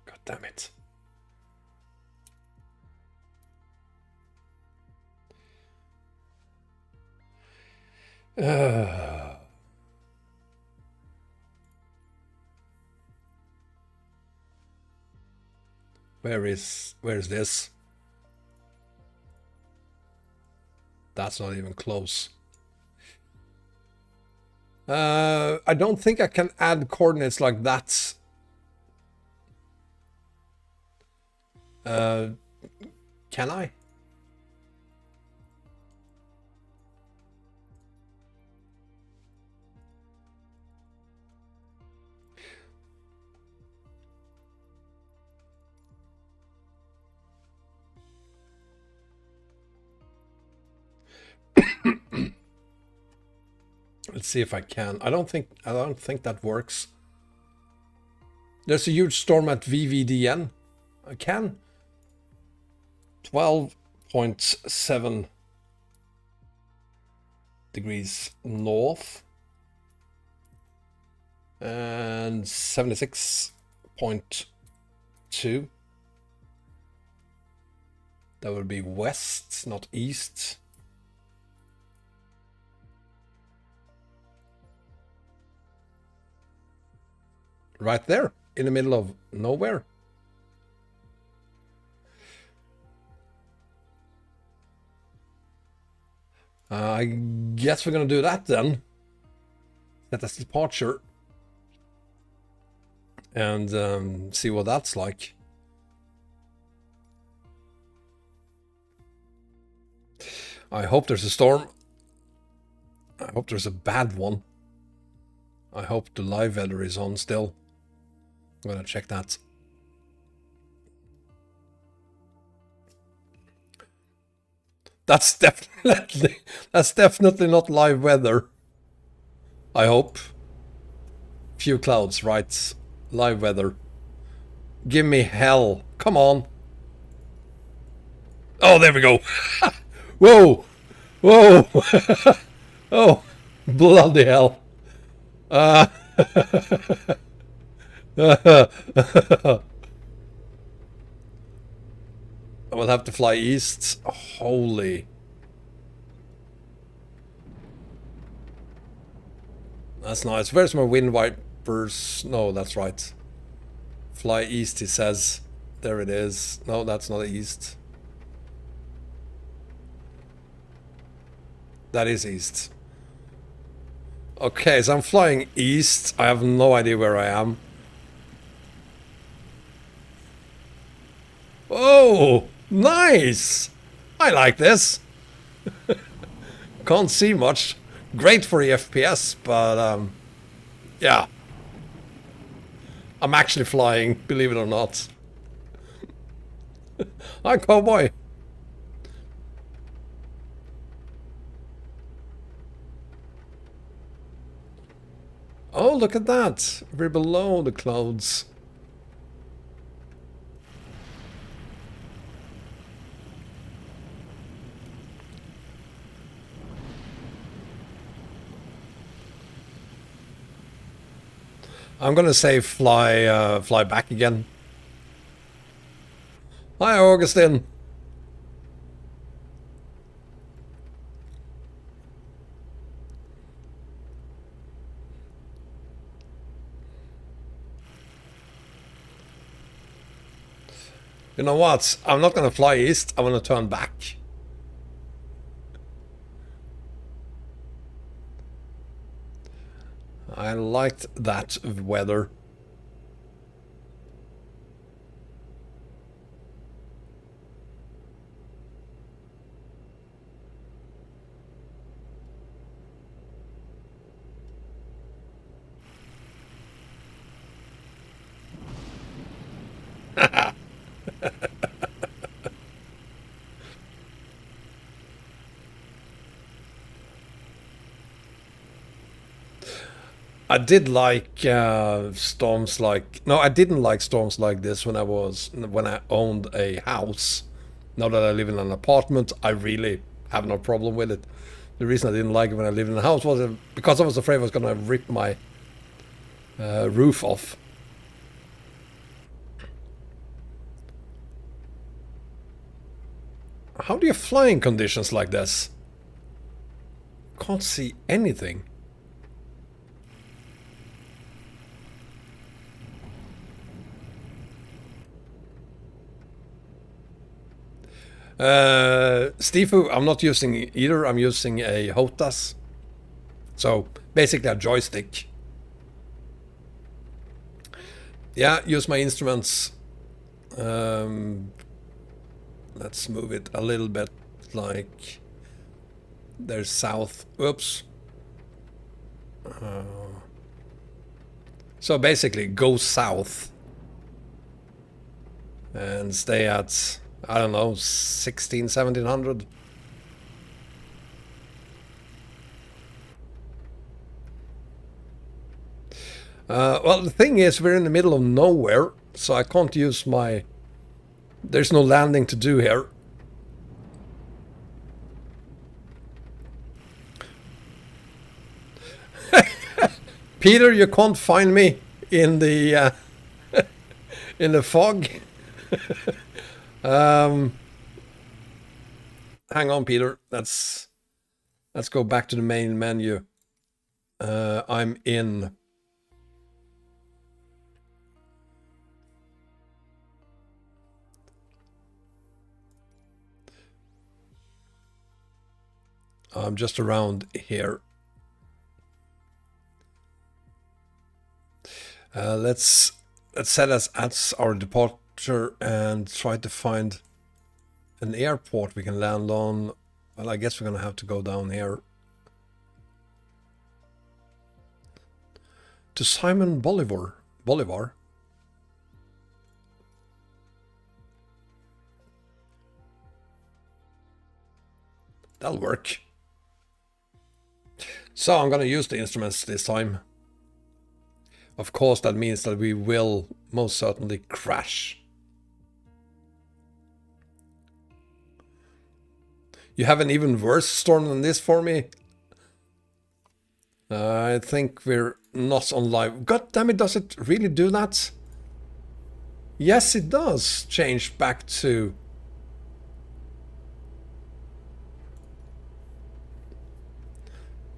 God damn it. Where is this? That's not even close. I don't think I can add coordinates like that. Can I? Let's see if I can. I don't think that works. There's a huge storm at VVDN. I can. 12.7 degrees north and 76.2. That would be west, not east. Right there, in the middle of nowhere. I guess we're gonna do that then. Set as departure. And see what that's like. I hope there's a storm. I hope there's a bad one. I hope the live weather is on still. I'm gonna check that. That's definitely not live weather. I hope. Few clouds, right? Live weather. Give me hell. Come on. Oh, there we go. Whoa. Whoa. Oh, bloody hell. I will have to fly east. Holy. That's nice. Where's my wind wipers? No, that's right. Fly east, he says. There it is. No, that's not east. That is east. Okay, so I'm flying east. I have no idea where I am. Oh, nice! I like this. Can't see much. Great for the FPS, but yeah. I'm actually flying, believe it or not. Hi, cowboy. Oh, look at that. We're below the clouds. I'm gonna say fly back again. Hi, Augustine. You know what? I'm not gonna fly east. I'm gonna turn back. I liked that weather. I did like storms like... No, I didn't like storms like this when I owned a house. Now that I live in an apartment, I really have no problem with it. The reason I didn't like it when I lived in a house was because I was afraid I was gonna rip my roof off. How do you fly in conditions like this? Can't see anything. Stifu, I'm not using either. I'm using a HOTAS. So basically a joystick. Yeah, use my instruments. Let's move it a little bit, like there's south. Oops. So basically go south and stay at, I don't know, 1700. Well, the thing is, we're in the middle of nowhere, so I can't use my... There's no landing to do here. Peter, you can't find me in the in the fog. Hang on, Peter. Let's go back to the main menu. I'm in. I'm just around here. Let's set us as our departure and try to find an airport we can land on. Well, I guess we're gonna have to go down here to Simon Bolivar. That'll work. So I'm gonna use the instruments this time. Of course, that means that we will most certainly crash. You have an even worse storm than this for me? I think we're not on live. God damn it, does it really do that? Yes, it does change back to...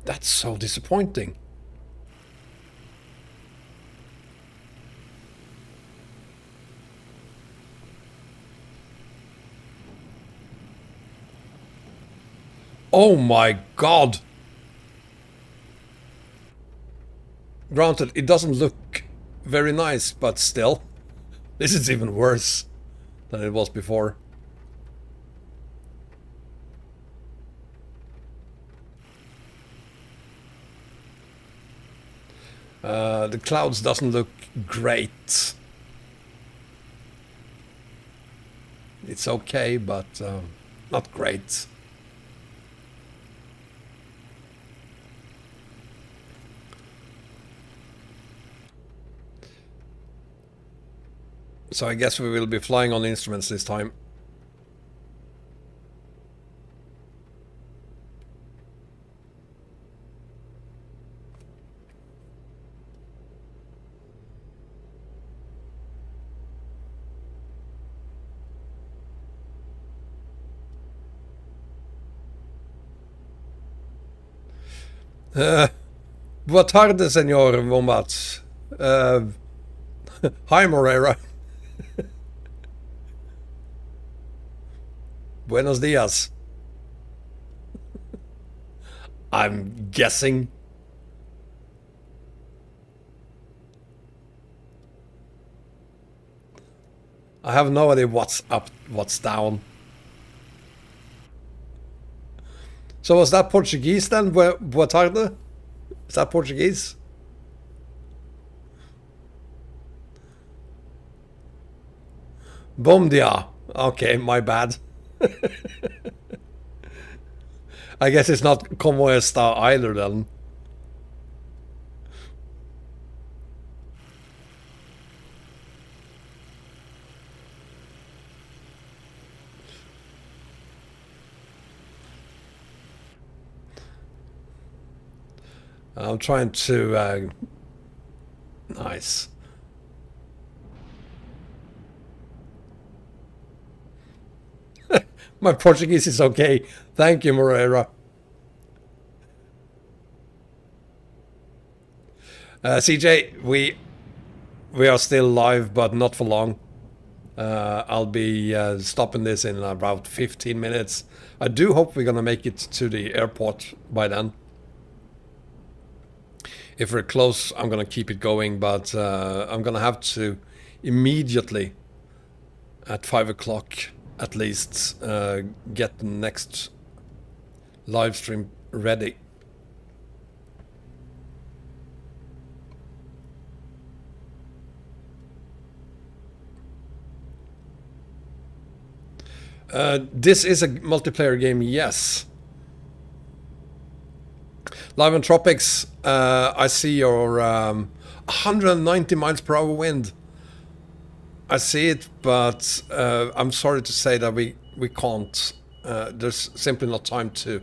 That's so disappointing. Oh my god! Granted, it doesn't look very nice, but still. This is even worse than it was before. The clouds doesn't look great. It's okay, but not great. So I guess we will be flying on instruments this time. Boa tarde, senor Wombat. Hi, Moreira. Buenos dias. I'm guessing. I have no idea what's up, what's down. So was that Portuguese then? Boa tarde? Is that Portuguese? Bom dia. Okay, my bad. I guess it's not Como está either then. I'm trying to... nice. My Portuguese is okay. Thank you, Moreira. CJ, we are still live, but not for long. I'll be stopping this in about 15 minutes. I do hope we're gonna make it to the airport by then. If we're close, I'm gonna keep it going, but I'm gonna have to immediately at 5 o'clock at least get the next live stream ready. This is a multiplayer game, yes. Live on Tropics, I see your 190 miles per hour wind. I see it, but I'm sorry to say that we can't. There's simply not time to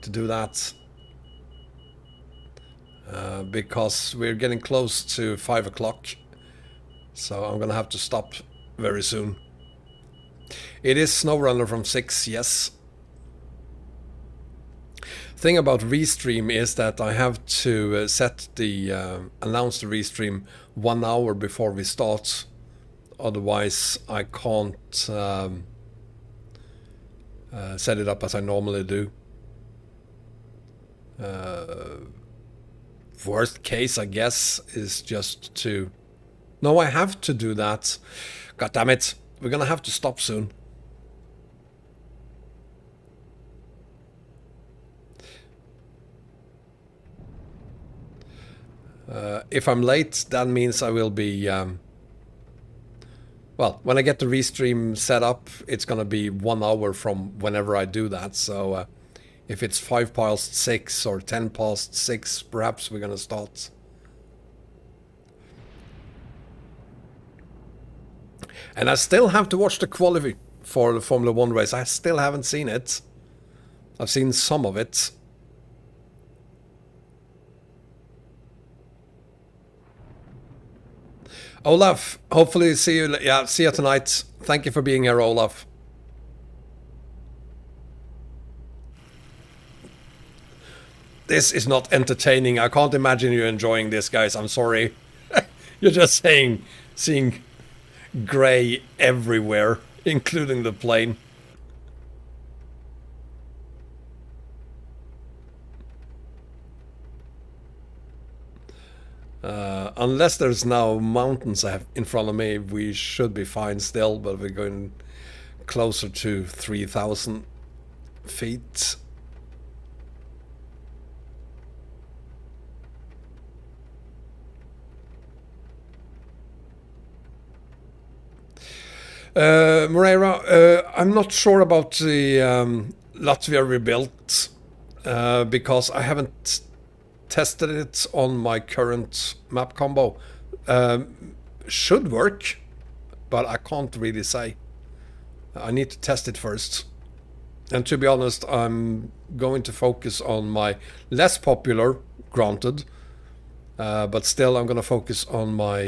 do that. Because we're getting close to 5 o'clock. So I'm gonna have to stop very soon. It is SnowRunner from 6, yes. Thing about Restream is that I have to set the announce the Restream 1 hour before we start. Otherwise, I can't set it up as I normally do. Worst case, I guess, is just to... No, I have to do that. God damn it. We're gonna have to stop soon. If I'm late, that means I will be... well, when I get the Restream set up, it's gonna be 1 hour from whenever I do that. So if it's 5 past 6 or 10 past 6, perhaps we're gonna start. And I still have to watch the quality for the Formula 1 race. I still haven't seen it. I've seen some of it. Olaf, hopefully see you. Yeah, see you tonight. Thank you for being here, Olaf. This is not entertaining. I can't imagine you enjoying this, guys. I'm sorry. You're just seeing gray everywhere, including the plane. Unless there's now mountains in front of me, we should be fine still, but we're going closer to 3,000 feet. Moreira, I'm not sure about the Latvia rebuilt because I haven't tested it on my current map combo. Should work, but I can't really say. I need to test it first. And to be honest, I'm going to focus on my less popular, granted, but still I'm going to focus on my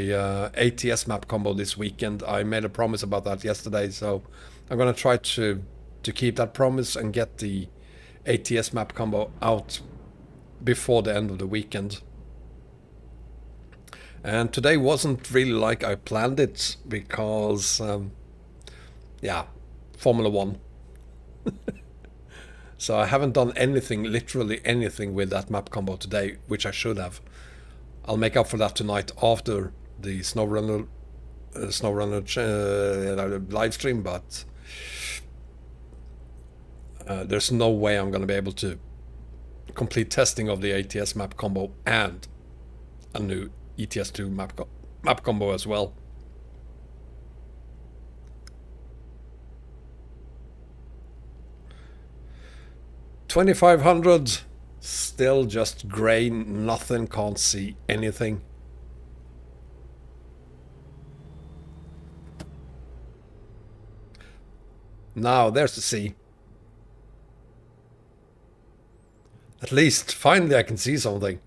ATS map combo this weekend. I made a promise about that yesterday, so I'm going to try to keep that promise and get the ATS map combo out before the end of the weekend. And today wasn't really like I planned it because, yeah, Formula 1. So I haven't done anything, literally anything with that map combo today, which I should have. I'll make up for that tonight after the SnowRunner live stream, but there's no way I'm going to be able to complete testing of the ATS map combo and a new ETS2 map combo as well. $2,500, still just grey, nothing, can't see anything. Now there's the sea. At least finally I can see something.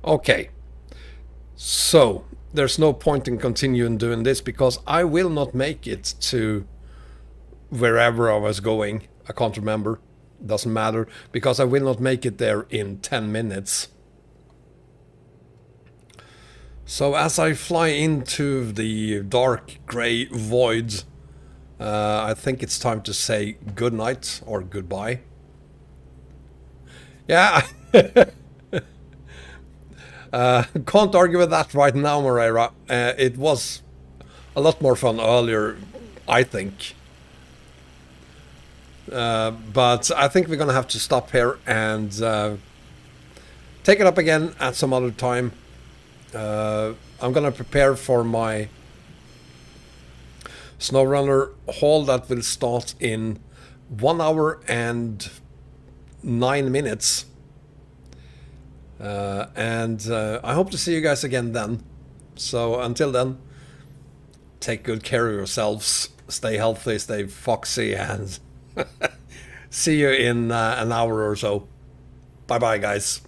Okay, so there's no point in continuing doing this because I will not make it to wherever I was going. I can't remember, doesn't matter, because I will not make it there in 10 minutes. So as I fly into the dark grey void, I think it's time to say good night or goodbye. Yeah. Can't argue with that right now, Moreira. It was a lot more fun earlier, I think. But I think we're gonna have to stop here and take it up again at some other time. I'm gonna prepare for my SnowRunner haul that will start in 1 hour and 9 minutes. I hope to see you guys again then. So until then, take good care of yourselves, stay healthy, stay foxy, and see you in an hour or so. Bye bye, guys.